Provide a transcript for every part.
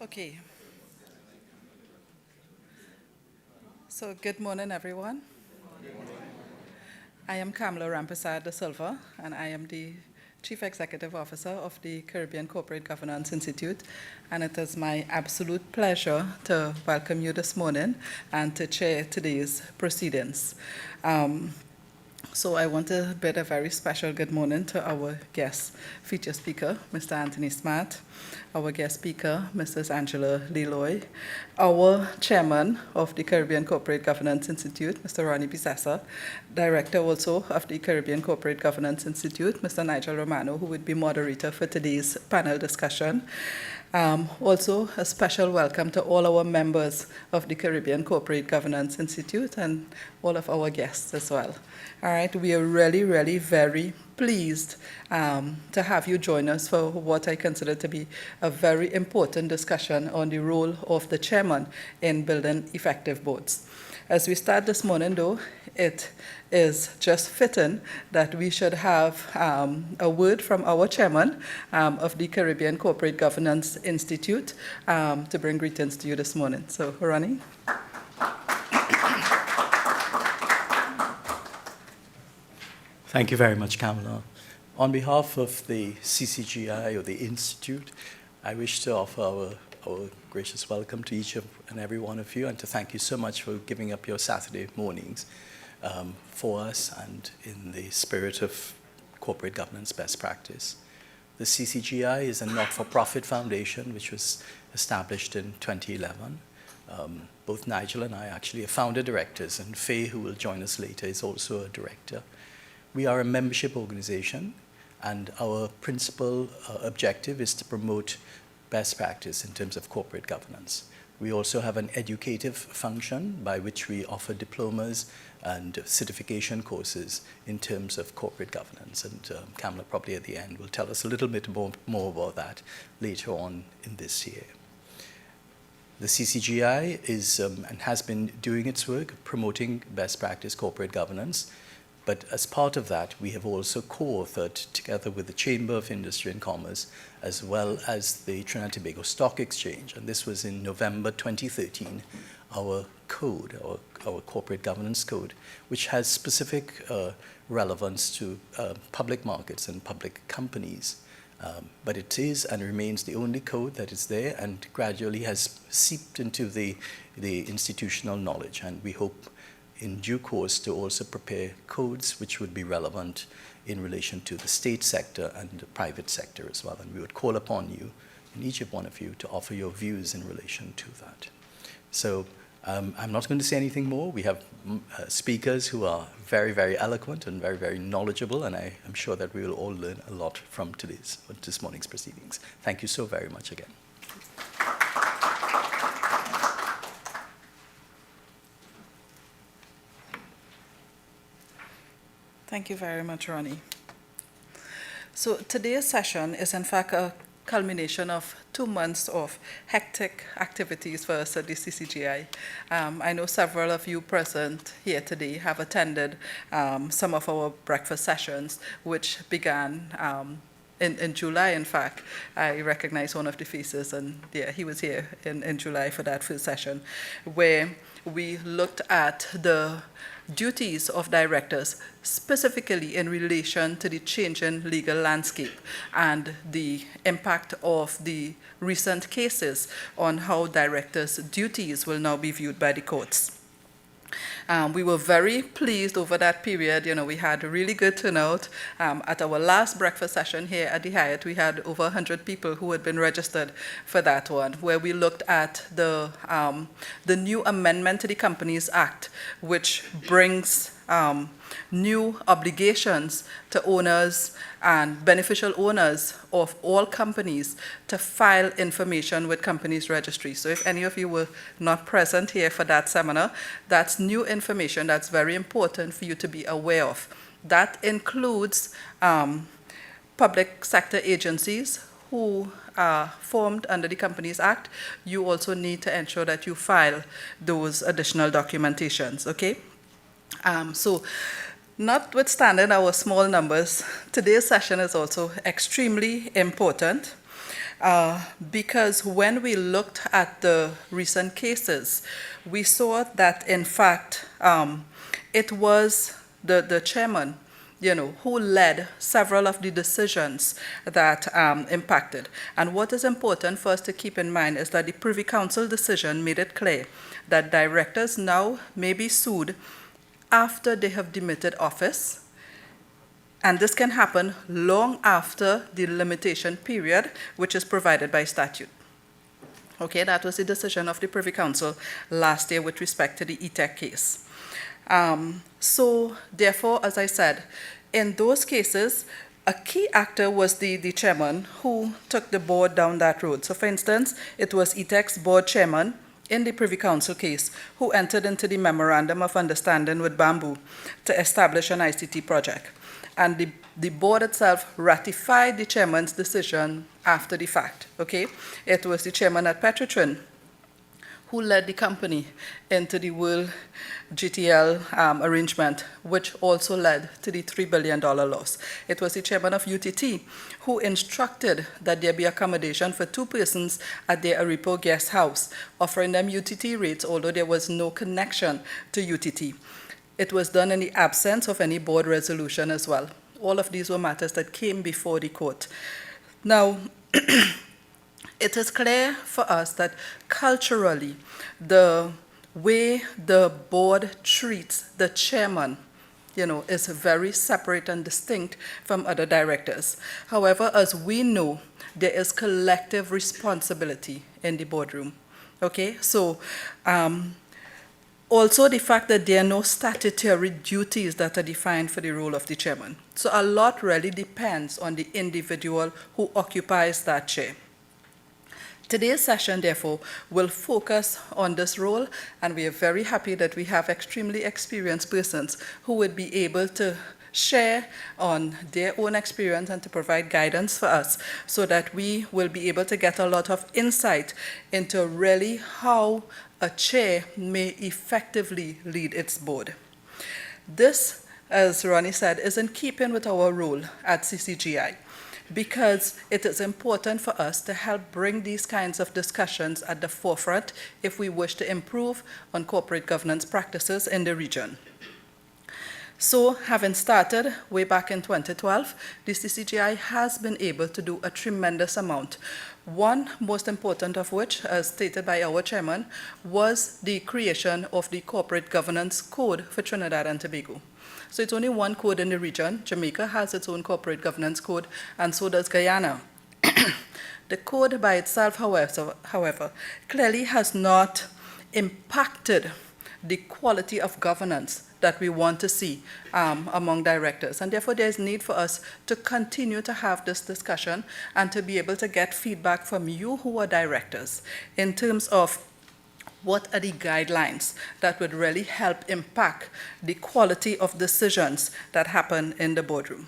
Okay. So good morning, everyone. I am Kamala Rampersad de Silva, and I am the Chief Executive Officer of the Caribbean Corporate Governance Institute. And it is my absolute pleasure to welcome you this morning and to chair today's proceedings. So I want to bid a very special good morning to our guest feature speaker, Mr. Anthony Smart, our guest speaker, Mrs. Angela Lee Loy, our chairman of the Caribbean Corporate Governance Institute, Mr. Ronnie Bisessa, director also of the Caribbean Corporate Governance Institute, Mr. Nigel Romano, who would be moderator for today's panel discussion. Also, a special welcome to all our members of the Caribbean Corporate Governance Institute and all of our guests as well. All right, we are really very pleased to have you join us for what I consider to be a very important discussion on the role of the chairman in building effective boards. As we start this morning, though, it is just fitting that we should have a word from our chairman of the Caribbean Corporate Governance Institute to bring greetings to you this morning. So, Ronnie. Thank you very much, Kamala. On behalf of the CCGI or the Institute, I wish to offer our gracious welcome to each and every one of you and to thank you so much for giving up your Saturday mornings for us and in the spirit of corporate governance best practice. The CCGI is a not-for-profit foundation which was established in 2011. Both Nigel and I actually are founder directors, and Faye, who will join us later, is also a director. We are a membership organization, and our principal objective is to promote best practice in terms of corporate governance. We also have an educative function by which we offer diplomas and certification courses in terms of corporate governance. And Kamala probably at the end will tell us a little bit more about that later on in this year. The CCGI is and has been doing its work promoting best practice corporate governance. But as part of that, we have also co-authored, together with the Chamber of Industry and Commerce, as well as the Trinidad and Tobago Stock Exchange, and this was in November 2013, our code, our corporate governance code, which has specific relevance to public markets and public companies. But it is and remains the only code that is there and gradually has seeped into the institutional knowledge, and we hope in due course to also prepare codes which would be relevant in relation to the state sector and the private sector as well. And we would call upon you, and each of one of you, to offer your views in relation to that. So I'm not going to say anything more. We have speakers who are very eloquent and very knowledgeable, and I am sure that we will all learn a lot from this morning's proceedings. Thank you so very much again. Thank you very much, Ronnie. So today's session is in fact a culmination of 2 months of hectic activities for us at the CCGI. I know several of you present here today have attended some of our breakfast sessions, which began in July, in fact. I recognize one of the faces, and yeah, he was here in July for that first session, where we looked at the duties of directors, specifically in relation to the changing legal landscape and the impact of the recent cases on how directors' duties will now be viewed by the courts. We were very pleased over that period. You know, we had a really good turnout. At our last breakfast session here at the Hyatt, we had over 100 people who had been registered for that one, where we looked at the new amendment to the Companies Act, which brings new obligations to owners and beneficial owners of all companies to file information with companies registry. So if any of you were not present here for that seminar, that's new information that's very important for you to be aware of. That includes public sector agencies who are formed under the Companies Act. You also need to ensure that you file those additional documentations, okay? So notwithstanding our small numbers, today's session is also extremely important because when we looked at the recent cases, we saw that in fact it was the chairman, who led several of the decisions that impacted. And what is important for us to keep in mind is that the Privy Council decision made it clear that directors now may be sued after they have demitted office, and this can happen long after the limitation period, which is provided by statute. Okay, that was the decision of the Privy Council last year with respect to the ETEC case. So therefore, as I said, in those cases, a key actor was the chairman who took the board down that road. So for instance, it was ETEC's board chairman in the Privy Council case who entered into the Memorandum of Understanding with Bamboo to establish an ICT project. And the board itself ratified the chairman's decision after the fact, okay? It was the chairman at Petrotrin who led the company into the World GTL arrangement, which also led to the $3 billion loss. It was the chairman of UTT who instructed that there be accommodation for 2 persons at their Aripo guest house, offering them UTT rates, although there was no connection to UTT. It was done in the absence of any board resolution as well. All of these were matters that came before the court. Now, it is clear for us that culturally, the way the board treats the chairman, is very separate and distinct from other directors. However, as we know, there is collective responsibility in the boardroom. Okay, so also the fact that there are no statutory duties that are defined for the role of the chairman. So a lot really depends on the individual who occupies that chair. Today's session, therefore, will focus on this role, and we are very happy that we have extremely experienced persons who would be able to share on their own experience and to provide guidance for us so that we will be able to get a lot of insight into really how a chair may effectively lead its board. This, as Ronnie said, is in keeping with our role at CCGI, because it is important for us to help bring these kinds of discussions at the forefront if we wish to improve on corporate governance practices in the region. So, having started way back in 2012, the CCGI has been able to do a tremendous amount. One most important of which, as stated by our chairman, was the creation of the Corporate Governance Code for Trinidad and Tobago. So it's only one code in the region. Jamaica has its own corporate governance code, and so does Guyana. The code by itself, however, clearly has not impacted the quality of governance that we want to see among directors. And therefore, there's need for us to continue to have this discussion and to be able to get feedback from you who are directors in terms of what are the guidelines that would really help impact the quality of decisions that happen in the boardroom.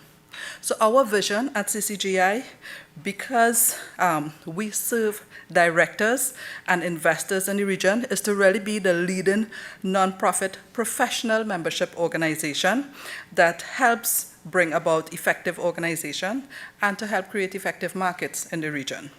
So our vision at CCGI, because we serve directors and investors in the region, is to really be the leading nonprofit professional membership organization that helps bring about effective organization and to help create effective markets in the region.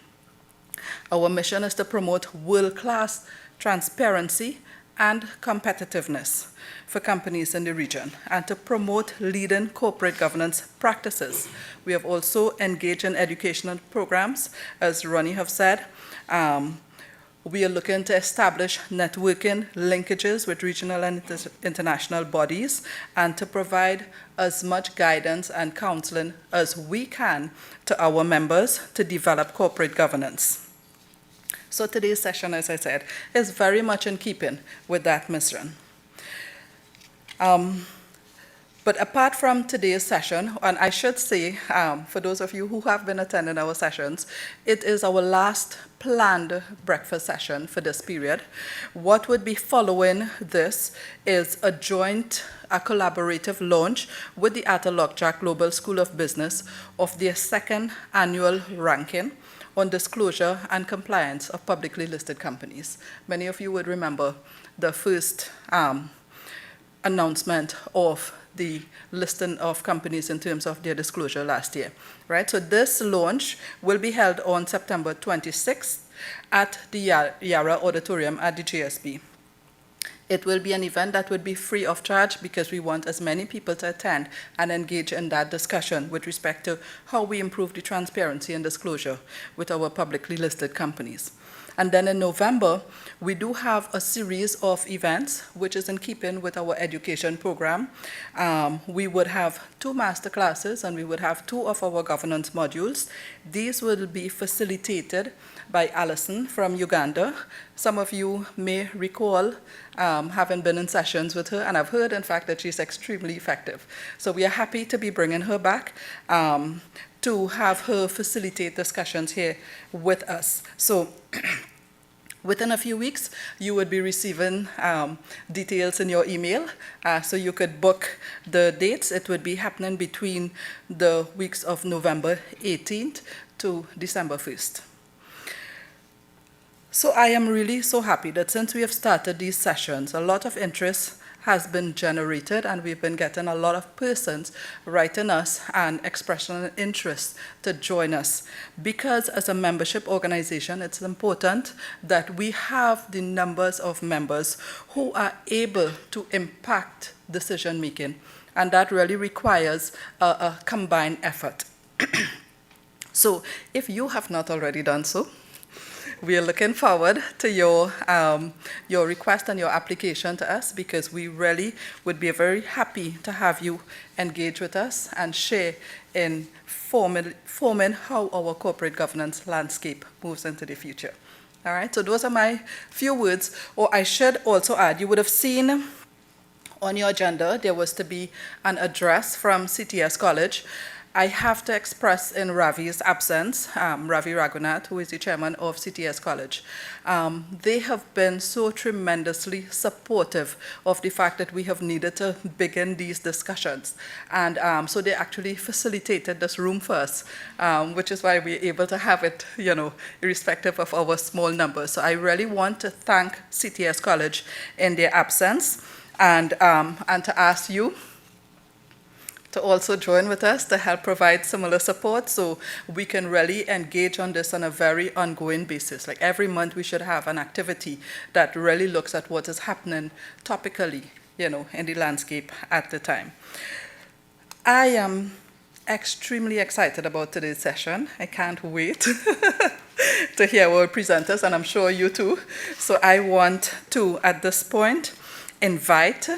Our mission is to promote world-class transparency and competitiveness for companies in the region, and to promote leading corporate governance practices. We have also engaged in educational programs, as Ronnie have said. We are looking to establish networking linkages with regional and international bodies, and to provide as much guidance and counseling as we can to our members to develop corporate governance. So today's session, as I said, is very much in keeping with that mission. But apart from today's session, and I should say, for those of you who have been attending our sessions, it is our last planned breakfast session for this period. What would be following this is a collaborative launch with the Atterlockjack Global School of Business of their 2nd annual ranking on disclosure and compliance of publicly listed companies. Many of you would remember the first announcement of the listing of companies in terms of their disclosure last year, right? So this launch will be held on September 26th at the Yara Auditorium at the GSB. It will be an event that would be free of charge because we want as many people to attend and engage in that discussion with respect to how we improve the transparency and disclosure with our publicly listed companies. And then in November, we do have a series of events, which is in keeping with our education program. We would have 2 master classes and we would have 2 of our governance modules. These will be facilitated by Alison from Uganda. Some of you may recall having been in sessions with her, and I've heard, in fact, that she's extremely effective. So we are happy to be bringing her back to have her facilitate discussions here with us. So within a few weeks, you would be receiving details in your email, so you could book the dates. It would be happening between the weeks of November 18th to December 1st. So I am really so happy that since we have started these sessions, a lot of interest has been generated, and we've been getting a lot of persons writing us and expressing an interest to join us. Because as a membership organization, it's important that we have the numbers of members who are able to impact decision making, and that really requires a combined effort. So if you have not already done so, we are looking forward to your request and your application to us, because we really would be very happy to have you engage with us and share in forming how our corporate governance landscape moves into the future. All right, so those are my few words. Or I should also add, you would have seen on your agenda there was to be an address from CTS College. I have to express in Ravi's absence, Ravi Raghunath, who is the chairman of CTS College. They have been so tremendously supportive of the fact that we have needed to begin these discussions. And so they actually facilitated this room for us, which is why we're able to have it, irrespective of our small numbers. So I really want to thank CTS College in their absence, and to ask you to also join with us to help provide similar support, so we can really engage on this on a very ongoing basis. Like every month we should have an activity that really looks at what is happening topically, in the landscape at the time. I am extremely excited about today's session. I can't wait to hear our presenters, and I'm sure you too. So I want to, at this point, invite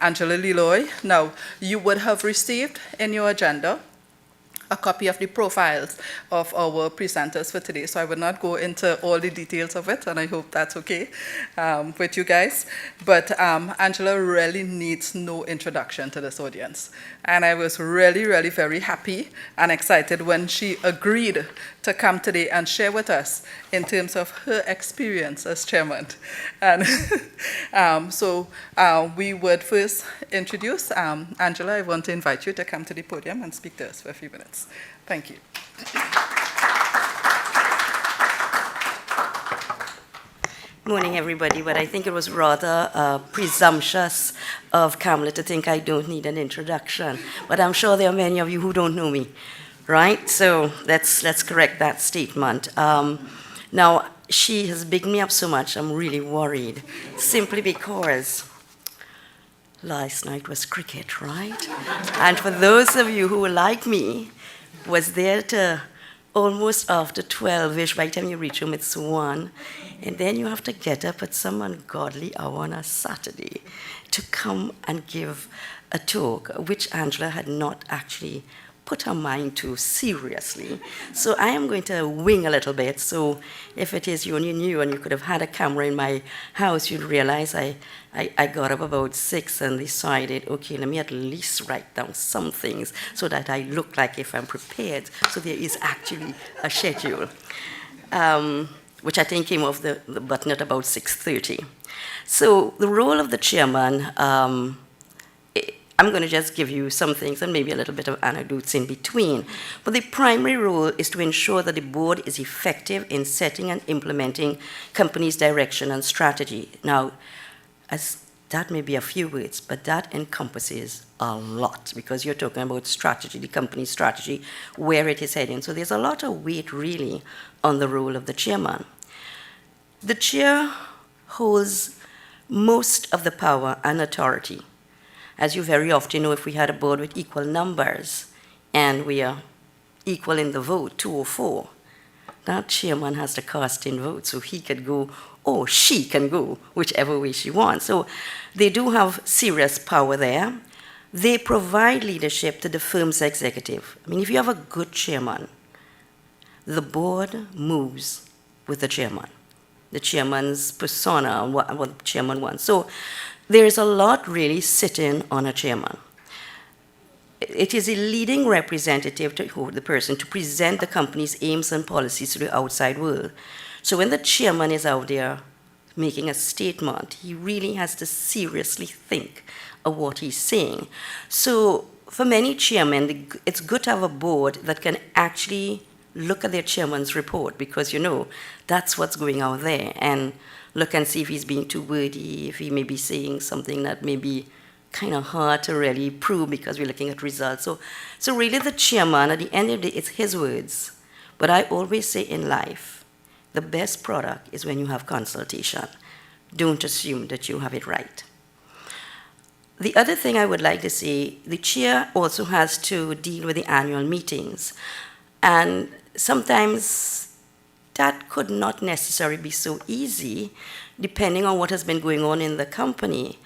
Angela Lee Loy. Now, you would have received in your agenda a copy of the profiles of our presenters for today, so I will not go into all the details of it, and I hope that's okay with you guys. But Angela really needs no introduction to this audience, and I was really, really very happy and excited when she agreed to come today and share with us in terms of her experience as chairman. And so we would first introduce Angela. I want to invite you to come to the podium and speak to us for a few minutes. Thank you. Morning, everybody, but I think it was rather presumptuous of Kamala to think I don't need an introduction. But I'm sure there are many of you who don't know me, right? So let's correct that statement. Now, she has bigged me up so much, I'm really worried, simply because last night was cricket, right? And for those of you who were like me, was there to almost after 12-ish, by the time you reach home, it's 1, and then you have to get up at some ungodly hour on a Saturday to come and give a talk, which Angela had not actually put her mind to seriously. So I am going to wing a little bit. So if it is you only knew and you could have had a camera in my house, you'd realize I got up about 6 and decided, okay, let me at least write down some things so that I look like if I'm prepared. So there is actually a schedule, which I think came off the button at about 6:30. So the role of the chairman, I'm going to just give you some things and maybe a little bit of anecdotes in between. But the primary role is to ensure that the board is effective in setting and implementing companies' direction and strategy. Now, as that may be a few words, but that encompasses a lot because you're talking about strategy, the company's strategy, where it is heading. So there's a lot of weight really on the role of the chairman. The chair holds most of the power and authority. As you very often know, if we had a board with equal numbers and we are equal in the vote, 2 or 4, that chairman has to cast in votes, so he could go or she can go whichever way she wants. So they do have serious power there. They provide leadership to the firm's executive. I mean, if you have a good chairman, the board moves with the chairman, the chairman's persona, and what the chairman wants. So there is a lot really sitting on a chairman. It is a leading representative to the person to present the company's aims and policies to the outside world. So when the chairman is out there making a statement, he really has to seriously think of what he's saying. So for many chairmen, it's good to have a board that can actually look at their chairman's report because, you know, that's what's going out there, and look and see if he's being too wordy, if he may be saying something that may be kind of hard to really prove because we're looking at results. So really the chairman, at the end of the day, it's his words. But I always say in life, the best product is when you have consultation. Don't assume that you have it right. The other thing I would like to say, the chair also has to deal with the annual meetings. And sometimes that could not necessarily be so easy, depending on what has been going on in the company.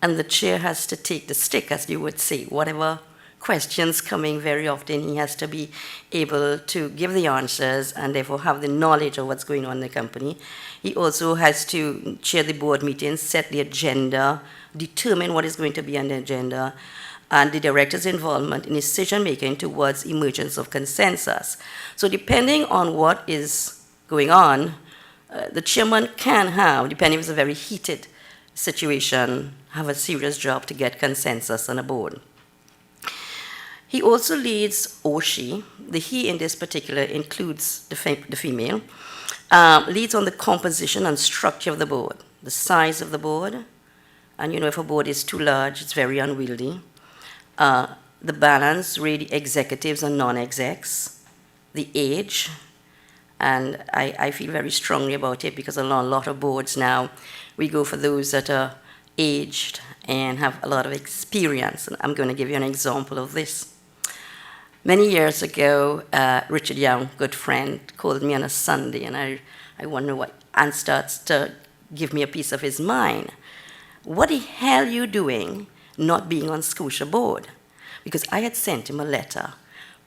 And the chair has to take the stick, as you would say. Whatever questions coming, very often he has to be able to give the answers and therefore have the knowledge of what's going on in the company. He also has to chair the board meetings, set the agenda, determine what is going to be on the agenda, and the director's involvement in decision-making towards emergence of consensus. So depending on what is going on, the chairman can have, depending if it's a very heated situation, have a serious job to get consensus on a board. He also leads, or she, the he in this particular includes the female, leads on the composition and structure of the board, the size of the board, and you know if a board is too large, it's very unwieldy. The balance, really executives and non-execs, the age, and I feel very strongly about it because on a lot of boards now, we go for those that are aged and have a lot of experience. And I'm going to give you an example of this. Many years ago, Richard Young, good friend, called me on a Sunday, and I wonder what, and starts to give me a piece of his mind. What the hell are you doing not being on Scotia board? Because I had sent him a letter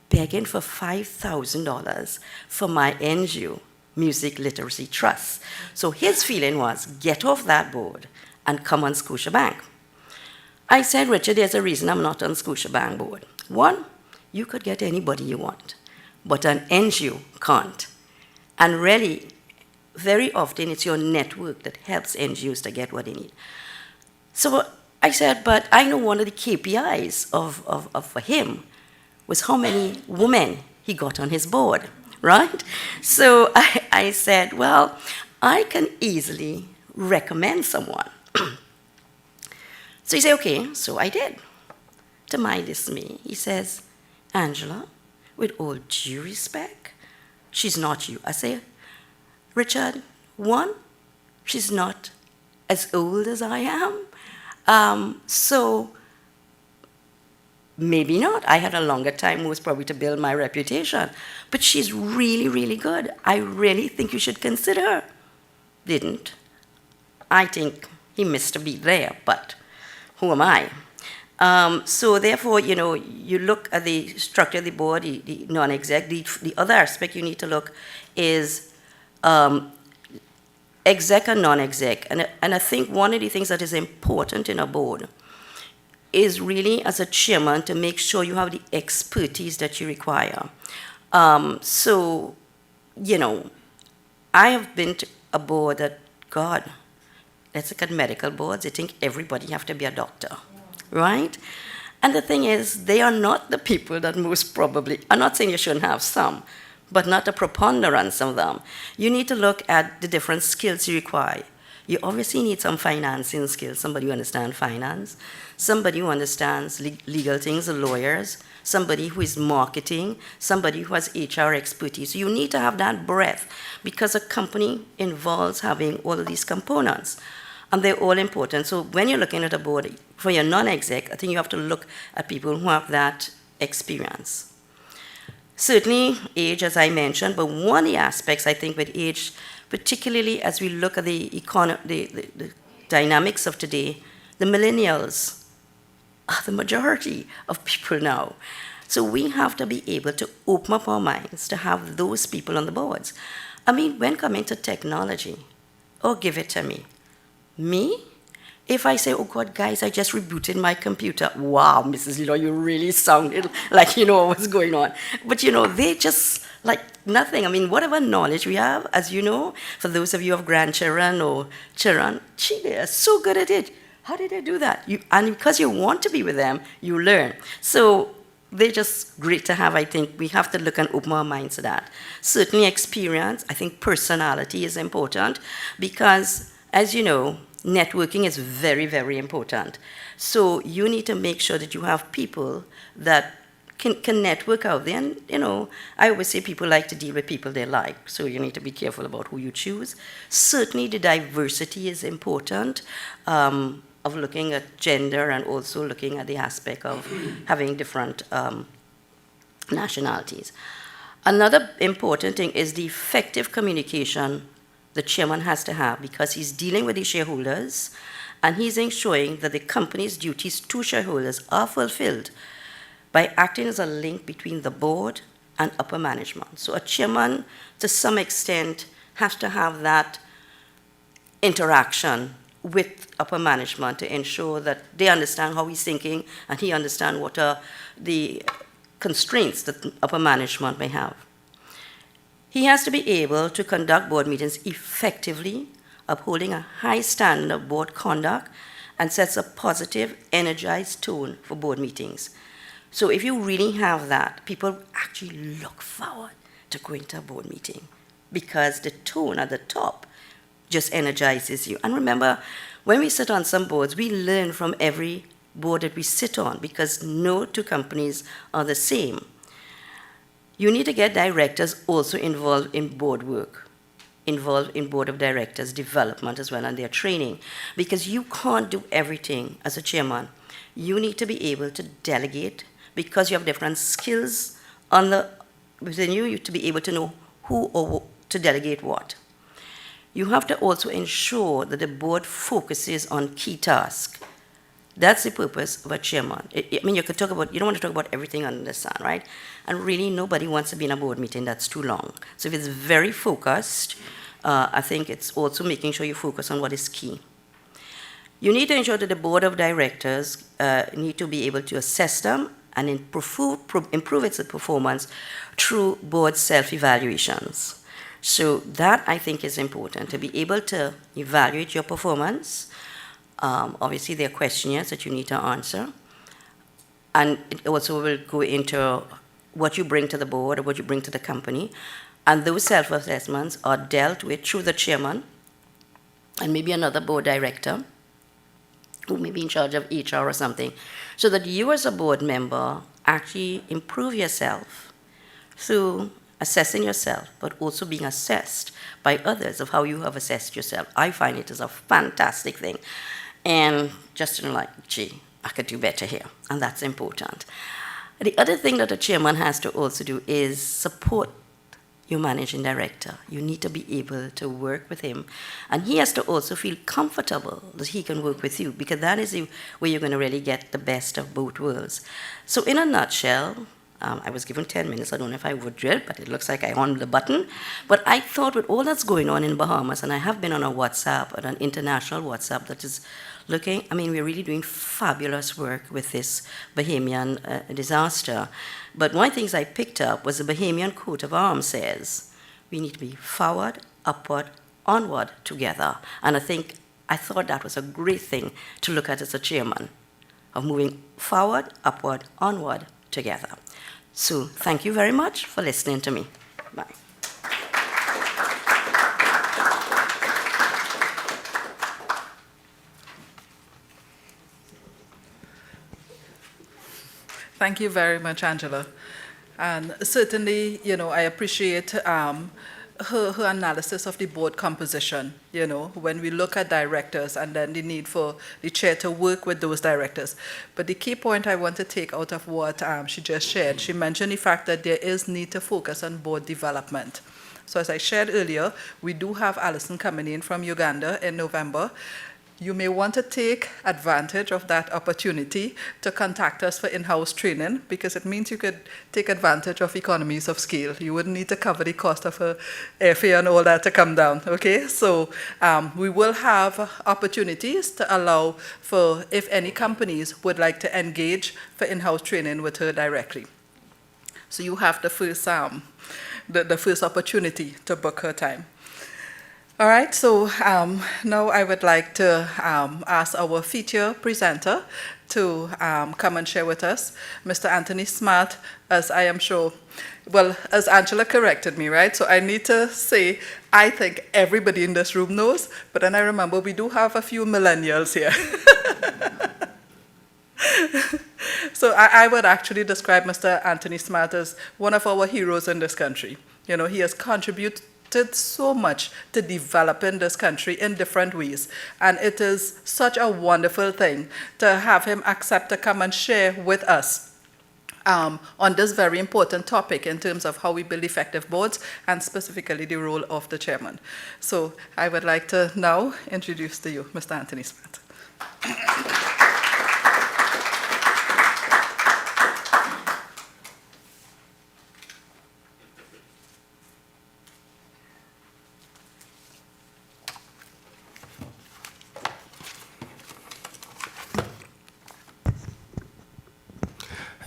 begging for $5,000 for my NGO, Music Literacy Trust. So his feeling was, get off that board and come on Scotia Bank. I said, Richard, there's a reason I'm not on Scotia Bank board. One, you could get anybody you want, but an NGO can't. And really, very often it's your network that helps NGOs to get what they need. So I said, but I know one of the KPIs for him was how many women he got on his board, right? So I said, well, I can easily recommend someone. So he said, okay, so I did. To my dismay, he says, Angela, with all due respect, she's not you. I say, Richard, one, she's not as old as I am. So maybe not. I had a longer time, most probably, to build my reputation. But she's really, really good. I really think you should consider her. Didn't. I think he missed a beat there, but who am I? So therefore, you know, you look at the structure of the board, the non-exec. The other aspect you need to look is exec and non-exec. And I think one of the things that is important in a board is really, as a chairman, to make sure you have the expertise that you require. So, you know, I have been to a board that, God, let's look at medical boards. I think everybody have to be a doctor, right? And the thing is, they are not the people that most probably, I'm not saying you shouldn't have some, but not a preponderance of them. You need to look at the different skills you require. You obviously need some financing skills, somebody who understands finance, somebody who understands legal things, lawyers, somebody who is marketing, somebody who has HR expertise. You need to have that breadth because a company involves having all of these components, and they're all important. So when you're looking at a board, for your non-exec, I think you have to look at people who have that experience. Certainly age, as I mentioned, but one of the aspects I think with age, particularly as we look at the dynamics of today, the millennials are the majority of people now. So we have to be able to open up our minds to have those people on the boards. I mean, when coming to technology, oh, give it to me. Me? If I say, oh God, guys, I just rebooted my computer. Wow, Mrs. Loy, you really sounded like you know what's going on. But you know, they just like nothing. I mean, whatever knowledge we have, as you know, for those of you who have grandchildren or children, they are so good at it. How did they do that? And because you want to be with them, you learn. So they're just great to have. I think we have to look and open our minds to that. Certainly experience. I think personality is important because, as you know, networking is very, very important. So you need to make sure that you have people that can network out there. And, you know, I always say people like to deal with people they like. So you need to be careful about who you choose. Certainly the diversity is important, of looking at gender and also looking at the aspect of having different nationalities. Another important thing is the effective communication the chairman has to have because he's dealing with the shareholders and he's ensuring that the company's duties to shareholders are fulfilled by acting as a link between the board and upper management. So a chairman, to some extent, has to have that interaction with upper management to ensure that they understand how he's thinking and he understands what are the constraints that upper management may have. He has to be able to conduct board meetings effectively, upholding a high standard of board conduct, and sets a positive, energized tone for board meetings. So if you really have that, people actually look forward to going to a board meeting because the tone at the top just energizes you. And remember, when we sit on some boards, we learn from every board that we sit on because no two companies are the same. You need to get directors also involved in board work, involved in board of directors development as well and their training, because you can't do everything as a chairman. You need to be able to delegate because you have different skills within you to be able to know who or to delegate what. You have to also ensure that the board focuses on key tasks. That's the purpose of a chairman. I mean, you don't want to talk about everything under the sun, right? And really, nobody wants to be in a board meeting that's too long. So if it's very focused, I think it's also making sure you focus on what is key. You need to ensure that the board of directors need to be able to assess them and improve its performance through board self-evaluations. So that, I think, is important, to be able to evaluate your performance. Obviously, there are questionnaires that you need to answer. And it also will go into what you bring to the board or what you bring to the company. And those self-assessments are dealt with through the chairman and maybe another board director who may be in charge of HR or something, so that you as a board member actually improve yourself through assessing yourself, but also being assessed by others of how you have assessed yourself. I find it is a fantastic thing. And just like, gee, I could do better here, and that's important. The other thing that a chairman has to also do is support your managing director. You need to be able to work with him, and he has to also feel comfortable that he can work with you, because that is where you're going to really get the best of both worlds. So in a nutshell, I was given 10 minutes. I don't know if I would drill, but it looks like I on the button. But I thought with all that's going on in Bahamas, and I have been on a WhatsApp, an international WhatsApp that is looking, I mean, we're really doing fabulous work with this Bahamian disaster. But one of the things I picked up was the Bahamian coat of arms says, we need to be forward, upward, onward together. And I thought that was a great thing to look at as a chairman, of moving forward, upward, onward together. So thank you very much for listening to me. Bye. Thank you very much, Angela. And certainly, I appreciate her analysis of the board composition, when we look at directors and then the need for the chair to work with those directors. But the key point I want to take out of what she just shared, she mentioned the fact that there is need to focus on board development. So as I shared earlier, we do have Alison coming in from Uganda in November. You may want to take advantage of that opportunity to contact us for in-house training, because it means you could take advantage of economies of scale. You wouldn't need to cover the cost of her airfare and all that to come down, okay? So we will have opportunities to allow for, if any companies would like to engage for in-house training with her directly. So you have the first, the first opportunity to book her time. All right, so now I would like to ask our feature presenter to come and share with us, Mr. Anthony Smart, as I am sure, well, as Angela corrected me, right? So I need to say, I think everybody in this room knows, but then I remember we do have a few millennials here. So I would actually describe Mr. Anthony Smart as one of our heroes in this country. He has contributed so much to developing this country in different ways. And it is such a wonderful thing to have him accept to come and share with us on this very important topic in terms of how we build effective boards and specifically the role of the chairman. So I would like to now introduce to you Mr. Anthony Smart.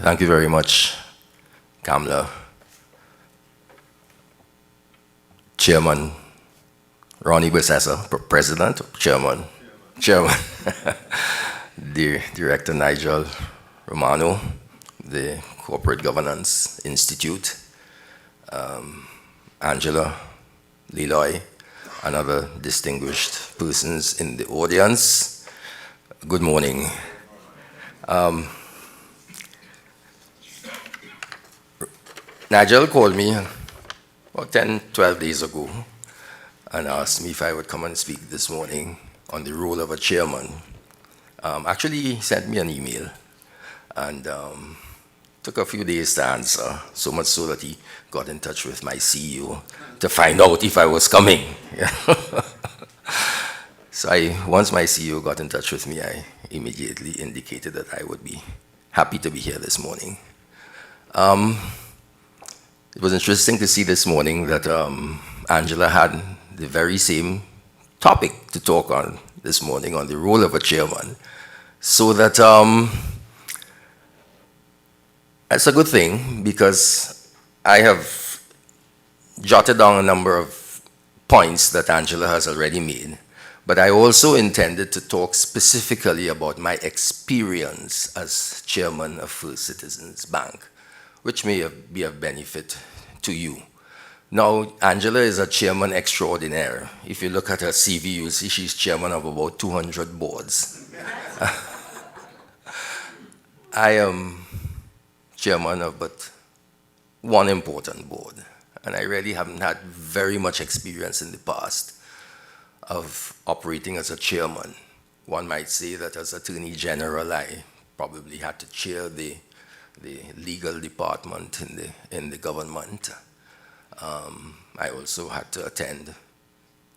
Thank you very much, Kamla. Chairman Ronnie Besessa, President, Chairman. Director Nigel Romano, the Corporate Governance Institute, Angela, Lee Loy, and other distinguished persons in the audience. Good morning. Nigel called me about 10, 12 days ago and asked me if I would come and speak this morning on the role of a chairman. Actually, he sent me an email and took a few days to answer, so much so that he got in touch with my CEO to find out if I was coming. So once my CEO got in touch with me, I immediately indicated that I would be happy to be here this morning. It was interesting to see this morning that Angela had the very same topic to talk on this morning, on the role of a chairman. So that that's a good thing, because I have jotted down a number of points that Angela has already made, but I also intended to talk specifically about my experience as chairman of First Citizens Bank, which may be of benefit to you. Now, Angela is a chairman extraordinaire. If you look at her CV, you'll see she's chairman of about 200 boards. I am chairman of but one important board, and I really haven't had very much experience in the past of operating as a chairman. One might say that as Attorney General, I probably had to chair the legal department in the government. I also had to attend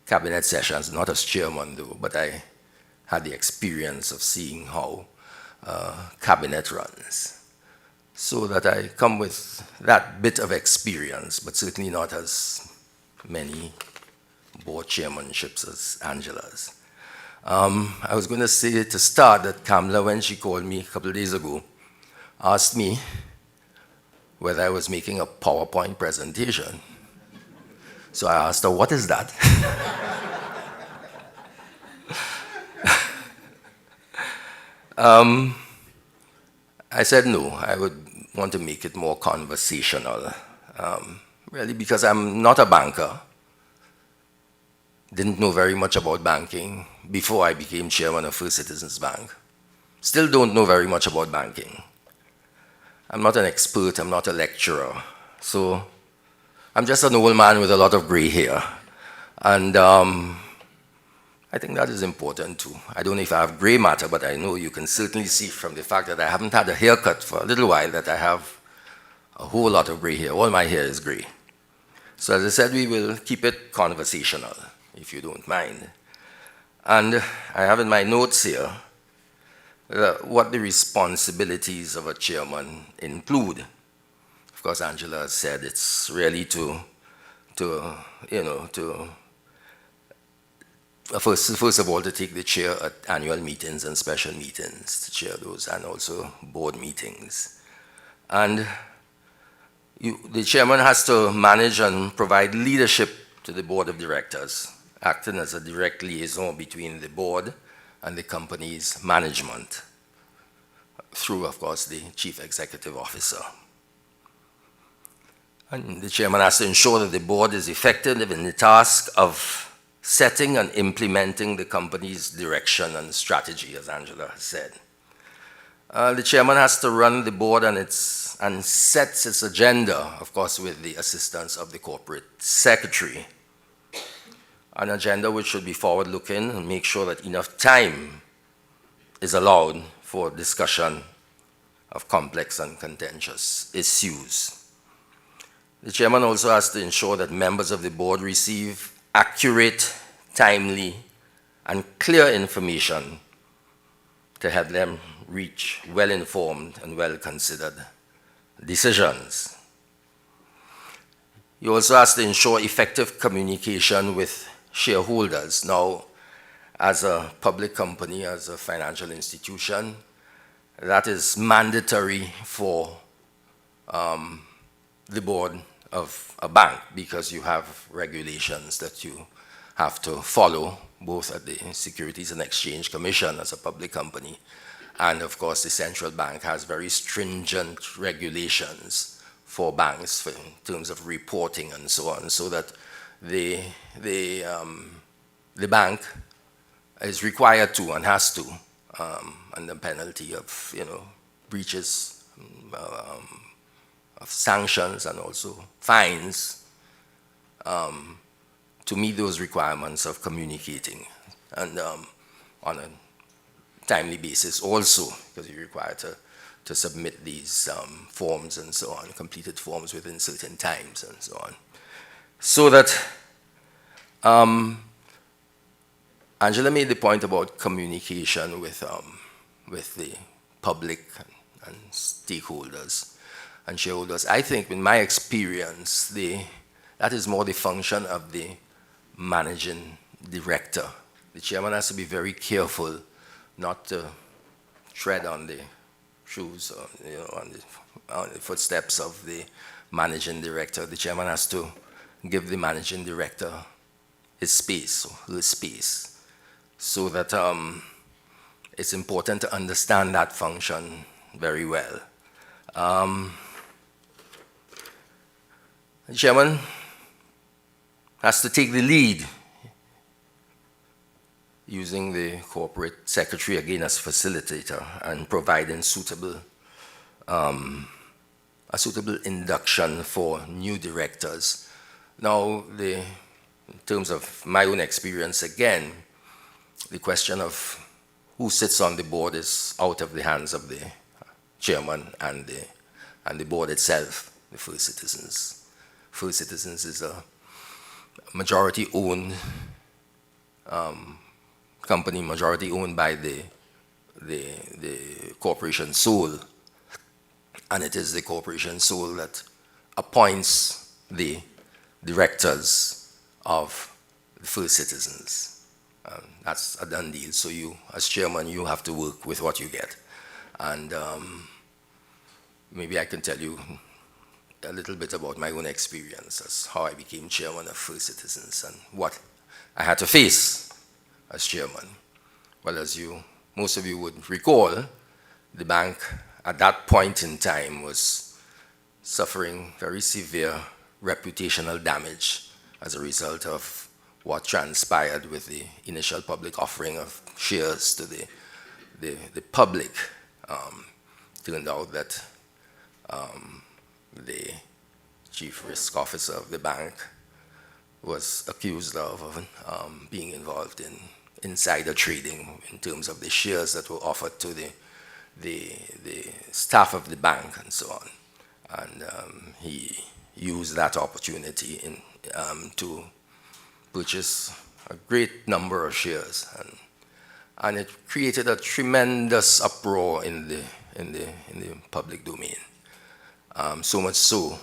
cabinet sessions, not as chairman though, but I had the experience of seeing how cabinet runs. So that I come with that bit of experience, but certainly not as many board chairmanships as Angela's. I was going to say to start that Kamla, when she called me a couple of days ago, asked me whether I was making a PowerPoint presentation. So I asked her, what is that? I said no, I would want to make it more conversational, really, because I'm not a banker. Didn't know very much about banking before I became chairman of First Citizens Bank. Still don't know very much about banking. I'm not an expert, I'm not a lecturer. So I'm just an old man with a lot of gray hair. And I think that is important too. I don't know if I have gray matter, but I know you can certainly see from the fact that I haven't had a haircut for a little while that I have a whole lot of gray hair. All my hair is gray. So as I said, we will keep it conversational, if you don't mind. And I have in my notes here what the responsibilities of a chairman include. Of course, Angela has said it's really first of all, to take the chair at annual meetings and special meetings, to chair those, and also board meetings. And the chairman has to manage and provide leadership to the board of directors, acting as a direct liaison between the board and the company's management, through, of course, the chief executive officer. And the chairman has to ensure that the board is effective in the task of setting and implementing the company's direction and strategy, as Angela has said. The chairman has to run the board and sets its agenda, of course, with the assistance of the corporate secretary. An agenda which should be forward-looking and make sure that enough time is allowed for discussion of complex and contentious issues. The chairman also has to ensure that members of the board receive accurate, timely, and clear information to help them reach well-informed and well-considered decisions. He also has to ensure effective communication with shareholders. Now, as a public company, as a financial institution, that is mandatory for the board of a bank, because you have regulations that you have to follow, both at the Securities and Exchange Commission as a public company, and of course the central bank has very stringent regulations for banks in terms of reporting and so on, so that the bank is required to and has to, under penalty of breaches of sanctions and also fines, to meet those requirements of communicating, and on a timely basis also, because you're required to submit these forms and so on, completed forms within certain times and so on. So that Angela made the point about communication with the public and stakeholders and shareholders. I think, in my experience, that is more the function of the managing director. The chairman has to be very careful not to tread on the shoes or on the footsteps of the managing director. The chairman has to give the managing director his space, or her space, so that it's important to understand that function very well. The chairman has to take the lead, using the corporate secretary again as facilitator and providing a suitable induction for new directors. Now, in terms of my own experience, again, the question of who sits on the board is out of the hands of the chairman and the board itself, the First Citizens. First Citizens is a majority-owned company, majority owned by the corporation sole, and it is the corporation sole that appoints the directors of the First Citizens. That's a done deal. So you, as chairman, you have to work with what you get. And maybe I can tell you a little bit about my own experience as how I became chairman of First Citizens and what I had to face as chairman. Well, as most of you would recall, the bank at that point in time was suffering very severe reputational damage as a result of what transpired with the initial public offering of shares to the public. Turned out that the chief risk officer of the bank was accused of being involved in insider trading in terms of the shares that were offered to the staff of the bank and so on. And he used that opportunity to purchase a great number of shares, and it created a tremendous uproar in the public domain. So much so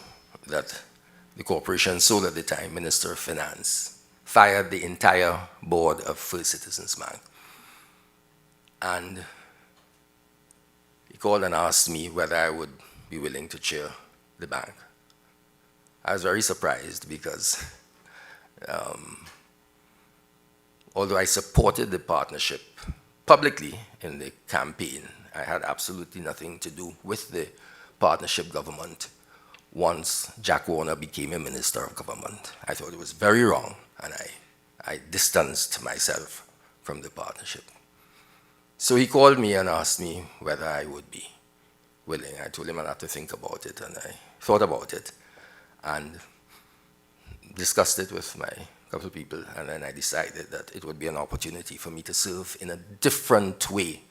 that the corporation sold at the time, Minister of Finance, fired the entire board of First Citizens Bank. And he called and asked me whether I would be willing to chair the bank. I was very surprised because although I supported the partnership publicly in the campaign, I had absolutely nothing to do with the partnership government once Jack Warner became a minister of government. I thought it was very wrong, and I distanced myself from the partnership. So he called me and asked me whether I would be willing. I told him I'd have to think about it, and I thought about it and discussed it with my couple of people, and then I decided that it would be an opportunity for me to serve in a different way.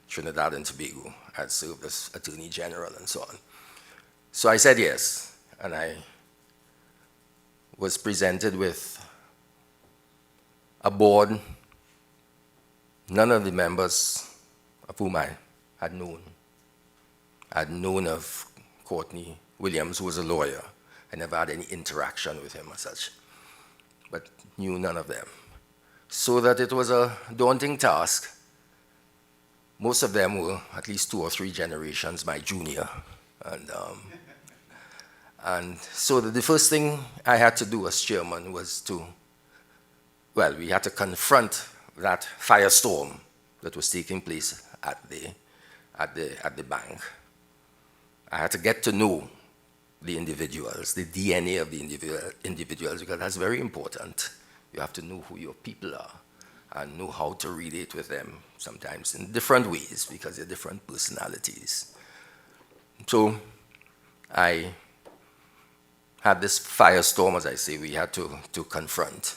Trinidad and Tobago, I'd served as Attorney General and so on. So I said yes, and I was presented with a board none of the members of whom I had known. I had known of Courtney Williams, who was a lawyer. I never had any interaction with him as such, but knew none of them. So that it was a daunting task. Most of them were at least 2 or 3 generations my junior. And so the first thing I had to do as chairman was we had to confront that firestorm that was taking place at the bank. I had to get to know the individuals, the DNA of the individuals, because that's very important. You have to know who your people are and know how to relate with them, sometimes in different ways, because they're different personalities. So I had this firestorm, as I say, we had to confront.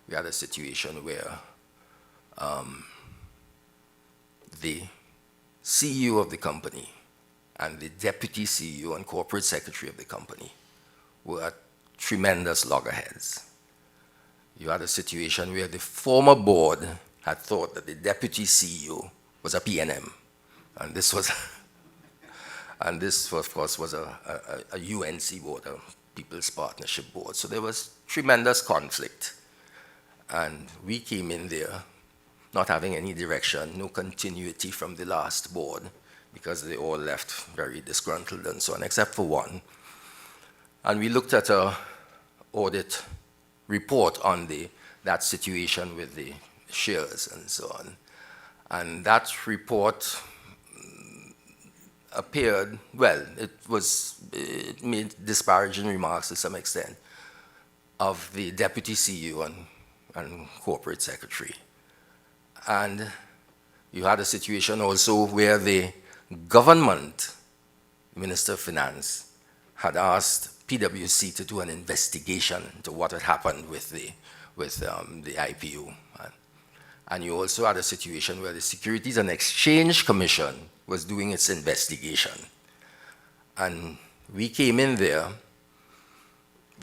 We had a situation where the CEO of the company and the deputy CEO and corporate secretary of the company were at tremendous loggerheads. You had a situation where the former board had thought that the deputy CEO was a PNM, and this was, of course, was a UNC board, a People's Partnership Board. So there was tremendous conflict, and we came in there not having any direction, no continuity from the last board, because they all left very disgruntled and so on, except for one. And we looked at an audit report on that situation with the shares and so on. And that report appeared, it made disparaging remarks to some extent of the deputy CEO and corporate secretary. And you had a situation also where the government, Minister of Finance, had asked PwC to do an investigation into what had happened with the IPO. And you also had a situation where the Securities and Exchange Commission was doing its investigation. And we came in there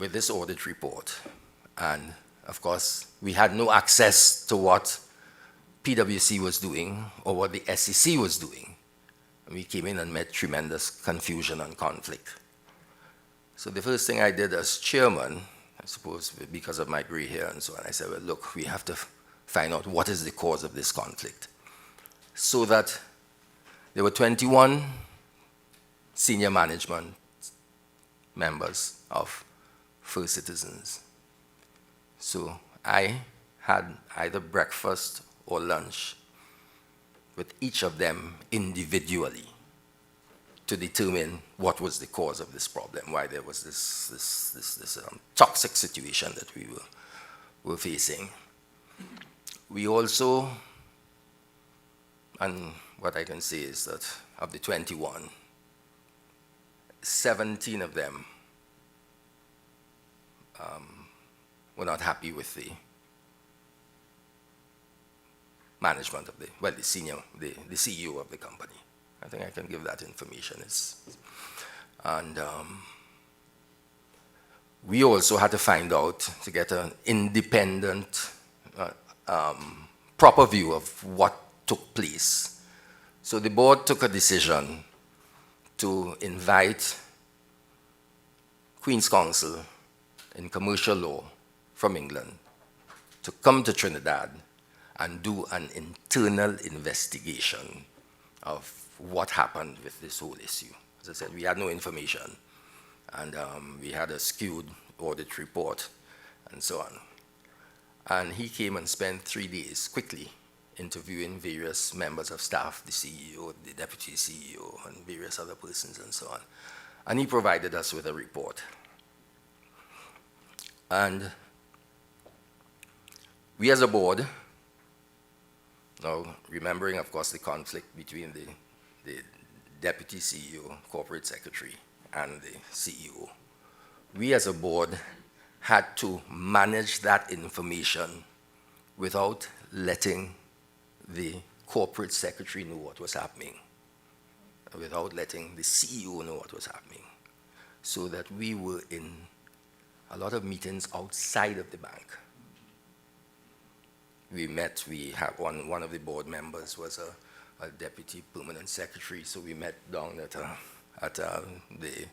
with this audit report. And of course, we had no access to what PwC was doing or what the SEC was doing. And we came in and met tremendous confusion and conflict. So the first thing I did as chairman, I suppose because of my gray hair and so on, I said, well, look, we have to find out what is the cause of this conflict. So that there were 21 senior management members of First Citizens. So I had either breakfast or lunch with each of them individually to determine what was the cause of this problem, why there was this toxic situation that we were facing. We also, and what I can say is that of the 21, 17 of them were not happy with the management of the CEO of the company. I think I can give that information. And we also had to find out, to get an independent, proper view of what took place. So the board took a decision to invite Queen's Counsel in commercial law from England to come to Trinidad and do an internal investigation of what happened with this whole issue. As I said, we had no information, and we had a skewed audit report and so on. And he came and spent 3 days quickly interviewing various members of staff, the CEO, the deputy CEO, and various other persons and so on. And he provided us with a report. And we as a board, now remembering, of course, the conflict between the deputy CEO, corporate secretary, and the CEO, we as a board had to manage that information without letting the corporate secretary know what was happening, without letting the CEO know what was happening, so that we were in a lot of meetings outside of the bank. We had one of the board members was a deputy permanent secretary, so we met down at the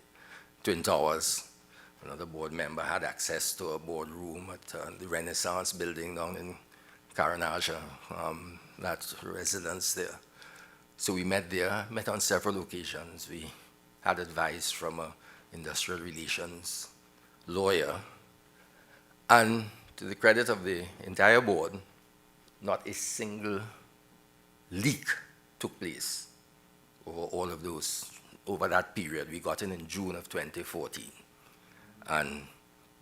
Twin Towers. Another board member had access to a boardroom at the Renaissance building down in Caranaja, that residence there. So we met there, met on several occasions. We had advice from an industrial relations lawyer. And to the credit of the entire board, not a single leak took place over all of those, over that period. We got in June of 2014. And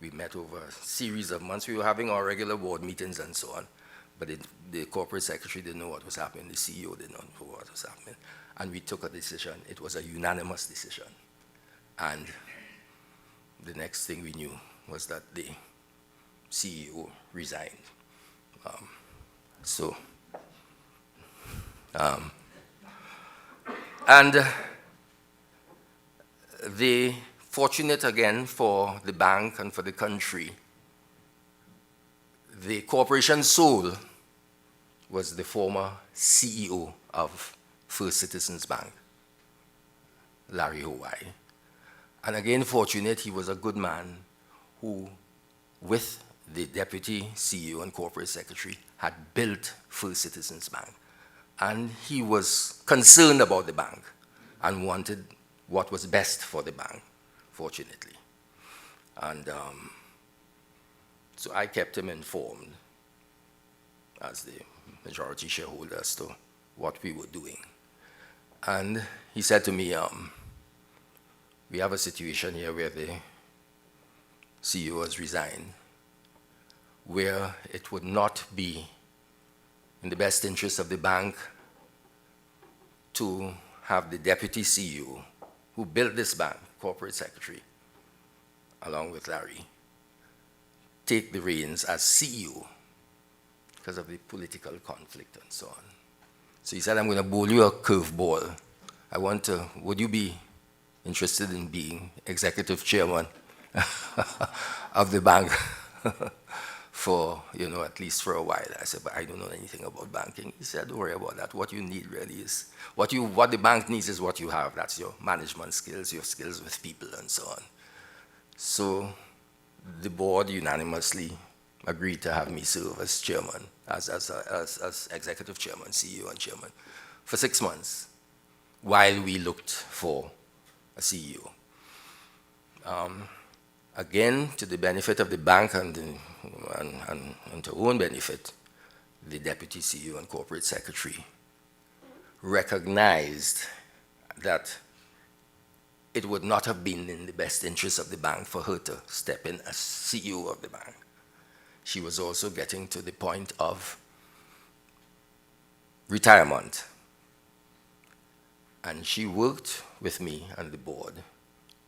we met over a series of months. We were having our regular board meetings and so on. But the corporate secretary didn't know what was happening. The CEO didn't know what was happening. And we took a decision. It was a unanimous decision. And the next thing we knew was that the CEO resigned. The fortunate again for the bank and for the country, the corporation's soul was the former CEO of First Citizens Bank, Larry Hawaii. And again, fortunate, he was a good man who, with the deputy CEO and corporate secretary, had built First Citizens Bank. And he was concerned about the bank and wanted what was best for the bank, fortunately. And so I kept him informed as the majority shareholder as to what we were doing. And he said to me, we have a situation here where the CEO has resigned, where it would not be in the best interest of the bank to have the deputy CEO who built this bank, corporate secretary, along with Larry, take the reins as CEO because of the political conflict and so on. So he said, I'm going to bowl you a curveball. Would you be interested in being executive chairman of the bank for, at least for a while? I said, but I don't know anything about banking. He said, don't worry about that. What you need really is, what the bank needs is what you have. That's your management skills, your skills with people and so on. So the board unanimously agreed to have me serve as chairman, as executive chairman, CEO and chairman, for 6 months while we looked for a CEO. Again, to the benefit of the bank and to own benefit, the deputy CEO and corporate secretary recognized that it would not have been in the best interest of the bank for her to step in as CEO of the bank. She was also getting to the point of retirement. And she worked with me and the board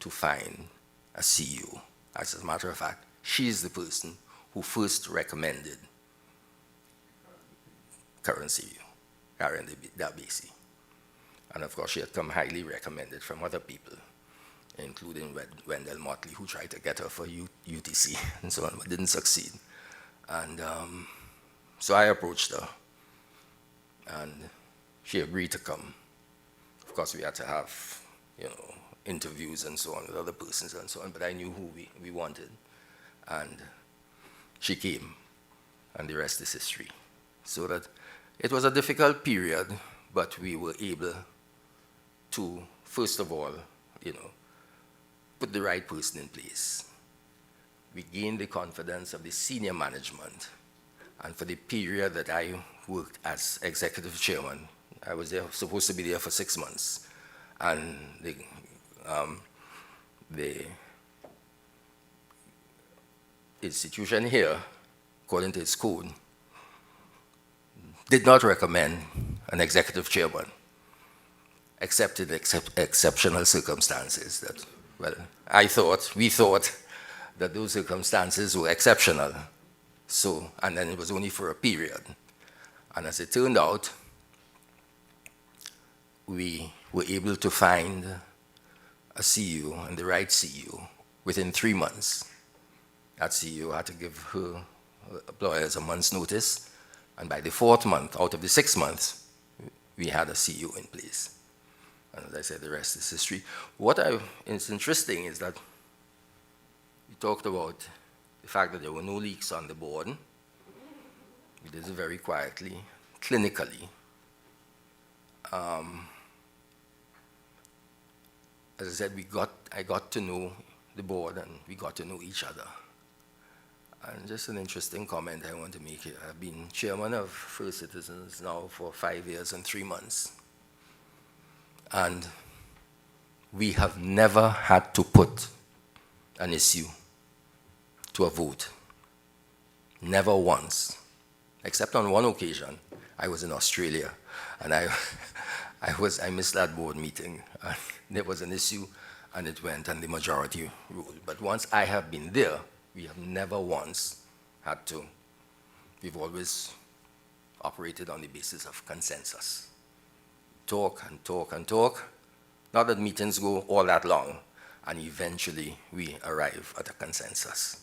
to find a CEO. As a matter of fact, she is the person who first recommended current CEO, Karen Dabasi. And of course, she had come highly recommended from other people, including Wendell Motley, who tried to get her for UTC and so on, but didn't succeed. And so I approached her, and she agreed to come. Of course, we had to have, interviews and so on with other persons and so on, but I knew who we wanted. And she came, and the rest is history. So that it was a difficult period, but we were able to, first of all, put the right person in place. We gained the confidence of the senior management, and for the period that I worked as executive chairman, I was supposed to be there for 6 months, and the institution here, according to its code, did not recommend an executive chairman, except in exceptional circumstances. That, well, we thought that those circumstances were exceptional. So, and then it was only for a period. And as it turned out, we were able to find a CEO, and the right CEO, within 3 months. That CEO had to give her employers a month's notice, and by the 4th month, out of the 6 months, we had a CEO in place. And as I said, the rest is history. What is interesting is that we talked about the fact that there were no leaks on the board. We did it very quietly, clinically. As I said, I got to know the board, and we got to know each other. And just an interesting comment I want to make here. I've been chairman of First Citizens now for 5 years and 3 months. And we have never had to put an issue to a vote. Never once. Except on one occasion, I was in Australia, and I missed that board meeting. There was an issue, and it went, and the majority ruled. But once I have been there, we have never once had to. We've always operated on the basis of consensus. Talk and talk and talk. Not that meetings go all that long, and eventually we arrive at a consensus.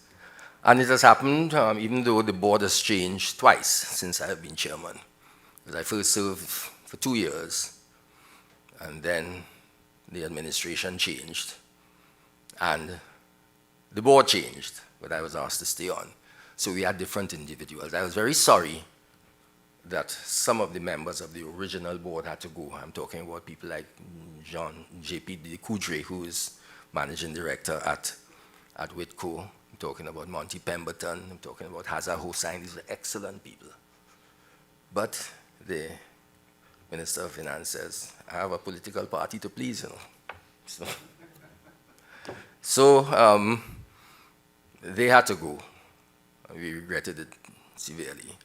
And it has happened, even though the board has changed twice since I have been chairman. Because I first served for 2 years, and then the administration changed, and the board changed, but I was asked to stay on. So we had different individuals. I was very sorry that some of the members of the original board had to go. I'm talking about people like J.P. Coudray, who is managing director at Whitco. I'm talking about Monty Pemberton. I'm talking about Hazza Hossain. These are excellent people. But the Minister of Finance says, I have a political party to please, So they had to go. We regretted it severely.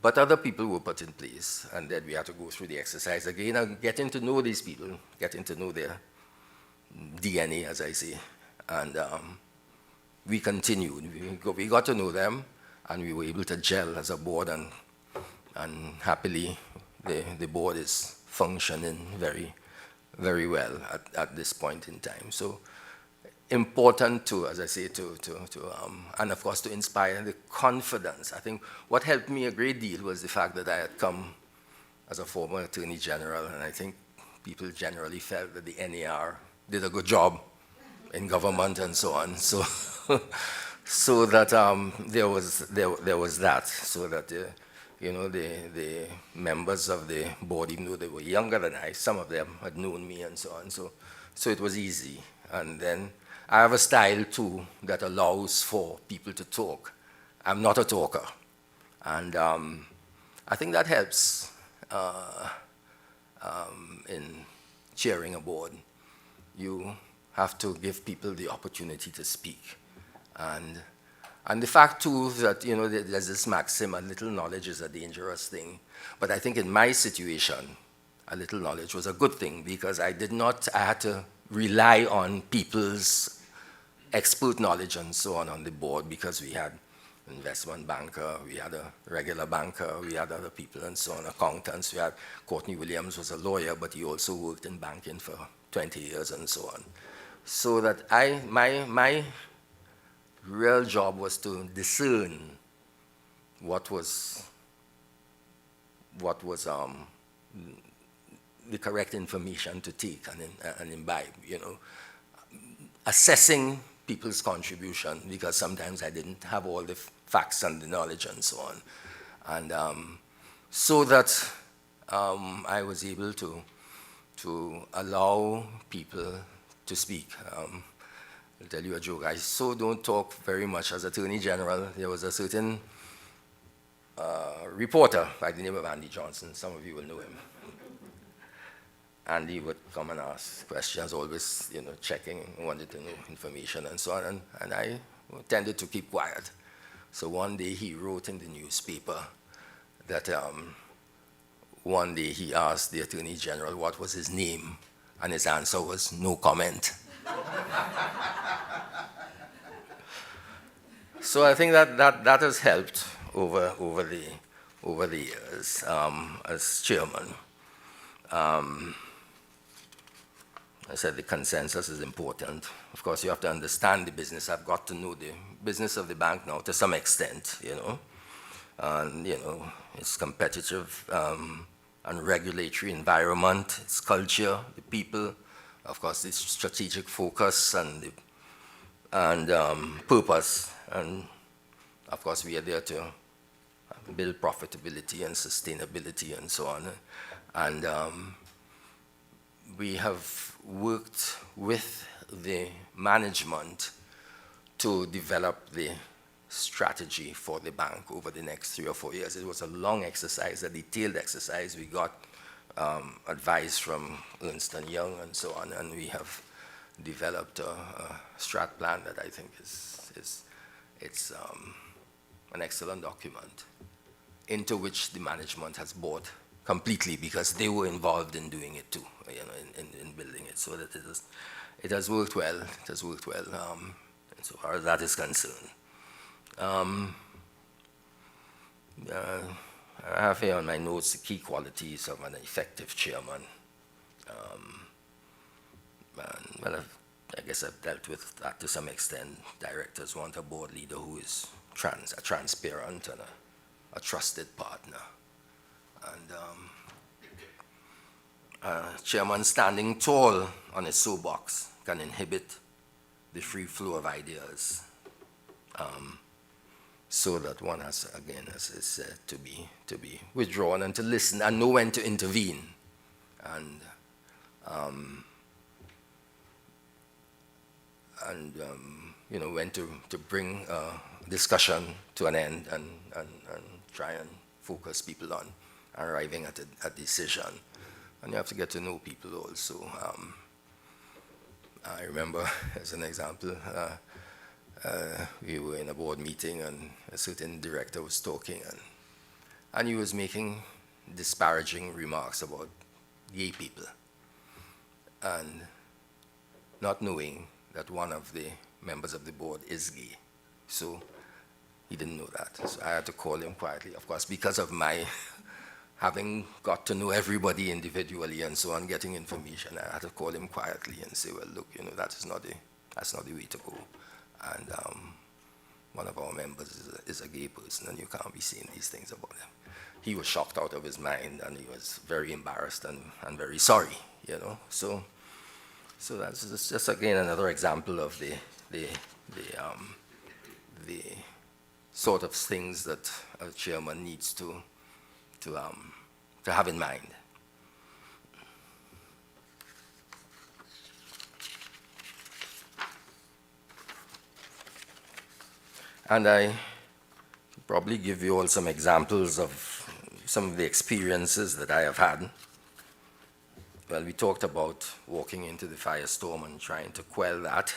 But other people were put in place, and then we had to go through the exercise again and getting to know these people, getting to know their DNA, as I say. And we continued. We got to know them, and we were able to gel as a board, and happily the board is functioning very, very well at this point in time. So important to, as I say, and of course to inspire the confidence. I think what helped me a great deal was the fact that I had come as a former Attorney General, and I think people generally felt that the NAR did a good job in government and so on. So, so that there was that, so that the members of the board, even though they were younger than I, some of them had known me and so on. So it was easy. And then I have a style too that allows for people to talk. I'm not a talker, and I think that helps in chairing a board. You have to give people the opportunity to speak, and the fact too that there's this maxim: a little knowledge is a dangerous thing. But I think in my situation, a little knowledge was a good thing, because I had to rely on people's expert knowledge and so on the board, because we had investment banker, we had a regular banker, we had other people and so on, accountants. We had Courtney Williams was a lawyer, but he also worked in banking for 20 years and so on. So that my real job was to discern what was the correct information to take and imbibe, you know, assessing people's contribution, because sometimes I didn't have all the facts and the knowledge and so on. And so that I was able to allow people to speak. I'll tell you a joke. I so don't talk very much as Attorney General. There was a certain reporter by the name of Andy Johnson. Some of you will know him. Andy would come and ask questions, always, you know, checking, wanted to know information and so on. And I tended to keep quiet. So one day he wrote in the newspaper that one day he asked the Attorney General what was his name, and his answer was no comment. So I think that has helped over the years as chairman. I said the consensus is important. Of course, you have to understand the business. I've got to know the business of the bank now to some extent, you know. And, you know, its competitive and regulatory environment, its culture, the people, of course, its strategic focus and purpose. And, of course, we are there to build profitability and sustainability and so on. And we have worked with the management to develop the strategy for the bank over the next 3 or 4 years. It was a long exercise, a detailed exercise. We got advice from Ernst & Young and so on, and we have developed a strat plan that I think is an excellent document into which the management has bought completely, because they were involved in doing it too, you know, in building it. So that it has worked well. It has worked well, so far as that is concerned. I have here on my notes the key qualities of an effective chairman. Well, I guess I've dealt with that to some extent. Directors want a board leader who is transparent and a trusted partner. And chairman standing tall on his soapbox can inhibit the free flow of ideas, so that one has, again, as I said, to be withdrawn and to listen and know when to intervene, and you know, when to bring discussion to an end and try and focus people on arriving at a decision. And you have to get to know people also. I remember, as an example, we were in a board meeting and a certain director was talking, and he was making disparaging remarks about gay people, and not knowing that one of the members of the board is gay. So he didn't know that. So I had to call him quietly, of course, because of my having got to know everybody individually and so on, getting information. I had to call him quietly and say, well, look, you know, that's not the way to go. And one of our members is a gay person, and you can't be saying these things about him. He was shocked out of his mind, and he was very embarrassed and very sorry, you know. So that's just again another example of the sort of things that a chairman needs to have in mind. And I probably give you all some examples of some of the experiences that I have had. Well, we talked about walking into the firestorm and trying to quell that.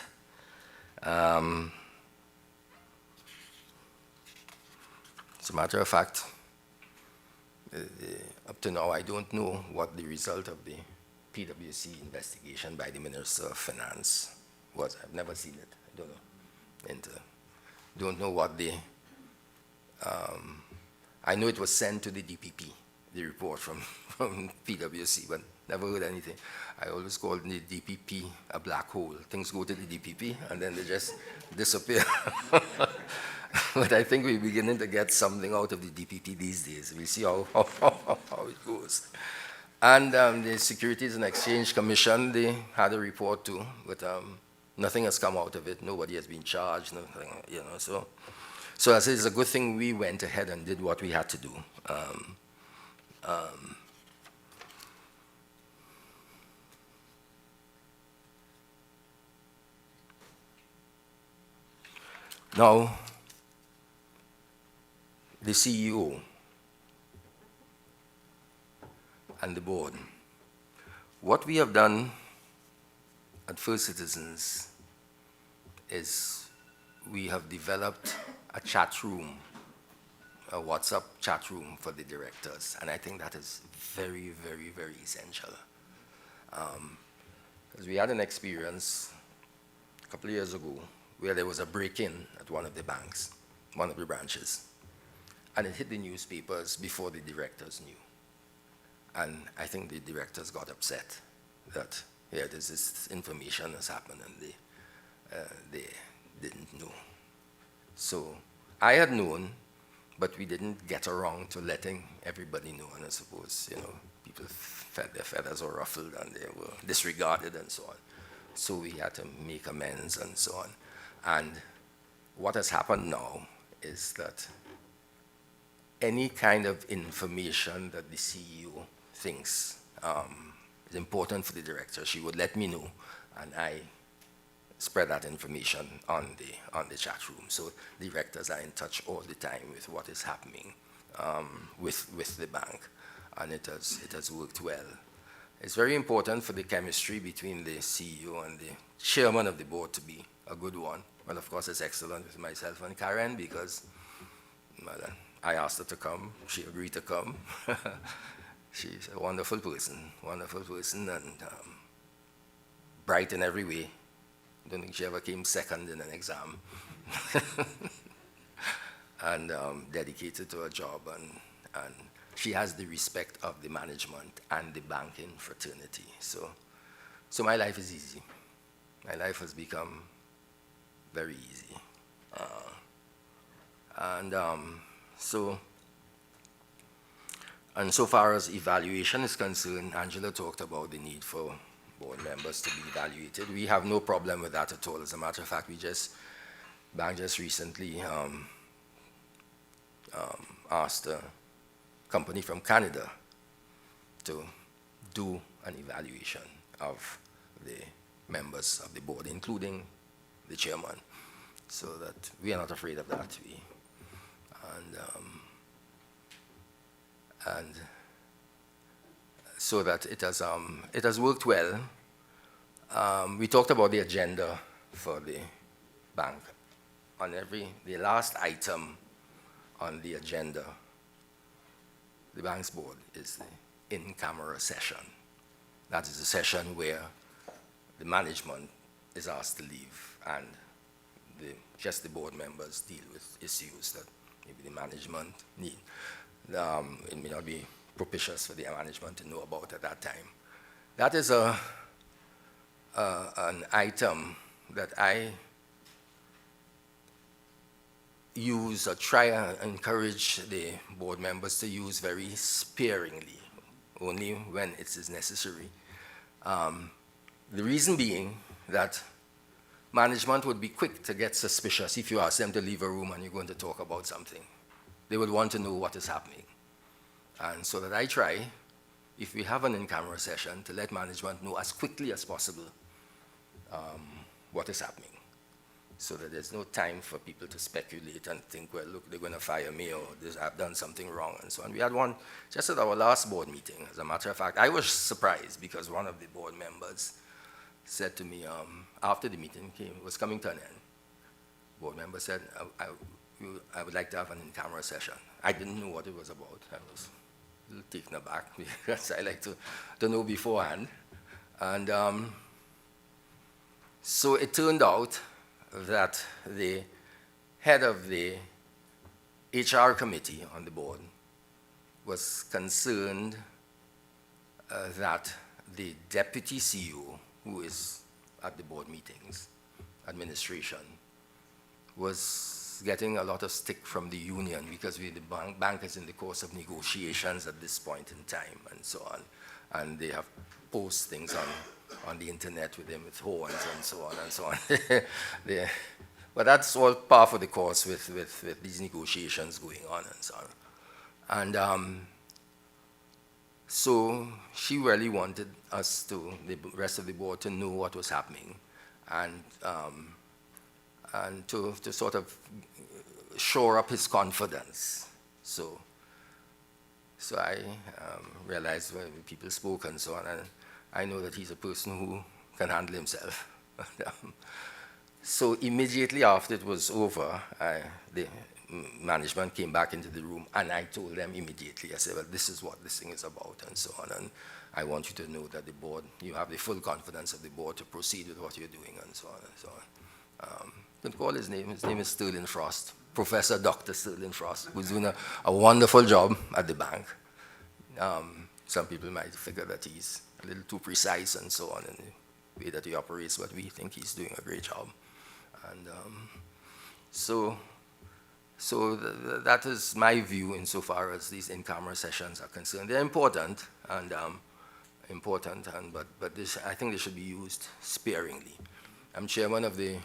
As a matter of fact, up to now, I don't know what the result of the PwC investigation by the Minister of Finance was. I've never seen it. I don't know. And don't know what they. I know it was sent to the DPP, the report from PwC, but never heard anything. I always called the DPP a black hole. Things go to the DPP and then they just disappear. But I think we're beginning to get something out of the DPP these days. We'll see how it goes. And the Securities and Exchange Commission, they had a report too, but nothing has come out of it. Nobody has been charged, nothing, you know. So I say it's a good thing we went ahead and did what we had to do. Now, the CEO and the board, what we have done at First Citizens is we have developed a chat room, a WhatsApp chat room for the directors, and I think that is very, very, very essential. Because we had an experience a couple of years ago where there was a break-in at one of the banks, one of the branches, and it hit the newspapers before the directors knew. And I think the directors got upset that, yeah, this information has happened and they didn't know. So I had known, but we didn't get around to letting everybody know. And I suppose, you know, people felt their feathers were ruffled and they were disregarded and so on. So we had to make amends and so on. And what has happened now is that any kind of information that the CEO thinks is important for the director, she would let me know, and I spread that information on the chat room. So the directors are in touch all the time with what is happening with the bank, and it has worked well. It's very important for the chemistry between the CEO and the chairman of the board to be a good one. Well, of course, it's excellent with myself and Karen because, well, I asked her to come. She agreed to come. She's a wonderful person, and bright in every way. I don't think she ever came second in an exam. And dedicated to her job, and she has the respect of the management and the banking fraternity. So my life is easy. My life has become very easy. And so far as evaluation is concerned, Angela talked about the need for board members to be evaluated. We have no problem with that at all. As a matter of fact, bank just recently asked a company from Canada to do an evaluation of the members of the board, including the chairman, so that we are not afraid of that. And so that it has worked well. We talked about the agenda for the bank. On the last item on the agenda, the bank's board is the in-camera session. That is a session where the management is asked to leave and just the board members deal with issues that maybe the management need. It may not be propitious for the management to know about at that time. That is an item that I use or try and encourage the board members to use very sparingly, only when it is necessary. The reason being that management would be quick to get suspicious if you ask them to leave a room and you're going to talk about something. They would want to know what is happening. And so that I try, if we have an in-camera session, to let management know as quickly as possible what is happening, so that there's no time for people to speculate and think, well, look, they're going to fire me, or I've done something wrong, and so on. We had one just at our last board meeting. As a matter of fact, I was surprised because one of the board members said to me, after the meeting was coming to an end, board member said, I would like to have an in-camera session. I didn't know what it was about. I was a little taken aback because I like to know beforehand. And so it turned out that the head of the HR committee on the board was concerned that the deputy CEO, who is at the board meetings, administration, was getting a lot of stick from the union because the bank is in the course of negotiations at this point in time and so on. And they have post things on the internet with them with horns and so on and so on. But that's all par for the course with these negotiations going on and so on. And so she really wanted us to, the rest of the board, to know what was happening and to sort of shore up his confidence. So I realized when people spoke and so on, and I know that he's a person who can handle himself. So immediately after it was over, the management came back into the room, and I told them immediately, I said, well, this is what this thing is about, and so on, and I want you to know that the board, you have the full confidence of the board to proceed with what you're doing, and so on, and so on. You can call his name is Sterling Frost, Professor Dr. Sterling Frost, who's doing a wonderful job at the bank. Some people might figure that he's a little too precise and so on in the way that he operates, but we think he's doing a great job. And so that is my view insofar as these in-camera sessions are concerned. They're important, but this, I think they should be used sparingly. I'm chairman of the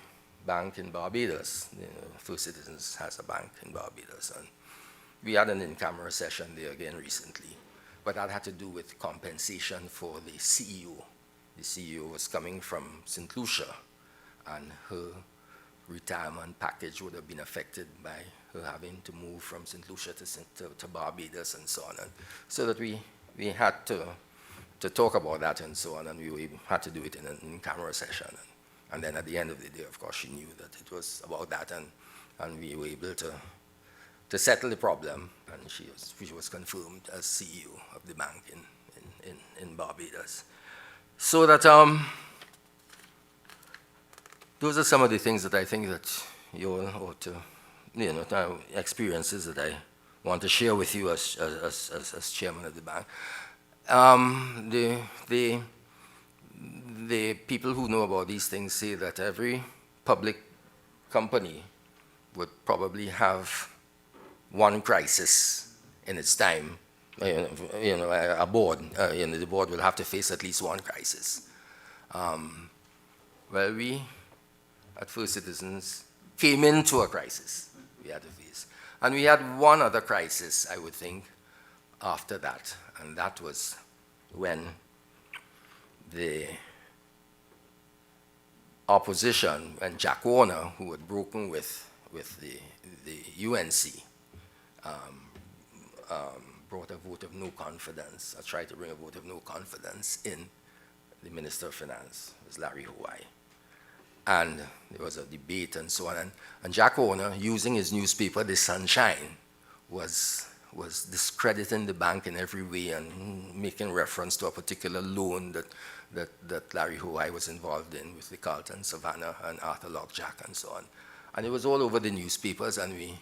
bank in Barbados. First Citizens has a bank in Barbados, and we had an in-camera session there again recently, but that had to do with compensation for the CEO. The CEO was coming from St. Lucia, and her retirement package would have been affected by her having to move from St. Lucia to Barbados and so on. And so that we had to talk about that and so on, and we had to do it in an in-camera session. And then at the end of the day, of course, she knew that it was about that, and we were able to settle the problem, and she was confirmed as CEO of the bank in Barbados. So that those are some of the things that I think that you all ought to, experiences that I want to share with you as chairman of the bank. The people who know about these things say that every public company would probably have one crisis in its time. A board, the board will have to face at least one crisis. Well, we at First Citizens came into a crisis we had to face. And we had one other crisis, I would think, after that, and that was when the opposition, when Jack Warner, who had broken with the UNC, brought a vote of no confidence, or tried to bring a vote of no confidence in the Minister of Finance, it was Larry Hoy. And there was a debate and so on, and Jack Warner, using his newspaper, The Sunshine, was discrediting the bank in every way and making reference to a particular loan that Larry Hoy was involved in with the Carlton Savannah and Arthur Lockjack and so on. And it was all over the newspapers, and we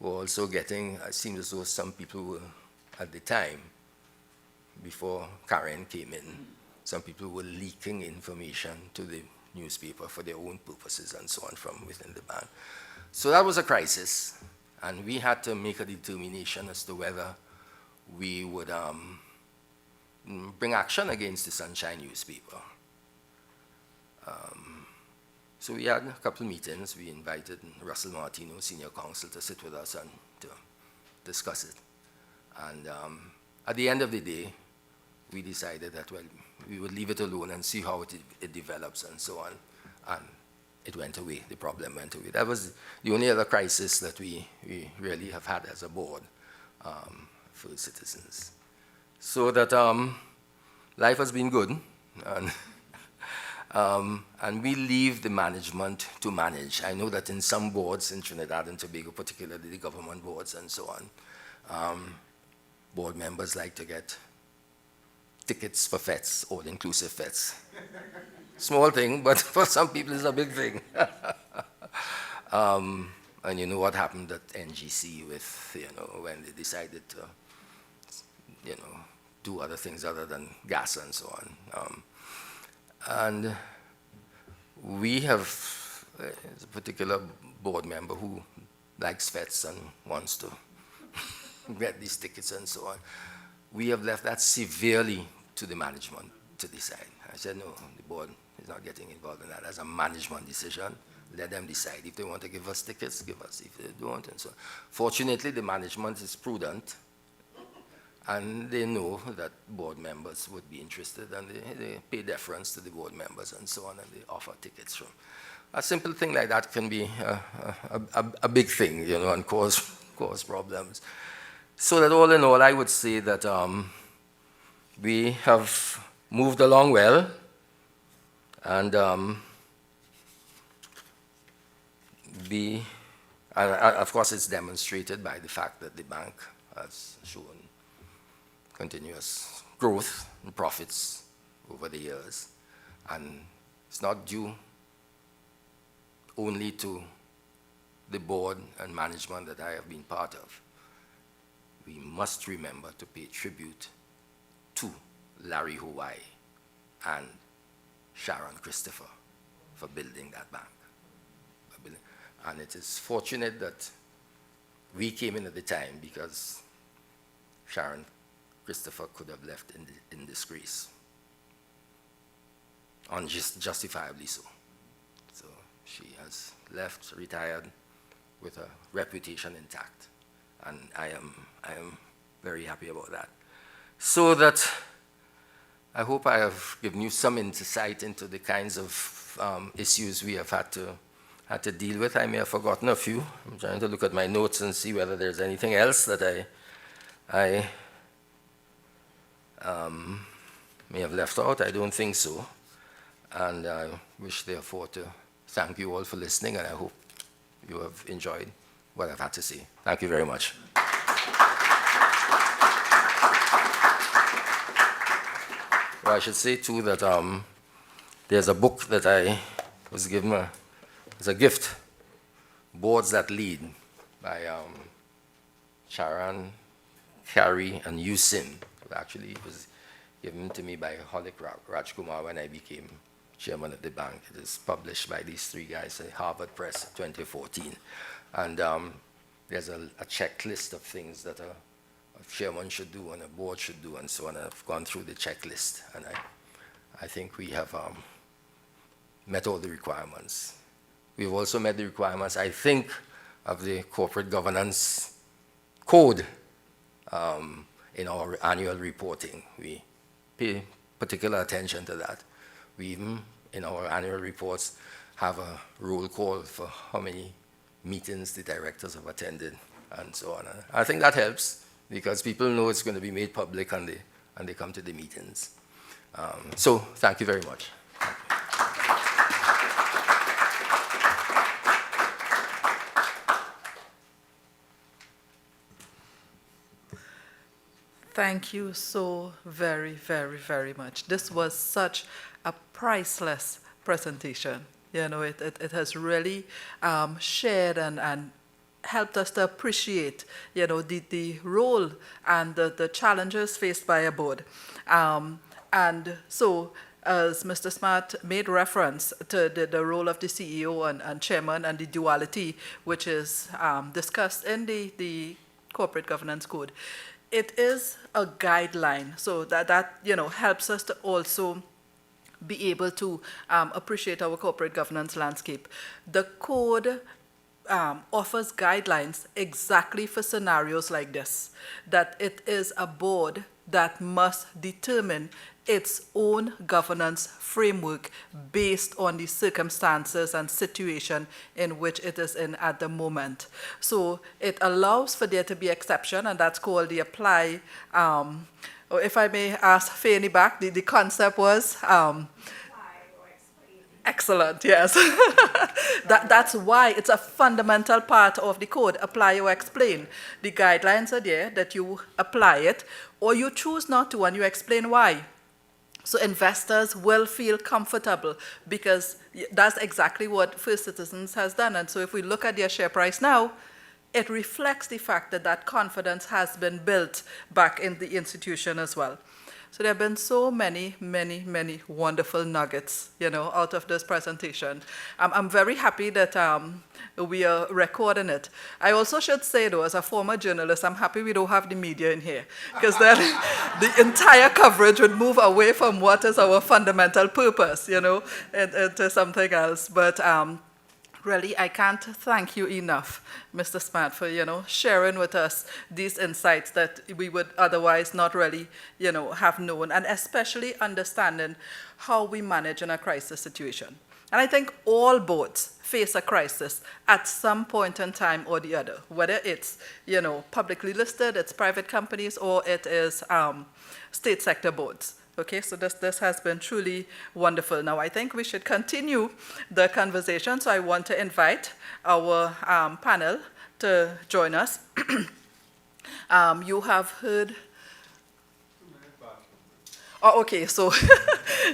were also getting, it seemed as though some people were, at the time, before Karen came in, some people were leaking information to the newspaper for their own purposes and so on from within the bank. So that was a crisis, and we had to make a determination as to whether we would bring action against the Sunshine newspaper. So we had a couple of meetings. We invited Russell Martino, senior counsel, to sit with us and to discuss it. And at the end of the day, we decided that, well, we would leave it alone and see how it develops and so on. And it went away. The problem went away. That was the only other crisis that we really have had as a board for Citizens. So that life has been good, and we leave the management to manage. I know that in some boards in Trinidad and Tobago, particularly the government boards and so on, board members like to get tickets for fets, all-inclusive fets. Small thing, but for some people it's a big thing. And you know what happened at NGC with, when they decided to, do other things other than gas and so on. And we have a particular board member who likes fets and wants to get these tickets and so on. We have left that severely to the management to decide. I said, no, the board is not getting involved in that. That's a management decision. Let them decide. If they want to give us tickets, give us. If they don't, and so on. Fortunately, the management is prudent, and they know that board members would be interested, and they pay deference to the board members and so on, and they offer tickets from. A simple thing like that can be a big thing, and cause problems. So that all in all, I would say that we have moved along well, and of course, it's demonstrated by the fact that the bank has shown continuous growth in profits over the years, and it's not due only to the board and management that I have been part of. We must remember to pay tribute to Larry Hawaii and Sharon Christopher for building that bank. And it is fortunate that we came in at the time, because Sharon Christopher could have left in disgrace, justifiably so. So she has left, retired, with her reputation intact, and I am very happy about that. So that I hope I have given you some insight into the kinds of issues we have had to deal with. I may have forgotten a few. I'm trying to look at my notes and see whether there's anything else that I may have left out. I don't think so. And I wish, therefore, to thank you all for listening, and I hope you have enjoyed what I've had to say. Thank you very much. Well, I should say, too, that there's a book that I was given as a gift, Boards That Lead, by Sharon, Carrie, and Yusin. Actually, it was given to me by Holik Rajkumar when I became chairman of the bank. It is published by these three guys at Harvard Press 2014. And there's a checklist of things that a chairman should do and a board should do and so on. I've gone through the checklist, and I think we have met all the requirements. We've also met the requirements, I think, of the corporate governance code in our annual reporting. We pay particular attention to that. We even, in our annual reports, have a roll call for how many meetings the directors have attended and so on. I think that helps, because people know it's going to be made public and they come to the meetings. So thank you very much. Thank you so very, very, very much. This was such a priceless presentation. It has really shared and helped us to appreciate, the role and the challenges faced by a board. And so, as Mr. Smart made reference to the role of the CEO and chairman and the duality, which is discussed in the Corporate Governance Code, it is a guideline, so that helps us to also be able to appreciate our corporate governance landscape. The code offers guidelines exactly for scenarios like this, that it is a board that must determine its own governance framework based on the circumstances and situation in which it is in at the moment. So it allows for there to be exception, and that's called the apply. Or if I may ask Fanny back, the concept was excellent, yes. That's why it's a fundamental part of the code, apply or explain. The guidelines are there that you apply it, or you choose not to and you explain why. So investors will feel comfortable because that's exactly what First Citizens has done. And so if we look at their share price now, it reflects the fact that that confidence has been built back in the institution as well. So there have been so many, many, many wonderful nuggets, out of this presentation. I'm very happy that we are recording it. I also should say, though, as a former journalist, I'm happy we don't have the media in here, because then the entire coverage would move away from what is our fundamental purpose, into something else. But really, I can't thank you enough, Mr. Smart, for, sharing with us these insights that we would otherwise not really, have known, and especially understanding how we manage in a crisis situation. And I think all boards face a crisis at some point in time or the other, whether it's, publicly listed, it's private companies, or it is state sector boards. Okay, so this has been truly wonderful. Now, I think we should continue the conversation, so I want to invite our panel to join us. You have heard... Oh, okay, so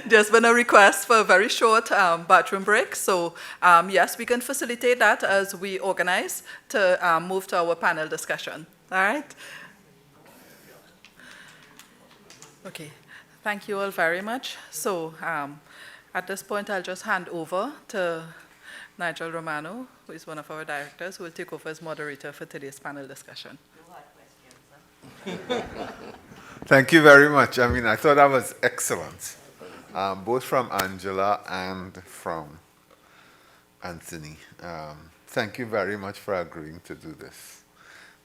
there's been a request for a very short bathroom break. So yes, we can facilitate that as we organize to move to our panel discussion. All right? Okay. Thank you all very much. So at this point, I'll just hand over to Nigel Romano, who is one of our directors, who will take over as moderator for today's panel discussion. Thank you very much. I mean, I thought that was excellent, both from Angela and from Anthony. Thank you very much for agreeing to do this.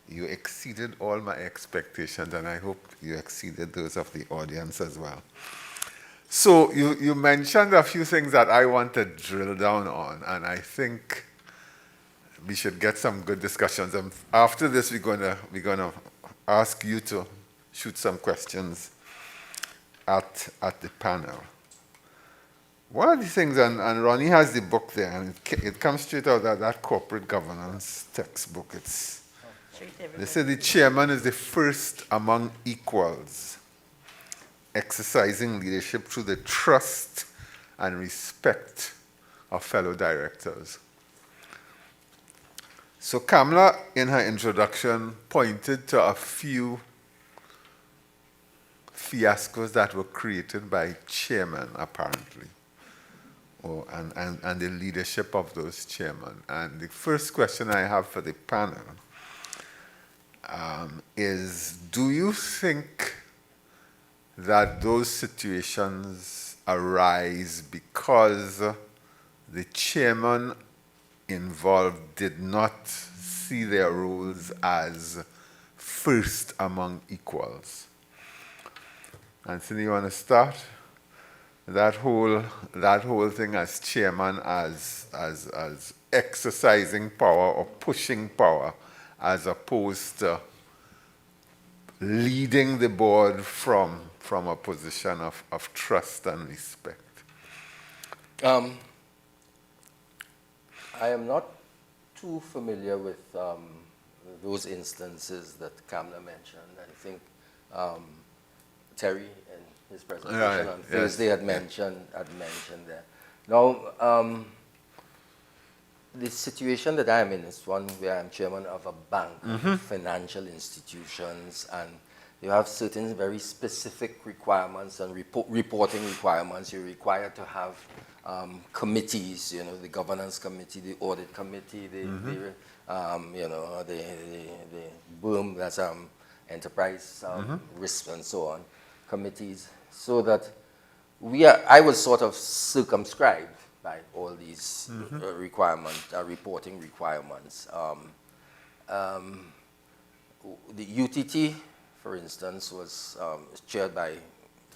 You exceeded all my expectations, and I hope you exceeded those of the audience as well. So you mentioned a few things that I want to drill down on, and I think we should get some good discussions. And after this, we're gonna ask you to shoot some questions at the panel. One of the things, and Ronnie has the book there, and it comes straight out of that corporate governance textbook. They say the chairman is the first among equals, exercising leadership through the trust and respect of fellow directors. So Kamala, in her introduction, pointed to a few fiascos that were created by chairmen, apparently, and the leadership of those chairmen. And the first question I have for the panel is, do you think that those situations arise because the chairman involved did not see their roles as first among equals? Anthony, you want to start? That whole thing as chairman as exercising power or pushing power, as opposed to leading the board from a position of trust and respect. I am not too familiar with those instances that Kamala mentioned. I think Terry in his presentation on Thursday had mentioned there. Now, the situation that I'm in is one where I'm chairman of a bank, financial institutions, and you have certain very specific requirements and reporting requirements. You're required to have committees, the governance committee, the audit committee, the boom, that's enterprise risk and so on, committees, so that I was sort of circumscribed by all these reporting requirements. The UTT, for instance, was chaired by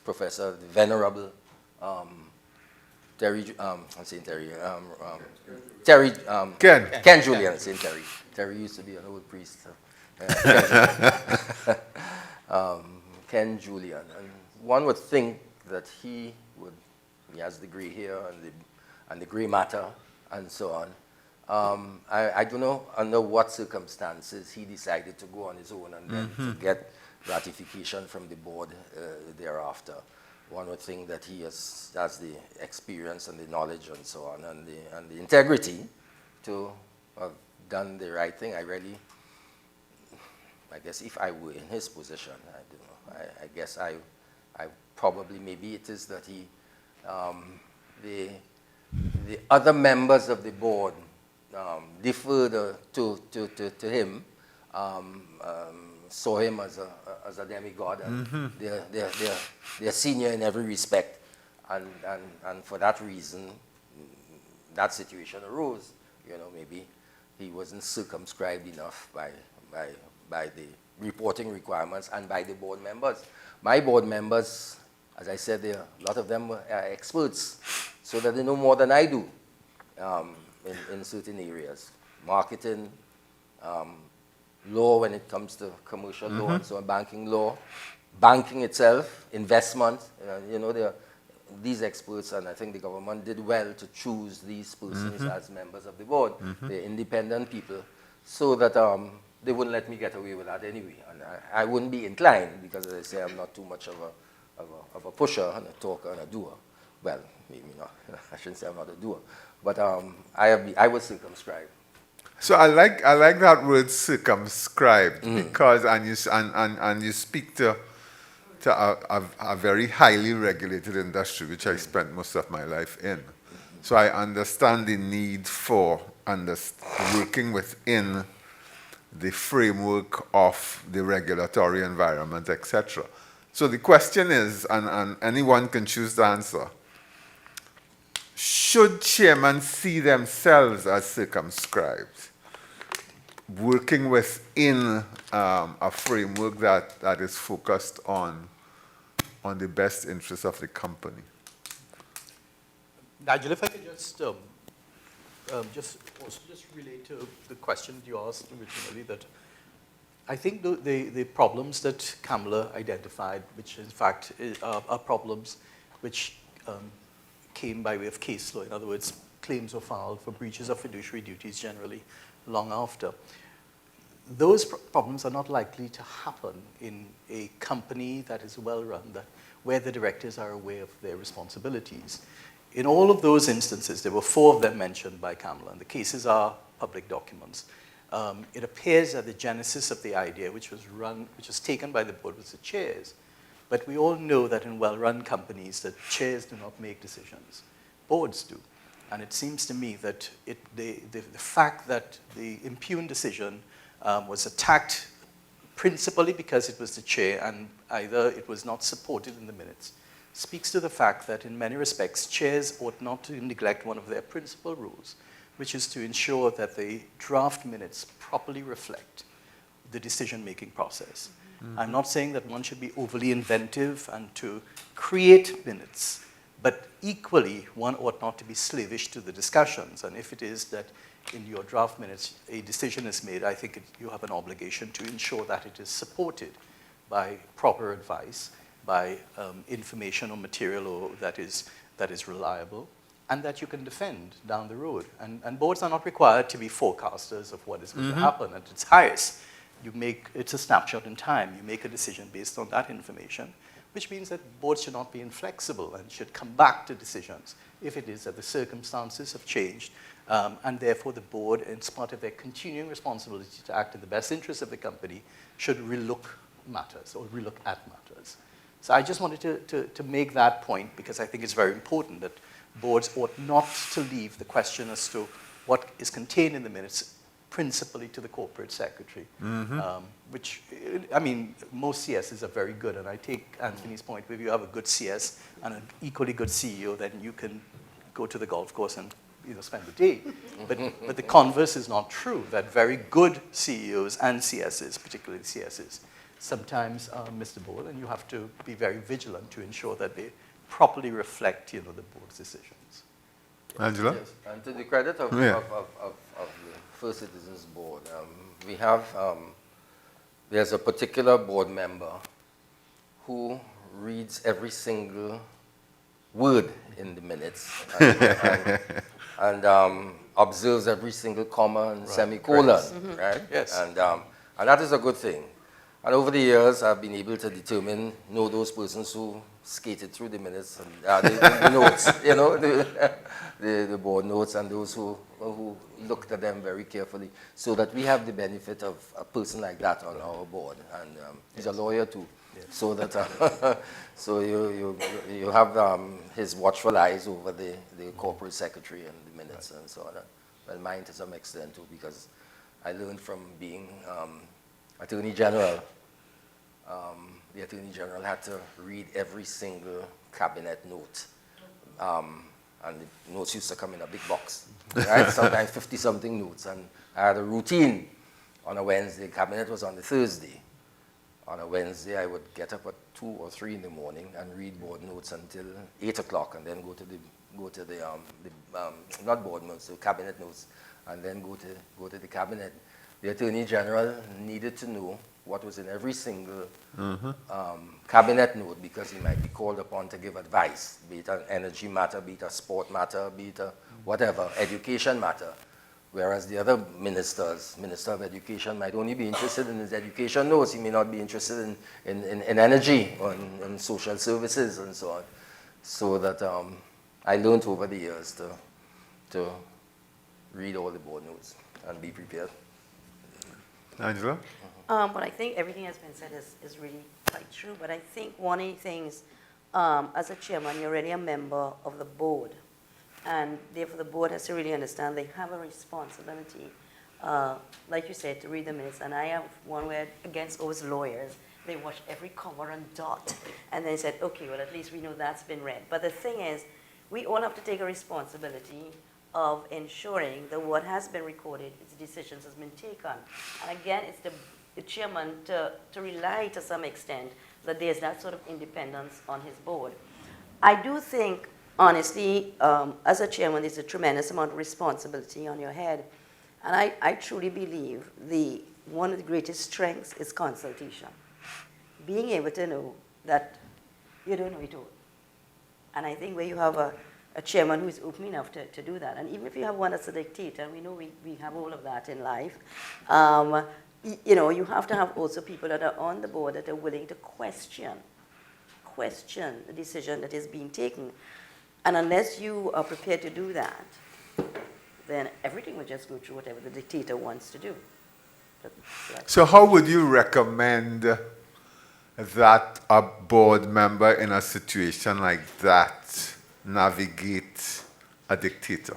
Professor Venerable Terry, I'm saying Terry, Ken Julian, I'm saying Terry. Terry used to be an old priest. Ken Julian. And one would think that he has a degree here and the gray matter and so on. I don't know under what circumstances he decided to go on his own and then to get ratification from the board thereafter. one would think that he has the experience and the knowledge and so on, and the integrity to have done the right thing. I guess if I were in his position, I don't know, I guess I probably, maybe it is that he, the other members of the board deferred to him, saw him as a demigod, and they're senior in every respect, and for that reason, that situation arose. You know, maybe he wasn't circumscribed enough by the reporting requirements and by the board members. My board members, as I said, a lot of them are experts, so that they know more than I do in certain areas. Marketing, law when it comes to commercial law and so on, banking law, banking itself, investment. You know, these experts, and I think the government did well to choose these persons as members of the board. They're independent people, so that they wouldn't let me get away with that anyway. And I wouldn't be inclined, because as I say, I'm not too much of a pusher and a talker and a doer. Well, maybe not. I shouldn't say I'm not a doer, but I was circumscribed. So I like that word circumscribed, because and you speak to a very highly regulated industry, which I spent most of my life in. So I understand the need for working within the framework of the regulatory environment, etc. So the question is, and anyone can choose to answer, should chairmen see themselves as circumscribed, working within a framework that is focused on the best interests of the company? Nigel, if I could just relate to the question you asked originally, that I think the problems that Kamala identified, which in fact are problems which came by way of case law. In other words, claims were filed for breaches of fiduciary duties generally long after. Those problems are not likely to happen in a company that is well run, where the directors are aware of their responsibilities. In all of those instances, there were 4 of them mentioned by Kamala, and the cases are public documents. It appears that the genesis of the idea, which was taken by the board, was the chairs. But we all know that in well-run companies, that chairs do not make decisions. Boards do. And it seems to me that the fact that the impugned decision was attacked principally because it was the chair, and either it was not supported in the minutes, speaks to the fact that in many respects, chairs ought not to neglect one of their principal rules, which is to ensure that the draft minutes properly reflect the decision-making process. I'm not saying that one should be overly inventive and to create minutes, but equally, one ought not to be slavish to the discussions. And if it is that in your draft minutes a decision is made, I think you have an obligation to ensure that it is supported by proper advice, by information or material that is reliable, and that you can defend down the road. And boards are not required to be forecasters of what is going to happen at its highest. It's a snapshot in time. You make a decision based on that information, which means that boards should not be inflexible and should come back to decisions if it is that the circumstances have changed, and therefore the board, in part of their continuing responsibility to act in the best interest of the company, should relook matters or relook at matters. So I just wanted to make that point, because I think it's very important that boards ought not to leave the question as to what is contained in the minutes principally to the corporate secretary, which, I mean, most CSs are very good, and I take Anthony's point, if you have a good CS and an equally good CEO, then you can go to the golf course and spend the day. But the converse is not true, that very good CEOs and CSs, particularly CSs, sometimes miss the ball, and you have to be very vigilant to ensure that they properly reflect the board's decisions. Angela? Yes, and to the credit of the First Citizens Board, we have, there's a particular board member who reads every single word in the minutes and observes every single comma and semicolon, right? Yes. And that is a good thing. And over the years, I've been able to know those persons who skated through the minutes and the notes, you know, the board notes, and those who looked at them very carefully, so that we have the benefit of a person like that on our board. And he's a lawyer too, so that so you have his watchful eyes over the corporate secretary and the minutes and so on. Well, mine to some extent too, because I learned from being Attorney General. The Attorney General had to read every single cabinet note. And the notes used to come in a big box, right? Sometimes 50-something notes. And I had a routine on a Wednesday. Cabinet was on the Thursday. On a Wednesday, I would get up at 2 or 3 in the morning and read board notes until 8 o'clock, and then go to the not board notes, the cabinet notes, and then go to the cabinet. The Attorney General needed to know what was in every single cabinet note, because he might be called upon to give advice, be it an energy matter, be it a sport matter, be it a whatever, education matter. Whereas the other ministers, Minister of Education, might only be interested in his education notes. He may not be interested in energy or in social services and so on. So that I learned over the years to read all the board notes and be prepared. Angela? But I think everything that's been said is really quite true. But I think one of the things, as a chairman, you're already a member of the board. And therefore, the board has to really understand they have a responsibility, like you said, to read the minutes. And I have one where, against those lawyers, they watch every comma and dot. And they said, okay, well, at least we know that's been read. But the thing is, we all have to take a responsibility of ensuring that what has been recorded, its decisions has been taken. And again, it's the chairman to rely to some extent that there's that sort of independence on his board. I do think, honestly, as a chairman, there's a tremendous amount of responsibility on your head. And I truly believe one of the greatest strengths is consultation. Being able to know that you don't know it all. And I think where you have a chairman who is open enough to do that, and even if you have one that's a dictator, and we know we have all of that in life, you know, you have to have also people that are on the board that are willing to question the decision that is being taken. And unless you are prepared to do that, then everything will just go through whatever the dictator wants to do. So how would you recommend that a board member in a situation like that navigate a dictator?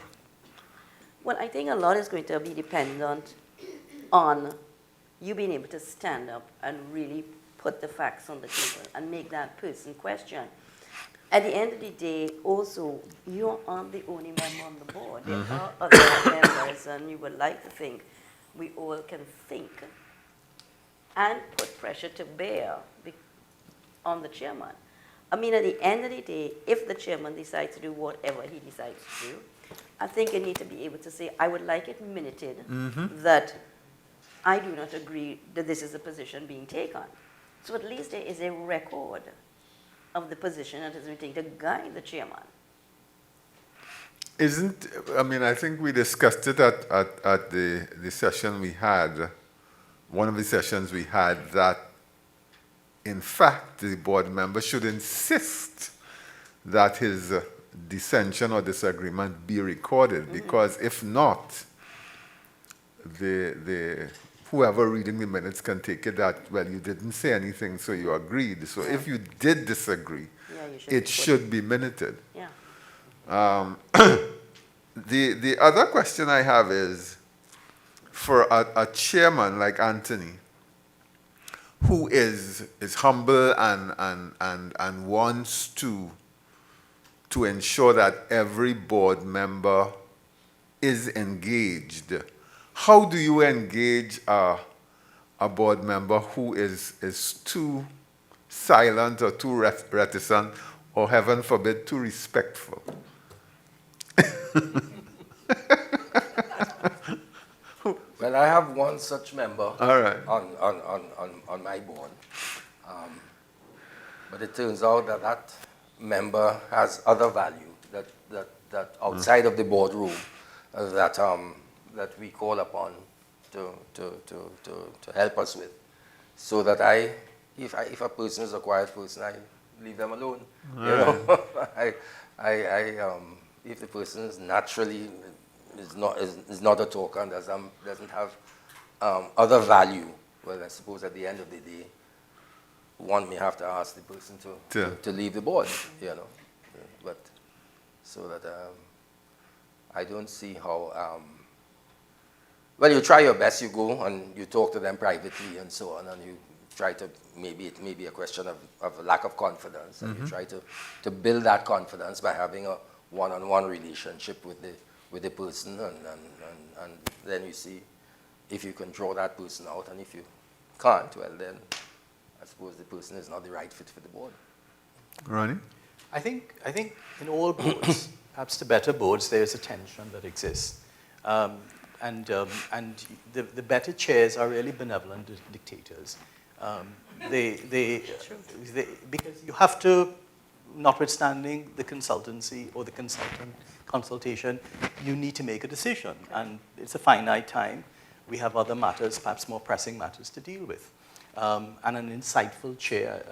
Well, I think a lot is going to be dependent on you being able to stand up and really put the facts on the table and make that person question. At the end of the day, also, you aren't the only member on the board. There are other members, and you would like to think we all can think and put pressure to bear on the chairman. I mean, at the end of the day, if the chairman decides to do whatever he decides to do, I think you need to be able to say, I would like it minuted that I do not agree that this is the position being taken. So at least there is a record of the position that has been taken to guide the chairman. I think we discussed it at the session we had, one of the sessions we had, that in fact the board member should insist that his dissension or disagreement be recorded, because if not, whoever reading the minutes can take it that, well, you didn't say anything, so you agreed. So if you did disagree, it should be minuted. Yeah. The other question I have is, for a chairman like Anthony, who is humble and wants to ensure that every board member is engaged, how do you engage a board member who is too silent or too reticent, or heaven forbid, too respectful? Well, I have one such member All right. on my board. But it turns out that member has other value that outside of the boardroom that we call upon to help us with. So that if a person is a quiet person, I leave them alone. You know, if the person is naturally is not a talker and doesn't have other value, well, I suppose at the end of the day, one may have to ask the person to leave the board, you know. But so that I don't see how. Well, you try your best. You go and you talk to them privately and so on, and you try to it may be a question of a lack of confidence, and you try to build that confidence by having a one-on-one relationship with the person, and then you see if you can draw that person out, and if you can't, well then I suppose the person is not the right fit for the board. Ronnie? I think in all boards, perhaps the better boards, there's a tension that exists. And the better chairs are really benevolent dictators. Because you have to, notwithstanding the consultancy or the consultation, you need to make a decision. And it's a finite time. We have other matters, perhaps more pressing matters to deal with. And an insightful chair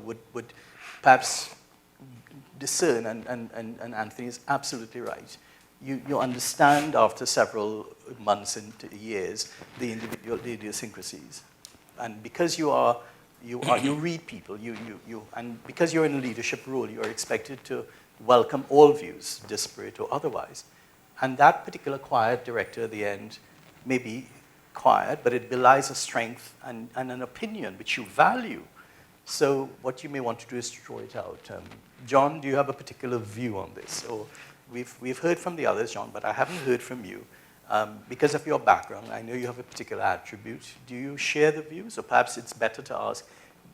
would perhaps discern, and Anthony is absolutely right. You understand after several months into years the idiosyncrasies, and because you read people, and because you're in a leadership role, you are expected to welcome all views, disparate or otherwise. And that particular quiet director at the end may be quiet, but it belies a strength and an opinion which you value. So what you may want to do is draw it out. John, do you have a particular view on this? Or we've heard from the others, John, but I haven't heard from you. Because of your background, I know you have a particular attribute. Do you share the views? Or perhaps it's better to ask,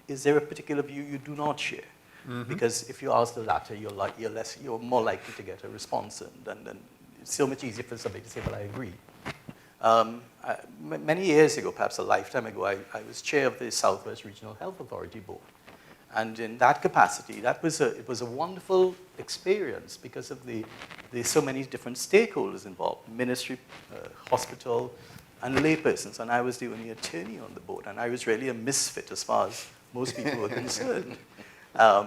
is there a particular view you do not share? Mm-hmm. Because if you ask the latter, you're more likely to get a response. And it's so much easier for somebody to say, well, I agree. Many years ago, perhaps a lifetime ago, I was chair of the Southwest Regional Health Authority Board. And in that capacity, it was a wonderful experience because of the so many different stakeholders involved, ministry, hospital, and laypersons. And I was the only attorney on the board. And I was really a misfit as far as most people were concerned,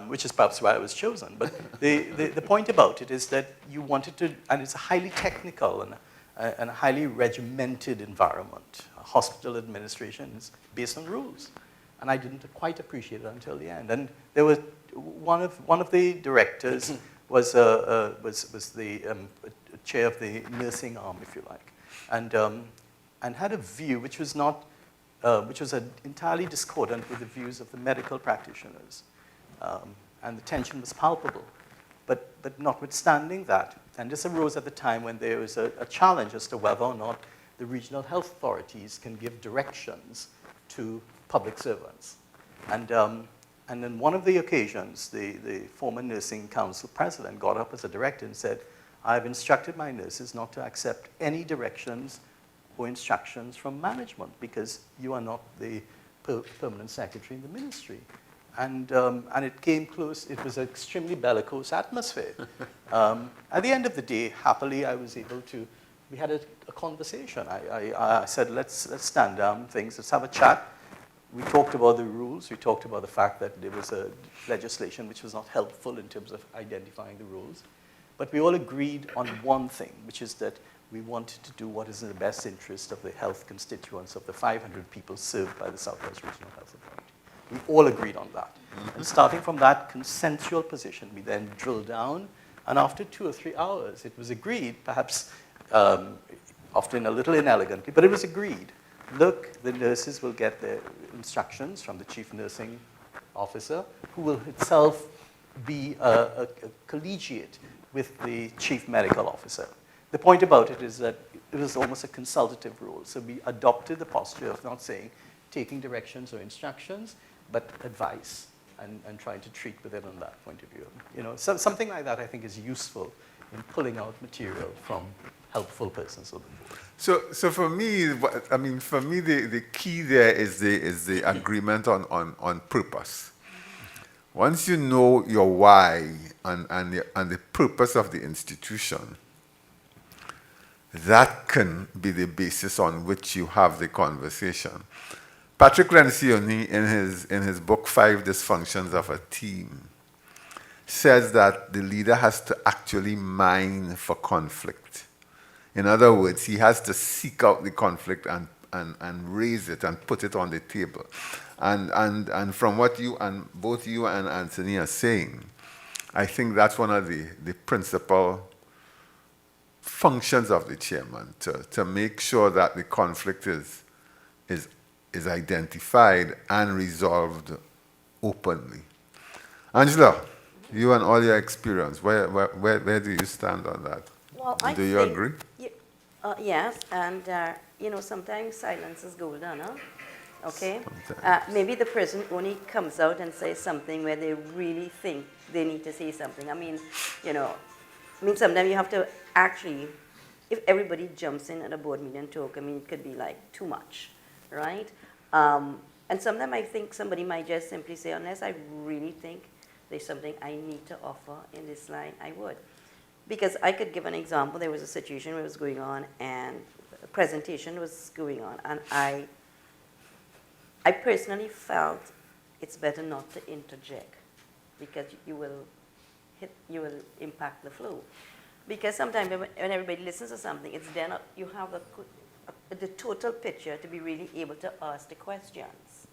which is perhaps why I was chosen. But the point about it is that you wanted to, and it's a highly technical and a highly regimented environment. Hospital administration is based on rules. And I didn't quite appreciate it until the end. And there was one of the directors was the chair of the nursing arm, if you like, and had a view which was entirely discordant with the views of the medical practitioners, and the tension was palpable. But notwithstanding that, and this arose at the time when there was a challenge as to whether or not the regional health authorities can give directions to public servants. And on one of the occasions, the former nursing council president got up as a director and said, I've instructed my nurses not to accept any directions or instructions from management because you are not the permanent secretary in the ministry. And it came close. It was an extremely bellicose atmosphere. At the end of the day, happily, I was able to, we had a conversation. I said, let's stand down things, let's have a chat. We talked about the rules. We talked about the fact that there was a legislation which was not helpful in terms of identifying the rules. But we all agreed on one thing, which is that we wanted to do what is in the best interest of the health constituents of the 500 people served by the Southwest Regional Health Authority. We all agreed on that. And starting from that consensual position, we then drilled down, and after 2 or 3 hours, it was agreed, perhaps often a little inelegantly, but it was agreed. Look, the nurses will get their instructions from the chief nursing officer, who will itself be a collegiate with the chief medical officer. The point about it is that it was almost a consultative role. So we adopted the posture of not saying taking directions or instructions, but advice and trying to treat with it on that point of view. You know, so something like that I think is useful in pulling out material from helpful persons of the board. So for me, the key there is the agreement on purpose. Once you know your why and the purpose of the institution, that can be the basis on which you have the conversation. Patrick Lencioni, in his book, Five Dysfunctions of a Team, says that the leader has to actually mine for conflict. In other words, he has to seek out the conflict and raise it and put it on the table. And from what you and both you and Anthony are saying, I think that's one of the principal functions of the chairman, to make sure that the conflict is identified and resolved openly. Angela, you and all your experience, where do you stand on that? Well, Do you agree? Yes, and sometimes silence is golden, huh? Okay? Sometimes. Maybe the person only comes out and says something where they really think they need to say something. I mean, sometimes you have to actually, if everybody jumps in at a board meeting and talk, it could be like too much, right? And sometimes I think somebody might just simply say, unless I really think there's something I need to offer in this line, I would. Because I could give an example. There was a situation where it was going on and a presentation was going on, and I personally felt it's better not to interject, because you will impact the flow. Because sometimes when everybody listens to something, it's then you have the total picture to be really able to ask the questions.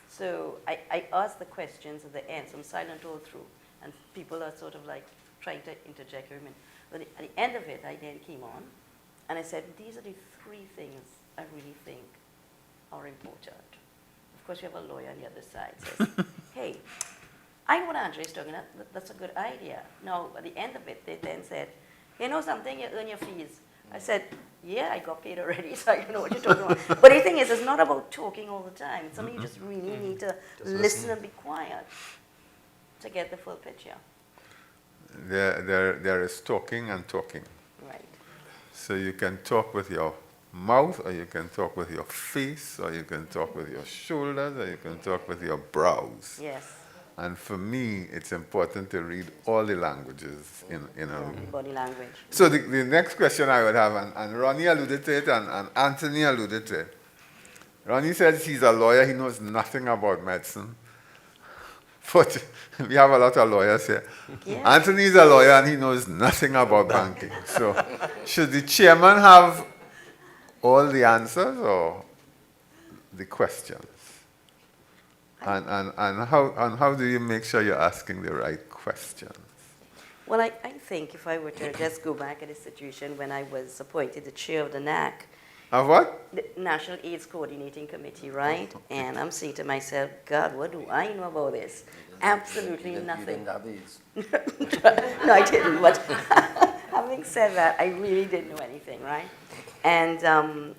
So I asked the questions at the end, so I'm silent all through, and people are sort of like trying to interject. But at the end of it, I then came on, and I said, these are the three things I really think are important. Of course, you have a lawyer on the other side says, hey, I know what Andre's talking about. That's a good idea. Now, at the end of it, they then said, you know something, you earn your fees. I said, yeah, I got paid already, so I don't know what you're talking about. But the thing is, it's not about talking all the time. It's something you just really need to listen and be quiet to get the full picture. There is talking and talking. Right. So you can talk with your mouth, or you can talk with your face, or you can talk with your shoulders, or you can talk with your brows. Yes. And for me, it's important to read all the languages in a room. Body language. So the next question I would have, and Ronnie alluded to it, and Anthony alluded to it. Ronnie says he's a lawyer, he knows nothing about medicine. But we have a lot of lawyers here. Yeah. Anthony's a lawyer and he knows nothing about banking. So should the chairman have all the answers or the questions? And how do you make sure you're asking the right questions? Well, I think if I were to just go back at the situation when I was appointed the chair of the NAC, Of what? the National AIDS Coordinating Committee, right? And I'm saying to myself, God, what do I know about this? Absolutely nothing. No, I didn't. But having said that, I really didn't know anything, right? And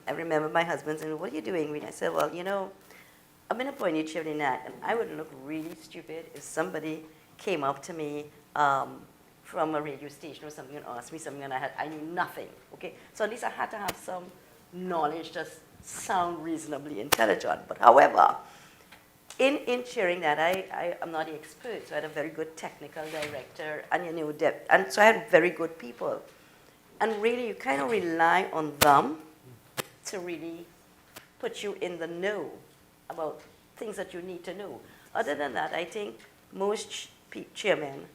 I remember my husband saying, what are you doing, Rita? I said, well, I've been appointed chair of the NAC, and I would look really stupid if somebody came up to me from a radio station or something and asked me something, and I knew nothing, okay? So at least I had to have some knowledge to sound reasonably intelligent. But however, in chairing that, I am not the expert, so I had a very good technical director, and and so I had very good people. And really, you kind of rely on them to really put you in the know about things that you need to know. Other than that, I think most chairmen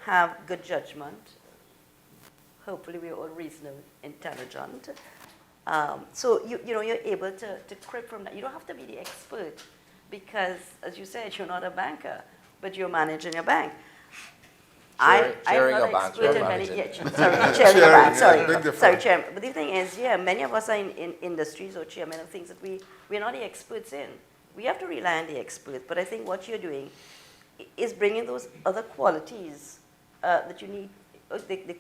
have good judgment. Hopefully, we're all reasonably intelligent. So you're able to crib from that. You don't have to be the expert because, as you said, you're not a banker, but you're managing a bank. I'm not an expert in many. Yeah, sorry, chairing a bank. Sorry, chairman. But the thing is, many of us are in industries or chairmen of things that we're not the experts in. We have to rely on the experts. But I think what you're doing is bringing those other qualities that you need,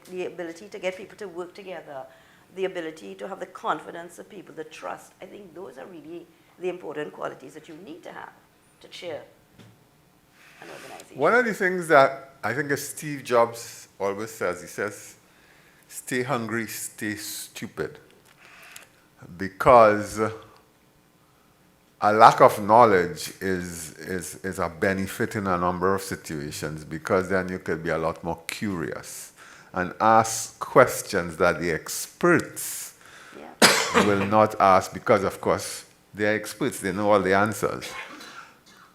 the ability to get people to work together, the ability to have the confidence of people, the trust. I think those are really the important qualities that you need to have to chair an organization. One of the things that I think Steve Jobs always says, he says, stay hungry, stay stupid. Because a lack of knowledge is a benefit in a number of situations, because then you could be a lot more curious and ask questions that the experts will not ask, because of course They're experts, they know all the answers.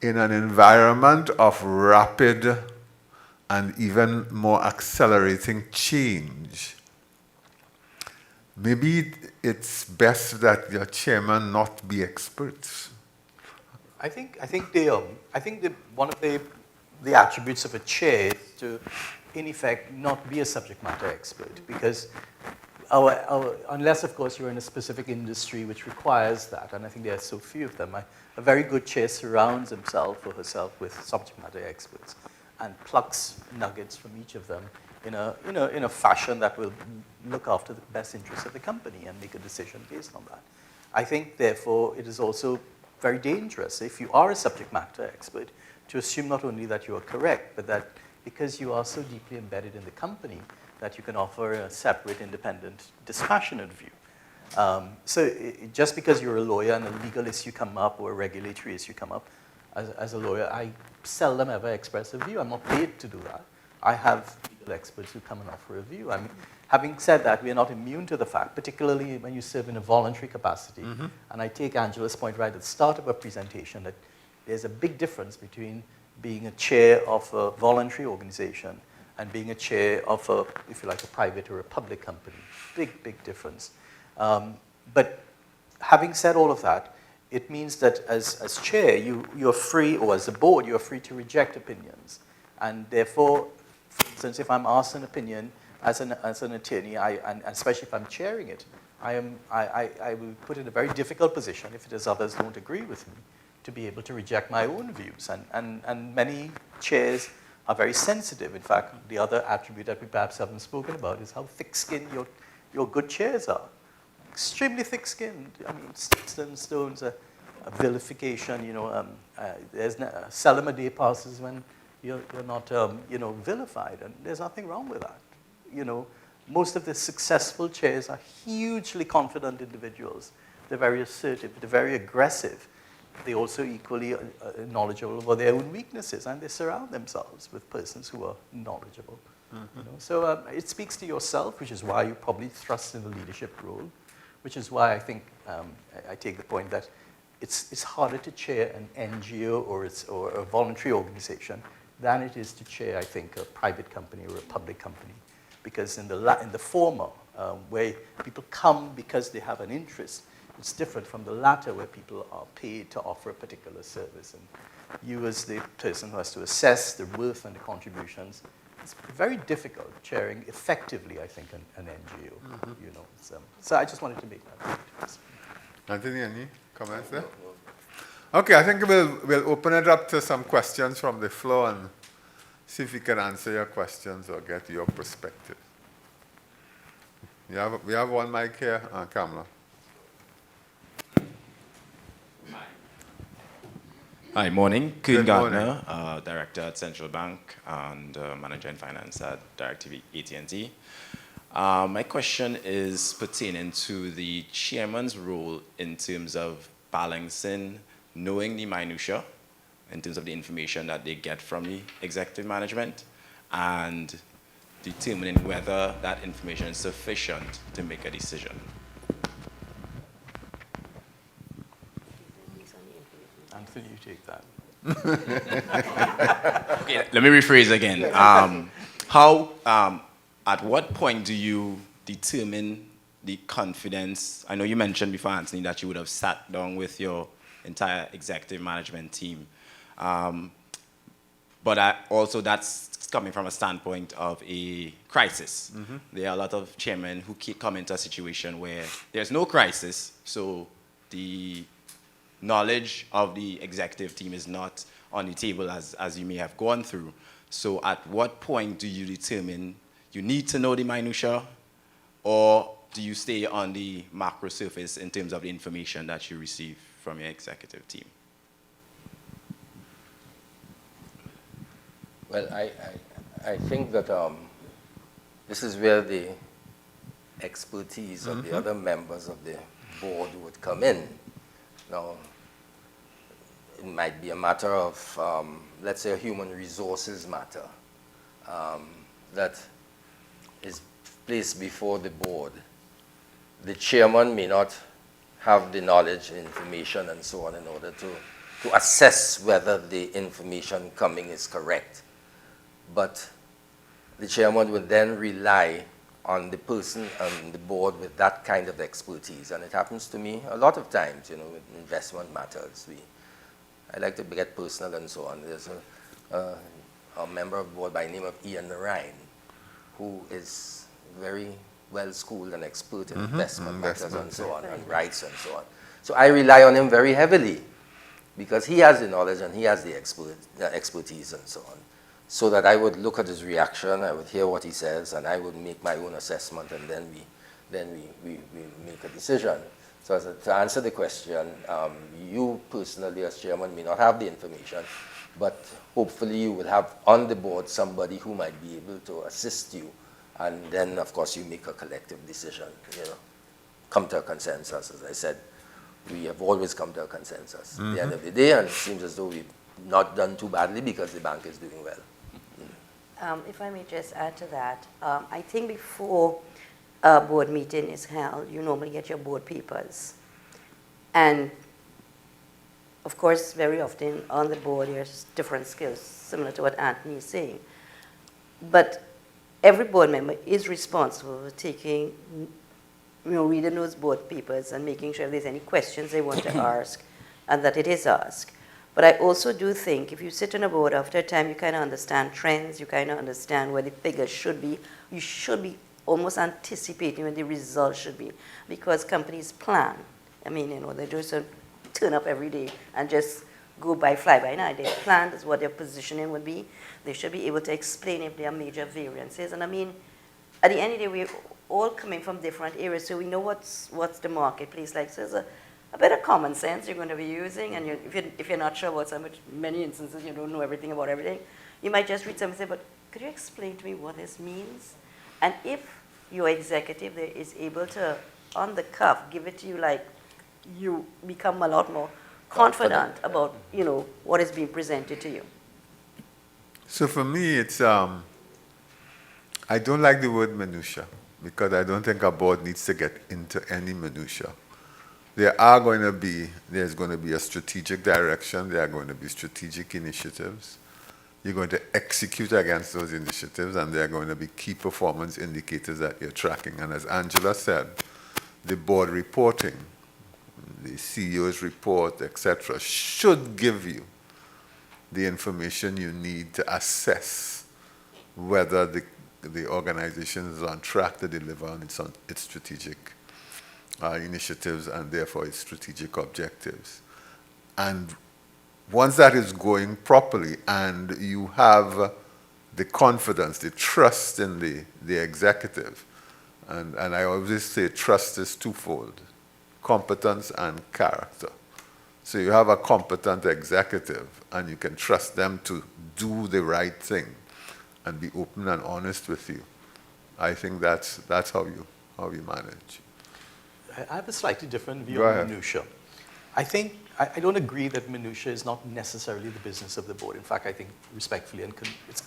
In an environment of rapid and even more accelerating change, maybe it's best that your chairman not be experts. I think one of the attributes of a chair is to, in effect, not be a subject matter expert, because unless, of course, you're in a specific industry which requires that, and I think there are so few of them, a very good chair surrounds himself or herself with subject matter experts and plucks nuggets from each of them in a fashion that will look after the best interests of the company and make a decision based on that. I think, therefore, it is also very dangerous, if you are a subject matter expert, to assume not only that you are correct, but that because you are so deeply embedded in the company, that you can offer a separate, independent, dispassionate view. Just because you're a lawyer and a legal issue come up or a regulatory issue come up, as a lawyer, I seldom ever express a view. I'm not paid to do that. I have legal experts who come and offer a view. I mean, having said that, we are not immune to the fact, particularly when you serve in a voluntary capacity. And I take Angela's point right at the start of her presentation, that there's a big difference between being a chair of a voluntary organization and being a chair of a, if you like, a private or a public company. Big, big difference. But having said all of that, it means that as chair, you're free, or as a board, you're free to reject opinions. And therefore, for instance, if I'm asked an opinion as an attorney, and especially if I'm chairing it, I will put in a very difficult position, if it is others don't agree with me, to be able to reject my own views. And many chairs are very sensitive. In fact, the other attribute that we perhaps haven't spoken about is how thick-skinned your good chairs are. Extremely thick-skinned. I mean, sticks and stones, a vilification. There's seldom a day passes when you're not, vilified, and there's nothing wrong with that. Most of the successful chairs are hugely confident individuals. They're very assertive. They're very aggressive. They're also equally knowledgeable about their own weaknesses, and they surround themselves with persons who are knowledgeable. So it speaks to yourself, which is why you probably thrust in the leadership role, which is why I think I take the point that it's harder to chair an NGO or a voluntary organization than it is to chair, I think, a private company or a public company, because in the former, where people come because they have an interest, it's different from the latter, where people are paid to offer a particular service, and you, as the person who has to assess the worth and the contributions, it's very difficult chairing effectively, I think, an NGO. So I just wanted to make that point. Anthony, any comments there? Okay, I think we'll open it up to some questions from the floor and see if we can answer your questions or get your perspective. We have one mic here, Kamala. Hi, morning. Good Kuhn Gardner, Director at Central Bank and Manager in Finance at DirecTV AT&T. My question is pertaining to the chairman's role in terms of balancing knowing the minutiae, in terms of the information that they get from the executive management, and determining whether that information is sufficient to make a decision. Anthony, you take that. Okay, let me rephrase again. At what point do you determine the confidence? I know you mentioned before, Anthony, that you would have sat down with your entire executive management team. But also that's coming from a standpoint of a crisis. There are a lot of chairmen who come into a situation where there's no crisis, so the knowledge of the executive team is not on the table as you may have gone through. So at what point do you determine you need to know the minutiae, or do you stay on the macro surface in terms of the information that you receive from your executive team? Well, I think that this is where the expertise of the other members of the board would come in. Now, it might be a matter of, let's say, a human resources matter that is placed before the board. The chairman may not have the knowledge, information, and so on in order to assess whether the information coming is correct. But the chairman would then rely on the person on the board with that kind of expertise. And it happens to me a lot of times, with investment matters. I like to get personal and so on. There's a member of the board by the name of Ian Ryan, who is very well-schooled and expert in investment matters and so on, and rights and so on. So I rely on him very heavily because he has the knowledge and he has the expertise and so on. So that I would look at his reaction, I would hear what he says, and I would make my own assessment, and then we make a decision. So to answer the question, you personally as chairman may not have the information, but hopefully you will have on the board somebody who might be able to assist you, and then of course you make a collective decision, come to a consensus. As I said, we have always come to a consensus at the end of the day, and it seems as though we've not done too badly because the bank is doing well. If I may just add to that, I think before a board meeting is held, you normally get your board papers. And of course, very often on the board, there's different skills, similar to what Anthony is saying. But every board member is responsible for taking, reading those board papers and making sure if there's any questions they want to ask and that it is asked. But I also do think if you sit on a board, after a time you kind of understand trends, you kind of understand where the figures should be. You should be almost anticipating what the results should be because companies plan. I mean, they just turn up every day and just go by fly by night. They plan as what their positioning would be. They should be able to explain if there are major variances. And I mean, at the end of the day, we're all coming from different areas, so we know what's the marketplace like. So there's a bit of common sense you're going to be using, and if you're not sure about something, many instances you don't know everything about everything, you might just read something and say, but could you explain to me what this means? And if your executive there is able to, on the cuff, give it to you like you become a lot more confident about, what is being presented to you. So for me, it's, I don't like the word minutia because I don't think a board needs to get into any minutia. There's going to be a strategic direction. There are going to be strategic initiatives. You're going to execute against those initiatives, and there are going to be key performance indicators that you're tracking. And as Angela said, the board reporting, the CEO's report, etc., should give you the information you need to assess whether the organization is on track to deliver on its strategic initiatives and therefore its strategic objectives. And once that is going properly and you have the confidence, the trust in the executive, and I always say trust is twofold, competence and character. So you have a competent executive and you can trust them to do the right thing and be open and honest with you. I think that's how you manage. I have a slightly different view Go on ahead. minutia. I think I don't agree that minutia is not necessarily the business of the board. In fact, I think respectfully, and it's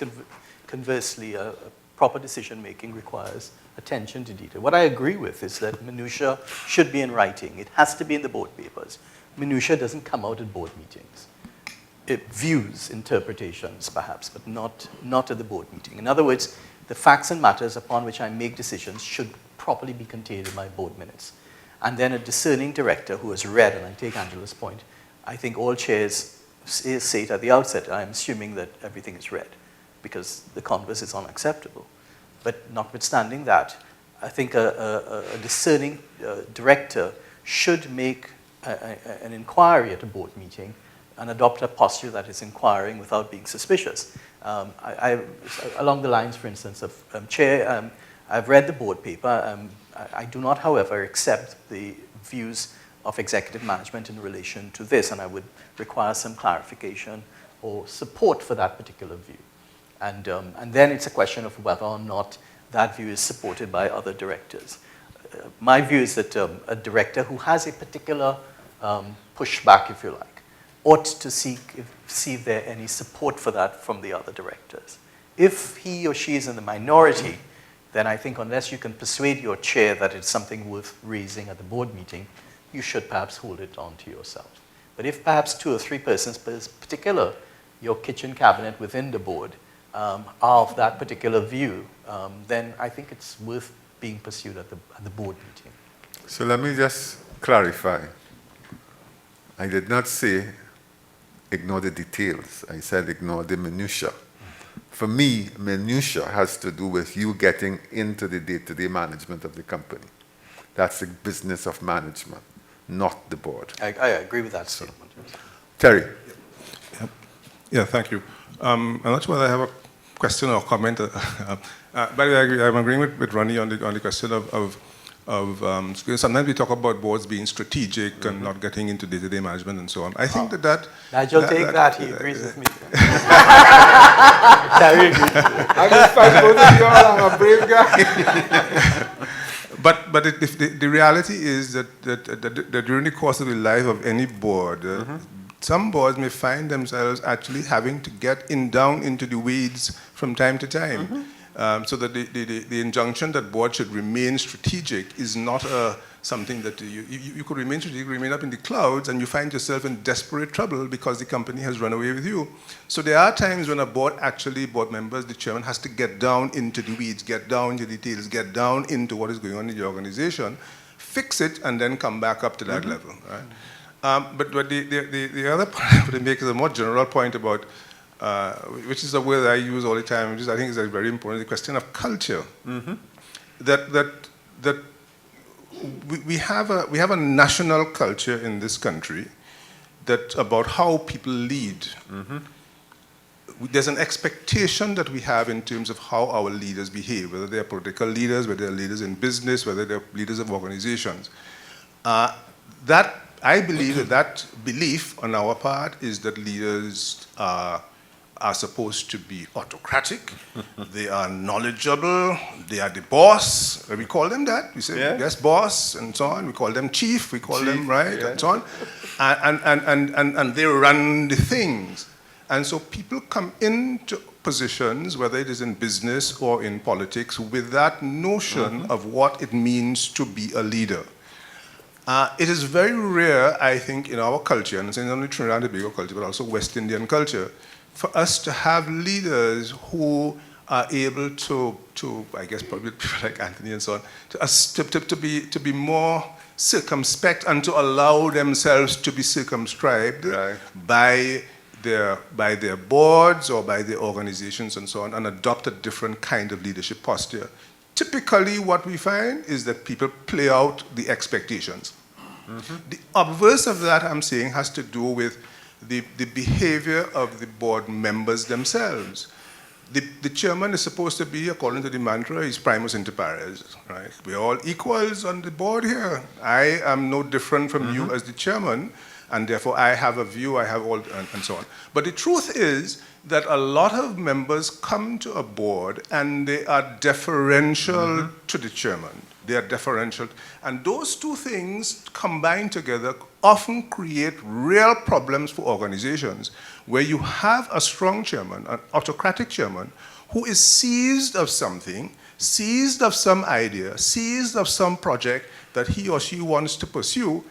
conversely, a proper decision making requires attention to detail. What I agree with is that minutia should be in writing. It has to be in the board papers. Minutia doesn't come out at board meetings. It views, interpretations perhaps, but not at the board meeting. In other words, the facts and matters upon which I make decisions should properly be contained in my board minutes. And then a discerning director who has read, and I take Angela's point, I think all chairs say it at the outset, I'm assuming that everything is read, because the converse is unacceptable. But notwithstanding that, I think a discerning director should make an inquiry at a board meeting and adopt a posture that is inquiring without being suspicious. Along the lines, for instance, of Chair, I've read the board paper. I do not, however, accept the views of executive management in relation to this, and I would require some clarification or support for that particular view. And then it's a question of whether or not that view is supported by other directors. My view is that a director who has a particular pushback, if you like, ought to see if there any support for that from the other directors. If he or she is in the minority, then I think unless you can persuade your chair that it's something worth raising at the board meeting, you should perhaps hold it on to yourself. But if perhaps 2 or 3 persons, particular your kitchen cabinet within the board, are of that particular view, then I think it's worth being pursued at the board meeting. So let me just clarify. I did not say ignore the details. I said ignore the minutiae. For me, minutiae has to do with you getting into the day-to-day management of the company. That's the business of management, not the board. I agree with that statement. Terry. Yeah, thank you. I'm not sure whether I have a question or comment. By the way, I'm agreeing with Ronnie on the question of sometimes we talk about boards being strategic and not getting into day-to-day management and so on. I think that Nigel, take that. He agrees with me. Terry agrees with me. I just find both of you all, I'm a brave guy. But the reality is that during the course of the life of any board, some boards may find themselves actually having to get down into the weeds from time to time. So that the injunction that board should remain strategic is not something that you could remain strategic, remain up in the clouds, and you find yourself in desperate trouble because the company has run away with you. So there are times when board members, the chairman has to get down into the weeds, get down into the details, get down into what is going on in the organization, fix it, and then come back up to that level. Right? But the other point I would make is a more general point about which is a word I use all the time, which I think is very important, the question of culture. That we have a national culture in this country that about how people lead. There's an expectation that we have in terms of how our leaders behave, whether they're political leaders, whether they're leaders in business, whether they're leaders of organizations. I believe that belief on our part is that leaders are supposed to be autocratic, they are knowledgeable, they are the boss. We call them that. We say, yes, boss, and so on. We call them chief, we call them, right, and so on. And they run the things. And so people come into positions, whether it is in business or in politics, with that notion of what it means to be a leader. It is very rare, I think, in our culture, and it's not only Trinidad and Tobago culture, but also West Indian culture, for us to have leaders who are able to I guess probably people like Anthony and so on, to be more circumspect and to allow themselves to be circumscribed by their boards or by their organizations and so on, and adopt a different kind of leadership posture. Typically what we find is that people play out the expectations. The obverse of that, I'm saying, has to do with the behavior of the board members themselves. The chairman is supposed to be, according to the mantra, is primus inter pares, right? We're all equals on the board here. I am no different from you as the chairman, and therefore I have a view, I have all, and so on. But the truth is that a lot of members come to a board and they are deferential to the chairman. They are deferential. And those two things combined together often create real problems for organizations where you have a strong chairman, an autocratic chairman, who is seized of something, seized of some idea, seized of some project that he or she wants to pursue,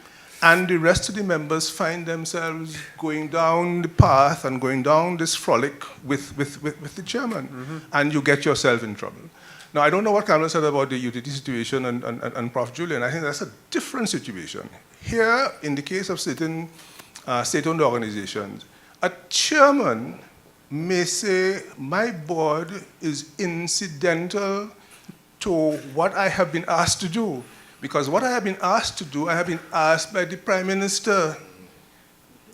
and the rest of the members find themselves going down the path and going down this frolic with the chairman, and you get yourself in trouble. Now, I don't know what Kamala said about the UTT situation and Prof. Julian. I think that's a different situation. Here, in the case of certain state-owned organizations, a chairman may say, my board is incidental to what I have been asked to do. Because what I have been asked to do, I have been asked by the Prime Minister.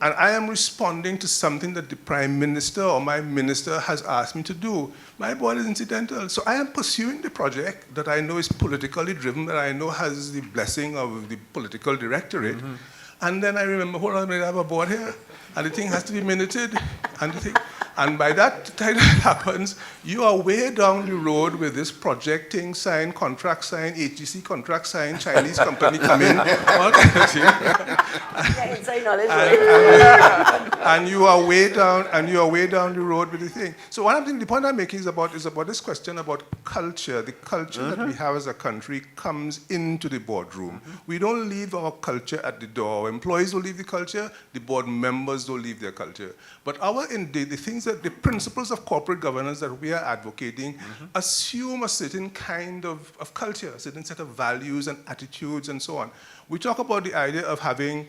And I am responding to something that the Prime Minister or my minister has asked me to do. My board is incidental. So I am pursuing the project that I know is politically driven, that I know has the blessing of the political directorate. And then I remember, hold on a minute, I have a board here. And the thing has to be minuted. And the thing, And by that time that happens, you are way down the road with this projecting sign, contract sign, HGC contract sign, Chinese company come in, all kind of thing. Yeah, inside knowledge. And you are way down the road with the thing. So what I'm thinking, the point I'm making is about this question about culture. The culture that we have as a country comes into the boardroom. We don't leave our culture at the door. Employees don't leave the culture. The board members don't leave their culture. But the things that the principles of corporate governance that we are advocating assume a certain kind of culture, a certain set of values and attitudes and so on. We talk about the idea of having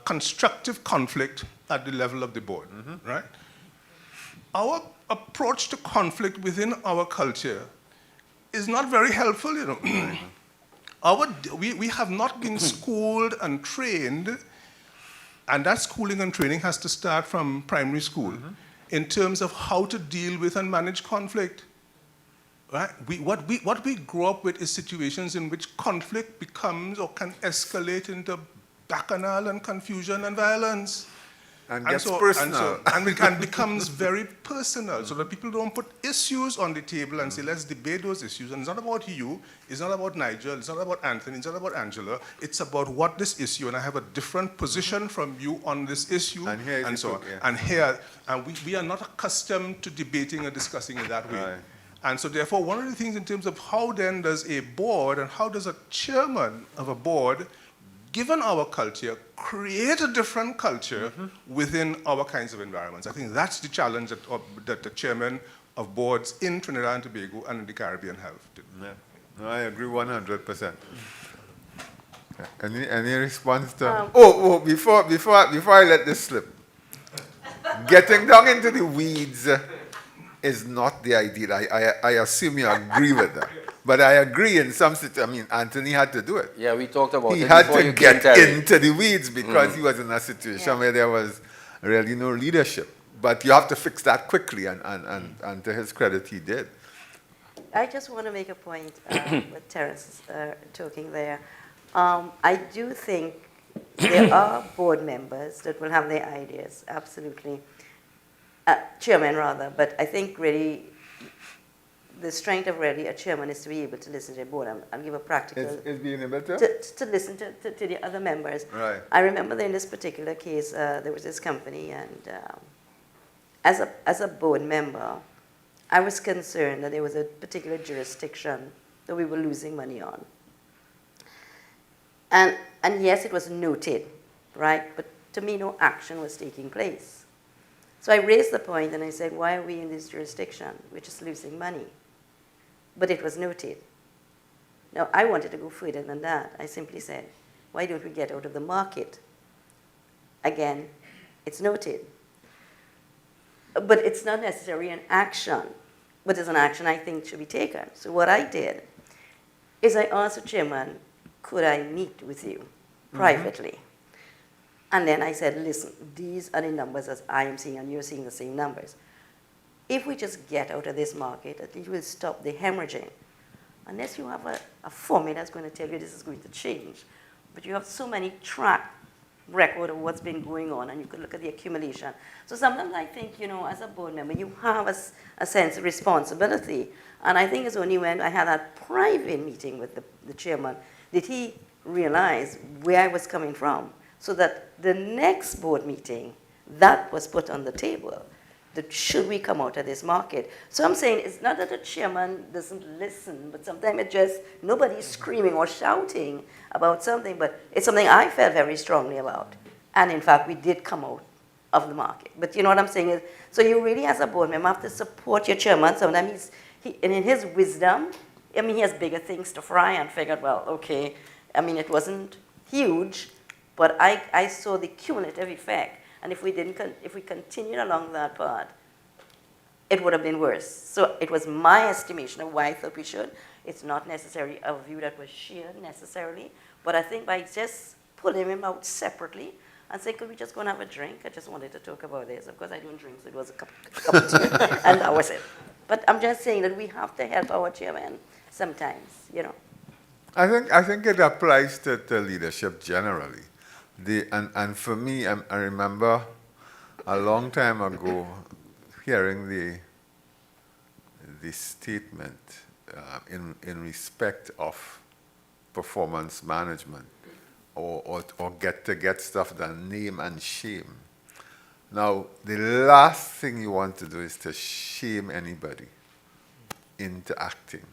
constructive conflict at the level of the board, right? Our approach to conflict within our culture is not very helpful, you know. We have not been schooled and trained, and that schooling and training has to start from primary school in terms of how to deal with and manage conflict. Right? What we grow up with is situations in which conflict becomes or can escalate into bacchanal and confusion and violence. And gets personal. And it becomes very personal, so that people don't put issues on the table and say, let's debate those issues. And it's not about you, it's not about Nigel, it's not about Anthony, it's not about Angela. It's about what this issue, and I have a different position from you on this issue, and so on. Yeah. And we are not accustomed to debating and discussing in that way. Right. And so therefore, one of the things in terms of how then does a board and how does a chairman of a board, given our culture, create a different culture within our kinds of environments. I think that's the challenge that the chairman of boards in Trinidad and Tobago and in the Caribbean have. Yeah. No, I agree 100%. Any response to? Before I let this slip, getting down into the weeds is not the ideal. I assume you agree with that. But I agree in some situations. I mean, Anthony had to do it. Yeah, we talked about he it. He had before to get into the weeds because he was in a situation where there was really no leadership. But you have to fix that quickly, and to his credit, he did. I just want to make a point with Terence talking there. I do think there are board members that will have their ideas, absolutely. Chairman, rather, but I think really the strength of really a chairman is to be able to listen to the board and give a practical... Is being able to listen to the other members. Right. I remember that in this particular case, there was this company, and as a board member, I was concerned that there was a particular jurisdiction that we were losing money on. And yes, it was noted, right? But to me, no action was taking place. So I raised the point and I said, why are we in this jurisdiction? We're just losing money. But it was noted. Now, I wanted to go further than that. I simply said, why don't we get out of the market? Again, it's noted. But it's not necessarily an action, but it's an action I think should be taken. So what I did is I asked the chairman, could I meet with you privately? And then I said, listen, these are the numbers as I am seeing, and you're seeing the same numbers. If we just get out of this market, at least we'll stop the hemorrhaging. Unless you have a formula that's going to tell you this is going to change. But you have so many track record of what's been going on, and you could look at the accumulation. So sometimes I think, you know, as a board member, you have a sense of responsibility. And I think it's only when I had that private meeting with the chairman did he realize where I was coming from. So that the next board meeting, that was put on the table. That should we come out of this market? So I'm saying it's not that the chairman doesn't listen, but sometimes it just, nobody's screaming or shouting about something, but it's something I felt very strongly about. And in fact, we did come out of the market. But you know what I'm saying is, so you really as a board member have to support your chairman. Sometimes and in his wisdom, I mean, he has bigger things to fry and figured, well, okay, I mean, it wasn't huge, but I saw the cumulative effect. And if we continued along that path, it would have been worse. So it was my estimation of why I thought we should. It's not necessarily a view that was shared necessarily, but I think by just pulling him out separately and saying, could we just go and have a drink? I just wanted to talk about this. Of course, I don't drink, so it was a cup of tea, and that was it. But I'm just saying that we have to help our chairman sometimes, you know. I think it applies to leadership generally. And for me, I remember a long time ago hearing the statement in respect of performance management or get stuff done, name and shame. Now, the last thing you want to do is to shame anybody into acting.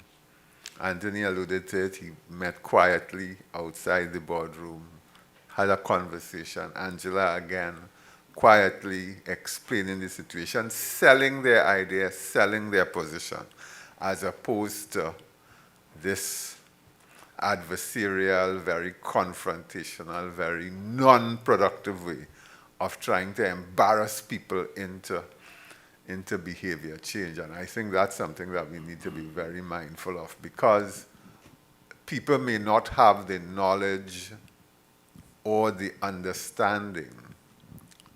Anthony alluded to it. He met quietly outside the boardroom, had a conversation. Angela, again, quietly explaining the situation, selling their idea, selling their position, as opposed to this adversarial, very confrontational, very non-productive way of trying to embarrass people into behavior change. And I think that's something that we need to be very mindful of, because people may not have the knowledge or the understanding,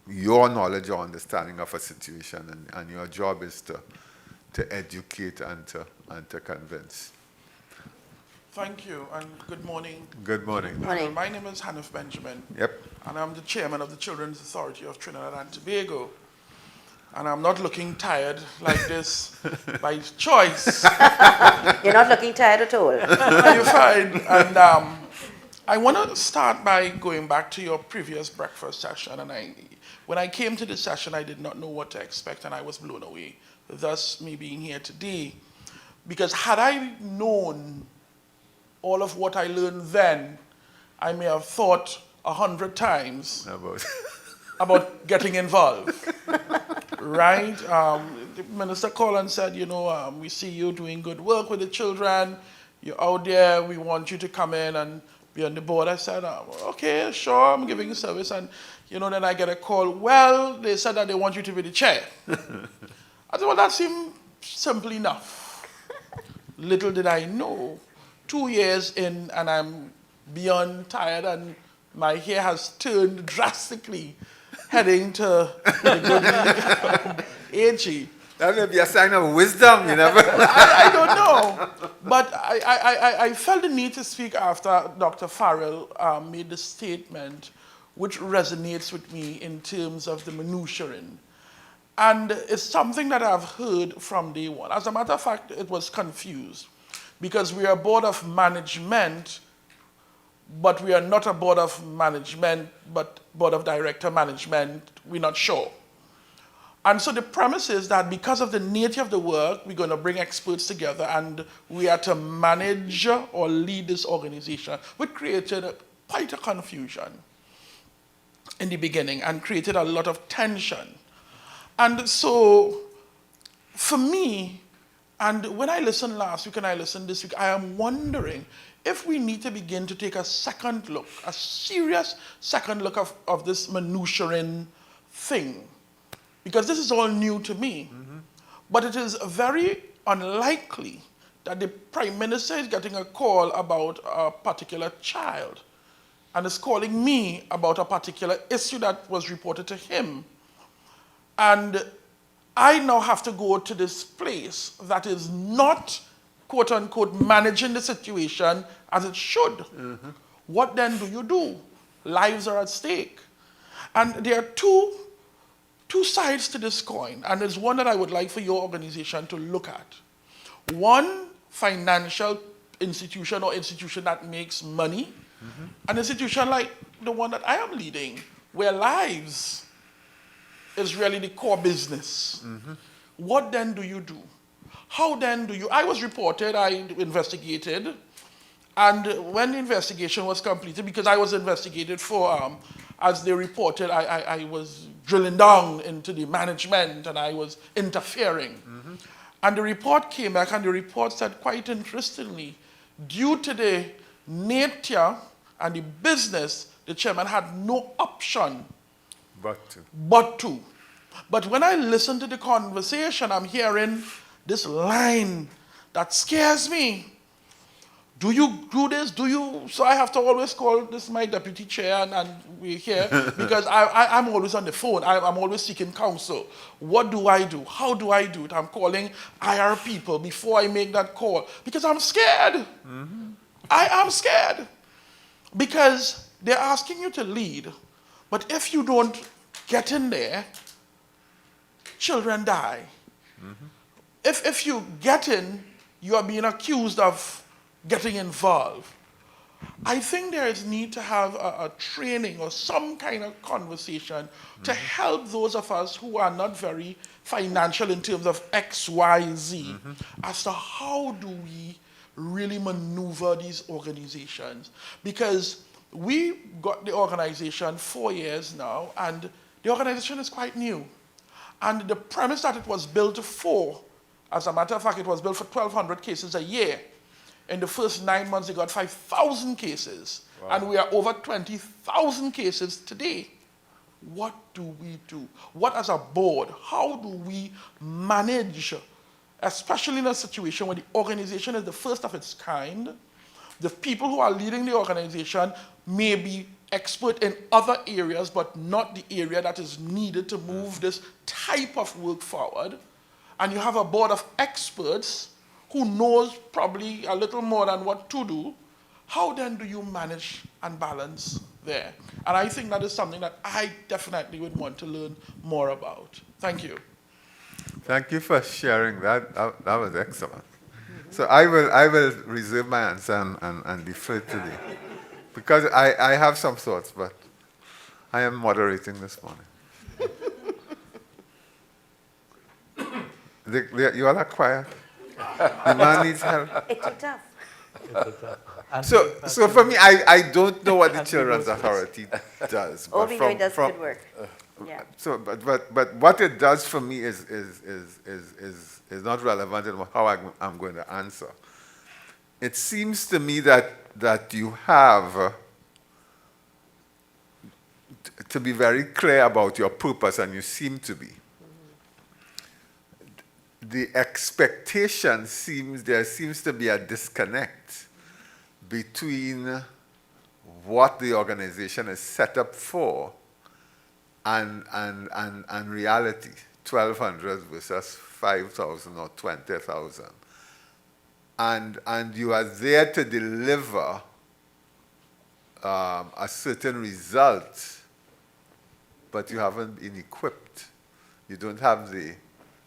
your knowledge or understanding of a situation, and your job is to educate and to convince. Thank you, and good morning. Good morning. Morning. My name is Hanif Benjamin. Yep. And I'm the chairman of the Children's Authority of Trinidad and Tobago. And I'm not looking tired like this by choice. You're not looking tired at all. You're fine. And I want to start by going back to your previous breakfast session. And when I came to this session, I did not know what to expect, and I was blown away. Thus, me being here today. Because had I known all of what I learned then, I may have thought 100 times about getting involved. Right? The minister called and said, we see you doing good work with the children. You're out there. We want you to come in and be on the board. I said, okay, sure, I'm giving you service. And, then I get a call. Well, they said that they want you to be the chair. I said, well, that seemed simple enough. Little did I know, 2 years in, and I'm beyond tired, and my hair has turned drastically, heading to the good AG. That may be a sign of wisdom, you never. I don't know. But I felt the need to speak after Dr. Farrell made the statement, which resonates with me in terms of the minutiae. And it's something that I've heard from day one. As a matter of fact, it was confused, because we are a board of management, but we are not a board of management, but board of director management. We're not sure. And so the premise is that because of the nature of the work, we're going to bring experts together and we are to manage or lead this organization, which created quite a confusion in the beginning and created a lot of tension. And so for me, and when I listened last week and I listened this week, I am wondering if we need to begin to take a second look, a serious second look of this minutiae thing. Because this is all new to me. Mm-hmm. But it is very unlikely that the Prime Minister is getting a call about a particular child and is calling me about a particular issue that was reported to him. And I now have to go to this place that is not, quote unquote, managing the situation as it should. Mm-hmm. What then do you do? Lives are at stake. And there are two sides to this coin, and there's one that I would like for your organization to look at. One, financial institution or institution that makes money, mm-hmm. An institution like the one that I am leading, where lives is really the core business. Mm-hmm. What then do you do? How then do you? I was reported, I investigated, and when the investigation was completed, because I was investigated for, as they reported, I was drilling down into the management and I was interfering. Mm-hmm. And the report came back, and the report said, quite interestingly, due to the nature and the business, the chairman had no option but to. But when I listen to the conversation, I'm hearing this line that scares me. Do you do this? Do you? So I have to always call this my deputy chair, and we're here because I'm always on the phone. I'm always seeking counsel. What do I do? How do I do it? I'm calling IR people before I make that call because I'm scared. Mm-hmm. I am scared because they're asking you to lead, but if you don't get in there, children die. If you get in, you are being accused of getting involved. I think there is need to have a training or some kind of conversation to help those of us who are not very financial in terms of X, Y, Z, as to how do we really maneuver these organizations. Because we got the organization 4 years now, and the organization is quite new. And the premise that it was built for, as a matter of fact, it was built for 1,200 cases a year. In the first 9 months, they got 5,000 cases. Wow. And we are over 20,000 cases today. What do we do? What, as a board, how do we manage, especially in a situation where the organization is the first of its kind? The people who are leading the organization may be expert in other areas, but not the area that is needed to move this type of work forward. And you have a board of experts who knows probably a little more than what to do. How then do you manage and balance there? And I think that is something that I definitely would want to learn more about. Thank you. Thank you for sharing that. That was excellent. So I will reserve my answer and defer to the, because I have some thoughts, but I am moderating this morning. You all are quiet. The man needs help. It's tough. So for me, I don't know what the Children's Authority does. Oh, we know it does good work. Yeah. So, but what it does for me is not relevant in how I'm going to answer. It seems to me that you have to be very clear about your purpose, and you seem to be. The expectation there seems to be a disconnect between what the organization is set up for and reality, 1,200 versus 5,000 or 20,000. And you are there to deliver a certain result, but you haven't been equipped. You don't have the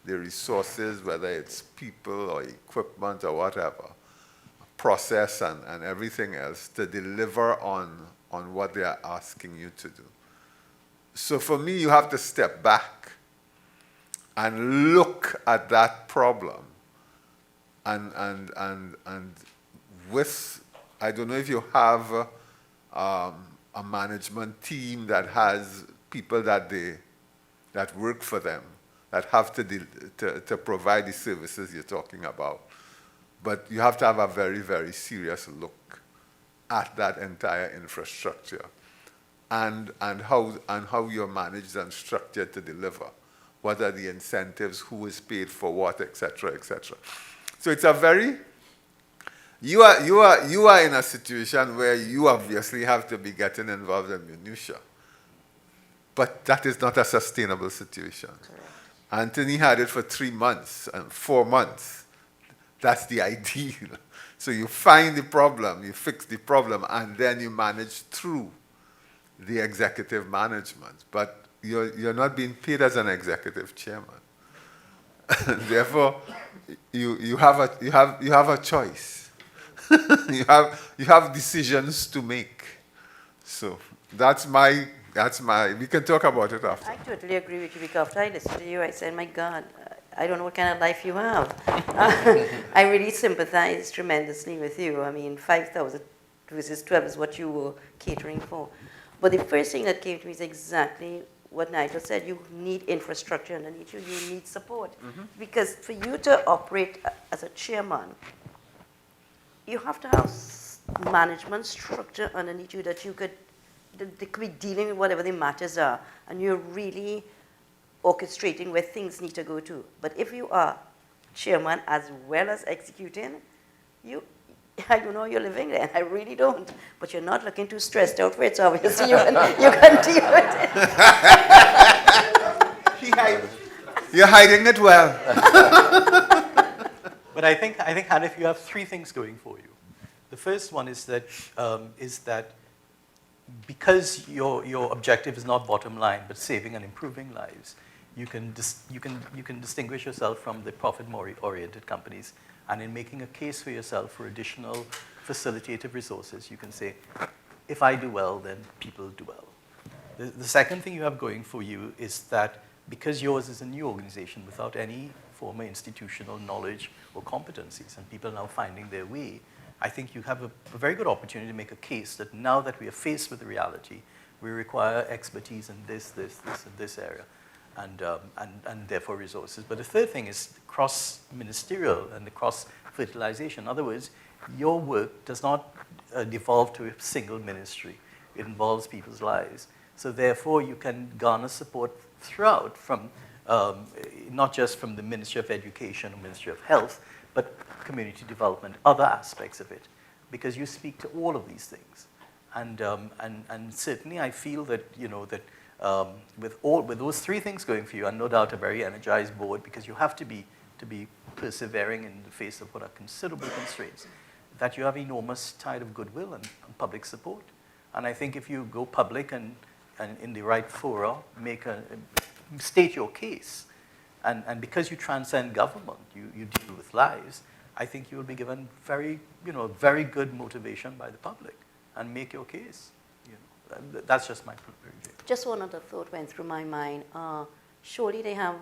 resources, whether it's people or equipment or whatever, process and everything else to deliver on what they are asking you to do. So for me, you have to step back and look at that problem. And with, I don't know if you have a management team that has people that work for them, that have to provide the services you're talking about. But you have to have a very, very serious look at that entire infrastructure and how you're managed and structured to deliver. What are the incentives, who is paid for what, et cetera, et cetera. So it's a very, you are in a situation where you obviously have to be getting involved in minutiae. But that is not a sustainable situation. Correct. Anthony had it for 3 months and 4 months. That's the ideal. So you find the problem, you fix the problem, and then you manage through the executive management. But you're not being paid as an executive chairman. Therefore, you have a choice. you have decisions to make. So that's my. We can talk about it after. I totally agree with you, because after I listened to you, I said, my God, I don't know what kind of life you have. I really sympathize tremendously with you. I mean, 5,000 versus 12 is what you were catering for. But the first thing that came to me is exactly what Nigel said. You need infrastructure underneath you. You need support. Mm-hmm. Because for you to operate as a chairman, you have to have management structure underneath you that you could, they could be dealing with whatever the matters are, and you're really orchestrating where things need to go to. But if you are chairman as well as executing, I don't know you're living there. I really don't. But you're not looking too stressed out for it, so obviously you can deal with it. You're hiding it well. But I think, Hanif, you have 3 things going for you. The first one is that because your objective is not bottom line, but saving and improving lives, you can distinguish yourself from the profit-oriented companies. And in making a case for yourself for additional facilitative resources, you can say, if I do well, then people do well. The second thing you have going for you is that because yours is a new organization without any former institutional knowledge or competencies, and people are now finding their way, I think you have a very good opportunity to make a case that now that we are faced with the reality, we require expertise in this, and this area, and therefore resources. But the third thing is cross-ministerial and the cross-fertilization. In other words, your work does not devolve to a single ministry. It involves people's lives. So therefore, you can garner support throughout from not just from the Ministry of Education or Ministry of Health, but community development, other aspects of it, because you speak to all of these things. And certainly I feel that, with those three things going for you, and no doubt a very energized board, because you have to be persevering in the face of what are considerable constraints, that you have enormous tide of goodwill and public support. And I think if you go public and in the right fora, state your case, and because you transcend government, you deal with lives, I think you will be given very good motivation by the public and make your case. That's just my view. Just one other thought went through my mind. Surely they have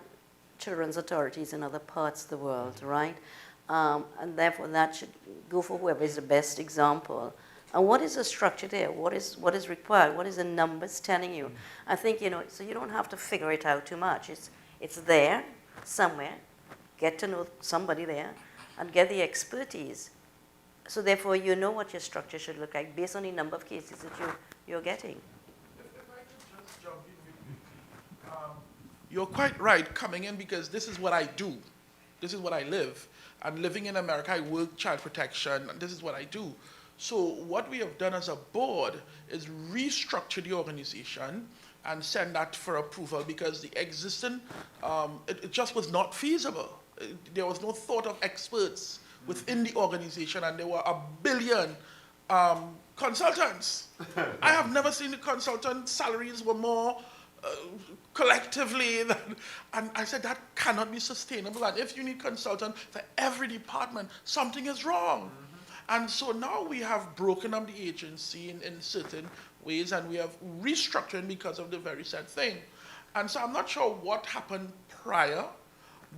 children's authorities in other parts of the world, right? And therefore that should go for whoever is the best example. And what is the structure there? What is required? What is the numbers telling you? I think, so you don't have to figure it out too much. It's there somewhere. Get to know somebody there and get the expertise. So therefore, you know what your structure should look like based on the number of cases that you're getting. If I could just jump in with you. You're quite right coming in, because this is what I do. This is what I live. And living in America, I work child protection, and this is what I do. So what we have done as a board is restructure the organization and send that for approval, because the existing, it just was not feasible. There was no thought of experts within the organization, and there were 1 billion consultants. I have never seen the consultant salaries were more collectively than, and I said that cannot be sustainable. And if you need consultant for every department, something is wrong. And so now we have broken up the agency in certain ways, and we have restructured because of the very said thing. And so I'm not sure what happened prior,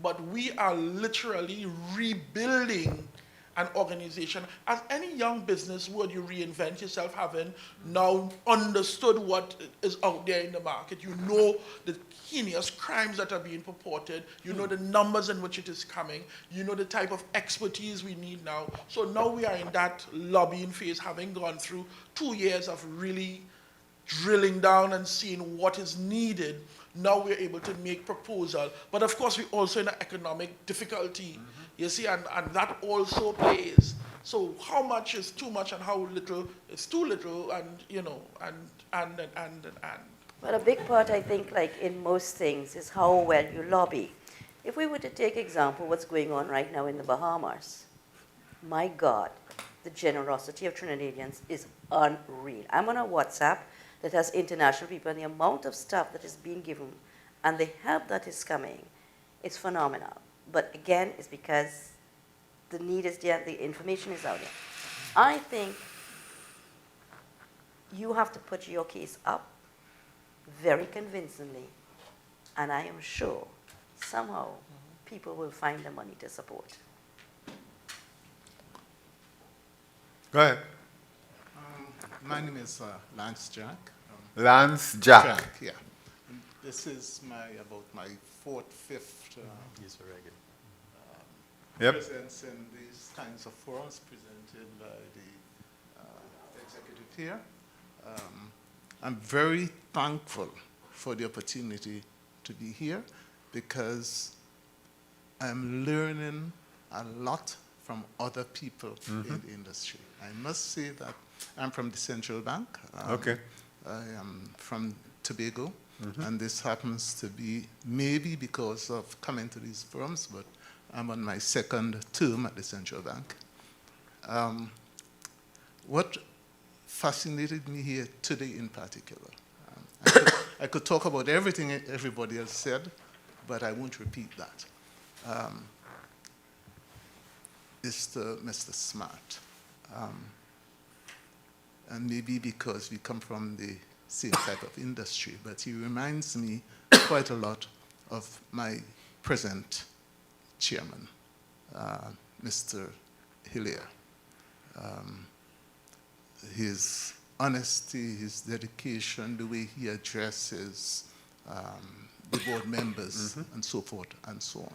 but we are literally rebuilding an organization. As any young business would, you reinvent yourself, having now understood what is out there in the market. You know the heinous crimes that are being purported. You know the numbers in which it is coming. You know the type of expertise we need now. So now we are in that lobbying phase, having gone through 2 years of really drilling down and seeing what is needed. Now we're able to make proposal. But of course, we're also in an economic difficulty. You see, and that also plays. So how much is too much and how little is too little, and and. But a big part, I think, like in most things, is how well you lobby. If we were to take example what's going on right now in the Bahamas, my God, the generosity of Trinidadians is unreal. I'm on a WhatsApp that has international people, and the amount of stuff that is being given and the help that is coming is phenomenal. But again, it's because the need is there, the information is out there. I think you have to put your case up very convincingly, and I am sure somehow people will find the money to support. Go ahead. My name is Lance Jack. Lance Jack. Yeah. And this is about my fourth, fifth presence in these kinds of forums presented by the executive here. I'm very thankful for the opportunity to be here, because I'm learning a lot from other people in the industry. I must say that I'm from the Central Bank. Okay. I am from Tobago, and this happens to be maybe because of coming to these forums, but I'm on my second term at the Central Bank. What fascinated me here today in particular, I could talk about everything everybody else said, but I won't repeat that. Is to Mr. Smart. And maybe because we come from the same type of industry, but he reminds me quite a lot of my present chairman, Mr. Hillier. His honesty, his dedication, the way he addresses the board members, and so forth and so on.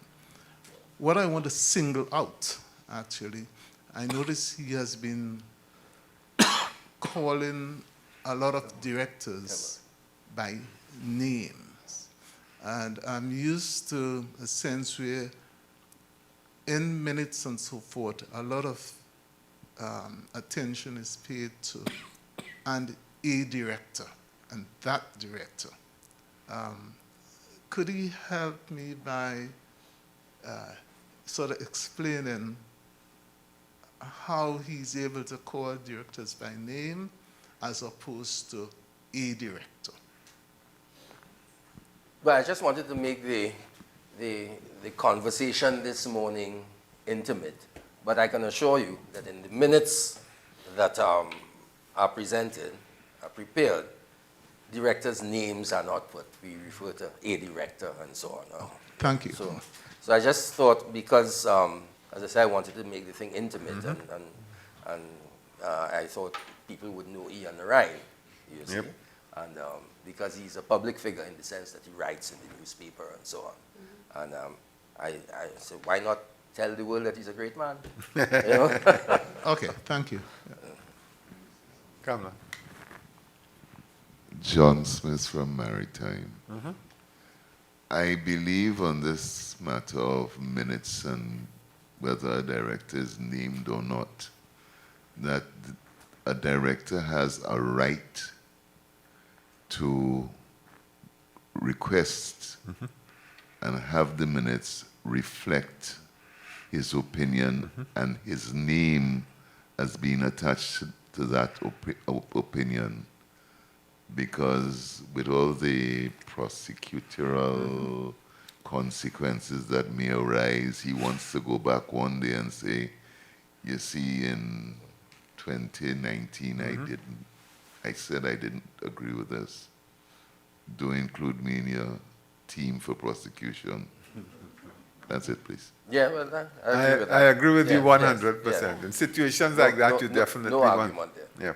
What I want to single out, actually, I notice he has been calling a lot of directors by names. And I'm used to a sense where in minutes and so forth, a lot of attention is paid to and a director and that director. Could he help me by sort of explaining how he's able to call directors by name as opposed to a director? Well, I just wanted to make the conversation this morning intimate, but I can assure you that in the minutes that are presented, are prepared, directors' names are not put. We refer to a director and so on. Oh, thank you. So I just thought, because, as I said, I wanted to make the thing intimate, and I thought people would know Ian Ryan, you see, and because he's a public figure in the sense that he writes in the newspaper and so on. And I said, why not tell the world that he's a great man? You know? Okay, thank you. Come on. John Smith from Maritime. I believe on this matter of minutes and whether a director is named or not, that a director has a right to request and have the minutes reflect his opinion and his name as being attached to that opinion. Because with all the prosecutorial consequences that may arise, he wants to go back one day and say, you see, in 2019, I said I didn't agree with this. Don't include me in your team for prosecution. That's it, please. Yeah, well, I agree with that. I agree with you Yes, 100%. yes. In situations like that, you definitely no want. argument there. Yeah.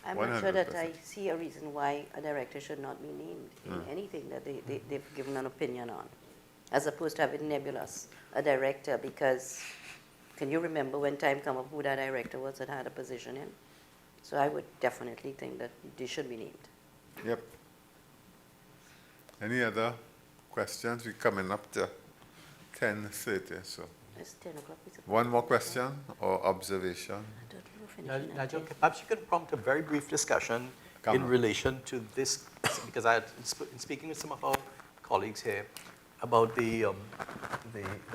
I'm not sure that 100%. I see a reason why a director should not be named in anything that they've given an opinion on, as opposed to having nebulous, a director, because can you remember when time came up who that director was that had a position in? So I would definitely think that they should be named. Yep. Any other questions? We're coming up to 10:30, so. It's 10 o'clock. One more question or observation? I don't know if finishing at Nigel, 10. perhaps you could prompt a very brief discussion Come in on. relation to this, because I had in speaking with some of our colleagues here about the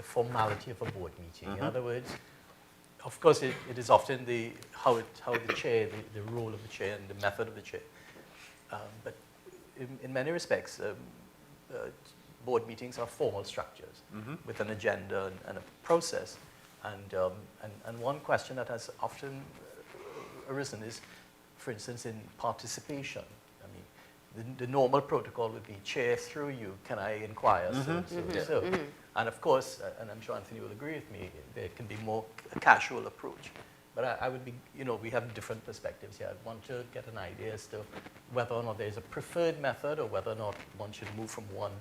formality of a board meeting. In other words, of course, it is often how the chair, the role of the chair and the method of the chair. But in many respects, board meetings are formal structures with an agenda and a process. And one question that has often arisen is, for instance, in participation. I mean, the normal protocol would be chair through you, can I inquire? So. And of course, and I'm sure Anthony will agree with me, there can be more a casual approach. But I would be, we have different perspectives here. I want to get an idea as to whether or not there's a preferred method or whether or not one should move from one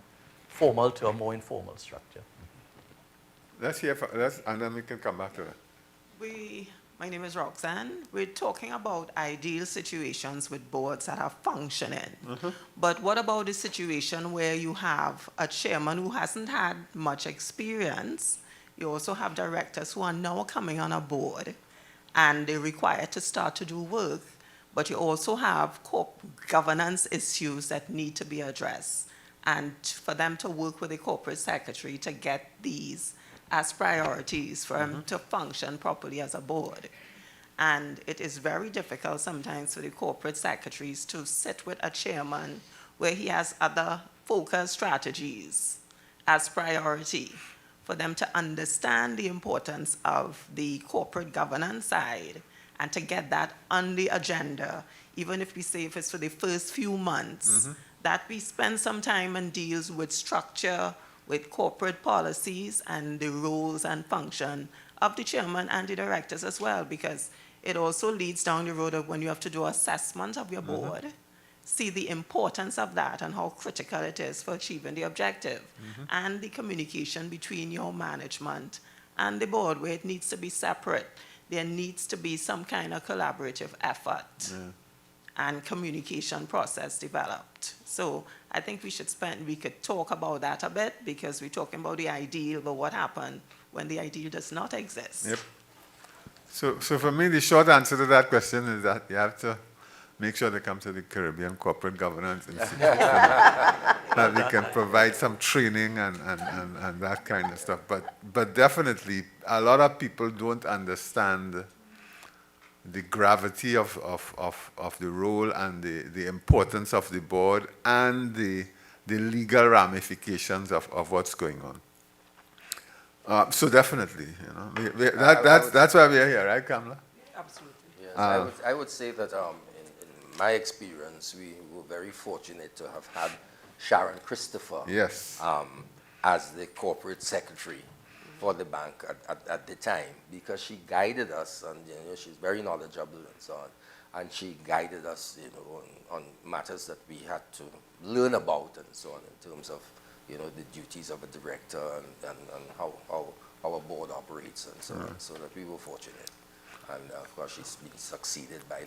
formal to a more informal structure. Let's hear and then we can come back to that. My name is Roxanne. We're talking about ideal situations with boards that are functioning. But what about the situation where you have a chairman who hasn't had much experience? You also have directors who are now coming on a board and they're required to start to do work, but you also have governance issues that need to be addressed. And for them to work with the corporate secretary to get these as priorities for them to function properly as a board. And it is very difficult sometimes for the corporate secretaries to sit with a chairman where he has other focused strategies as priority for them to understand the importance of the corporate governance side and to get that on the agenda, even if we say if it's for the first few months, that we spend some time and deals with structure, with corporate policies and the roles and function of the chairman and the directors as well, because it also leads down the road of when you have to do assessment of your board, see the importance of that and how critical it is for achieving the objective, and the communication between your management and the board, where it needs to be separate. There needs to be some kind of collaborative effort and communication process developed. So I think we could talk about that a bit, because we're talking about the ideal, but what happened when the ideal does not exist? Yep. So for me, the short answer to that question is that you have to make sure they come to the Caribbean Corporate Governance Institute, that we can provide some training and that kind of stuff. But definitely, a lot of people don't understand the gravity of the role and the importance of the board and the legal ramifications of what's going on. So definitely, that's why we are here, right, Kamala? Absolutely. Yes, I would say that in my experience, we were very fortunate to have had Sharon Christopher as the corporate secretary for the bank at the time, because she guided us, and she's very knowledgeable and so on, and she guided us on matters that we had to learn about and so on, in terms of the duties of a director and how a board operates and so on, so that we were fortunate. And of course, she's been succeeded by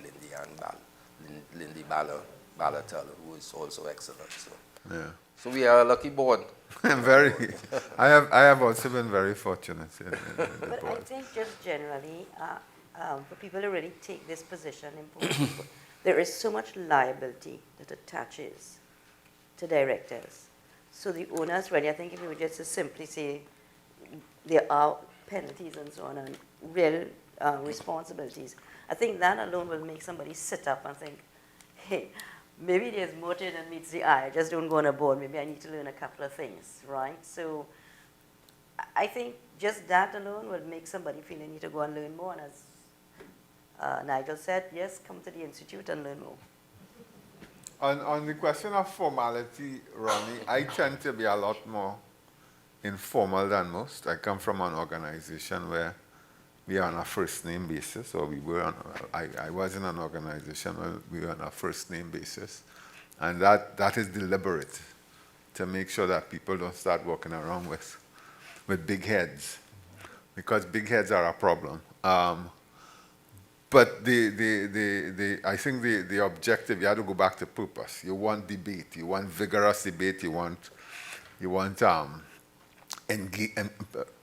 Lindy Balatel, who is also excellent. So we are a lucky board. I have also been very fortunate in the But board. I think just generally, for people to really take this position, important, there is so much liability that attaches to directors. So the owners really, I think if you would just simply say there are penalties and so on, and real responsibilities, I think that alone will make somebody sit up and think, hey, maybe there's more to it than meets the eye. I just don't go on a board. Maybe I need to learn a couple of things, right? So I think just that alone will make somebody feel they need to go and learn more. And as Nigel said, yes, come to the Institute and learn more. On the question of formality, Ronnie, I tend to be a lot more informal than most. I come from an organization where we are on a first name basis, or we were on, I was in an organization where we were on a first name basis. And that is deliberate, to make sure that people don't start walking around with big heads, because big heads are a problem. But I think the objective, you have to go back to purpose. You want debate, you want vigorous debate, you want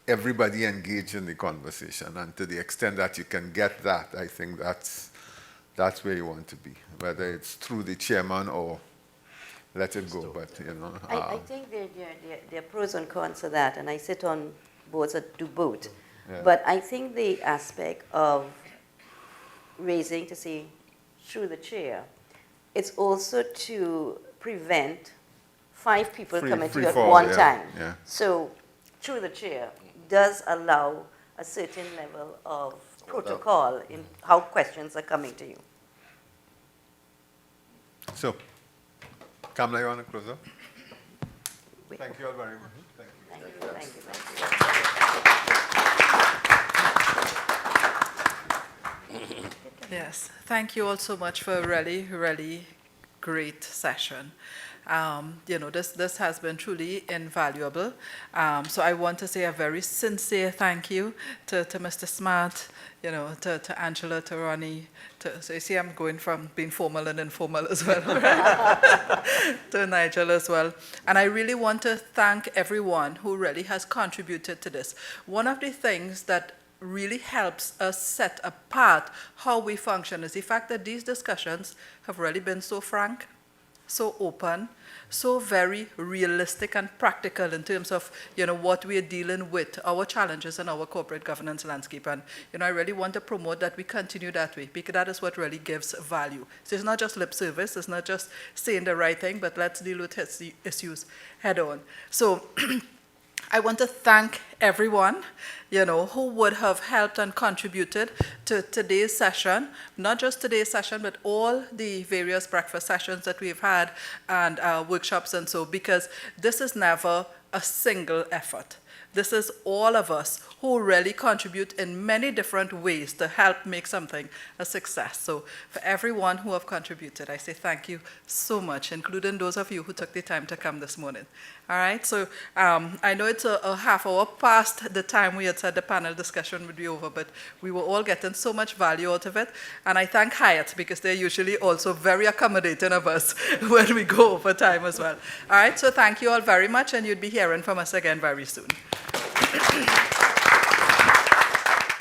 everybody engaged in the conversation, and to the extent that you can get that, I think that's where you want to be, whether it's through the chairman or let it go. But I think there are pros and cons to that, and I sit on boards that do both. Yeah. But I think the aspect of raising to say through the chair, it's also to prevent 5 people coming to you at one time. Yeah. So through the chair does allow a certain level of protocol in how questions are coming to you. So, Kamala, you want to close up? Wait. Thank you all very much. Thank you. Thank you. Yes, thank you all so much for a really, really great session. This has been truly invaluable. So I want to say a very sincere thank you to Mr. Smart, to Angela, to Ronnie. So you see, I'm going from being formal and informal as well, right? To Nigel as well. And I really want to thank everyone who really has contributed to this. One of the things that really helps us set apart how we function is the fact that these discussions have really been so frank so open, so very realistic and practical in terms of, what we are dealing with, our challenges in our corporate governance landscape. And, I really want to promote that we continue that way, because that is what really gives value. So it's not just lip service, it's not just saying the right thing, but let's deal with issues head on. So I want to thank everyone, who would have helped and contributed to today's session, not just today's session, but all the various breakfast sessions that we've had and workshops and so, because this is never a single effort. This is all of us who really contribute in many different ways to help make something a success. So for everyone who have contributed, I say thank you so much, including those of you who took the time to come this morning. All right, so I know it's a half hour past the time we had said the panel discussion would be over, but we were all getting so much value out of it. And I thank Hyatt, because they're usually also very accommodating of us when we go over time as well. All right, so thank you all very much, and you'd be hearing from us again very soon.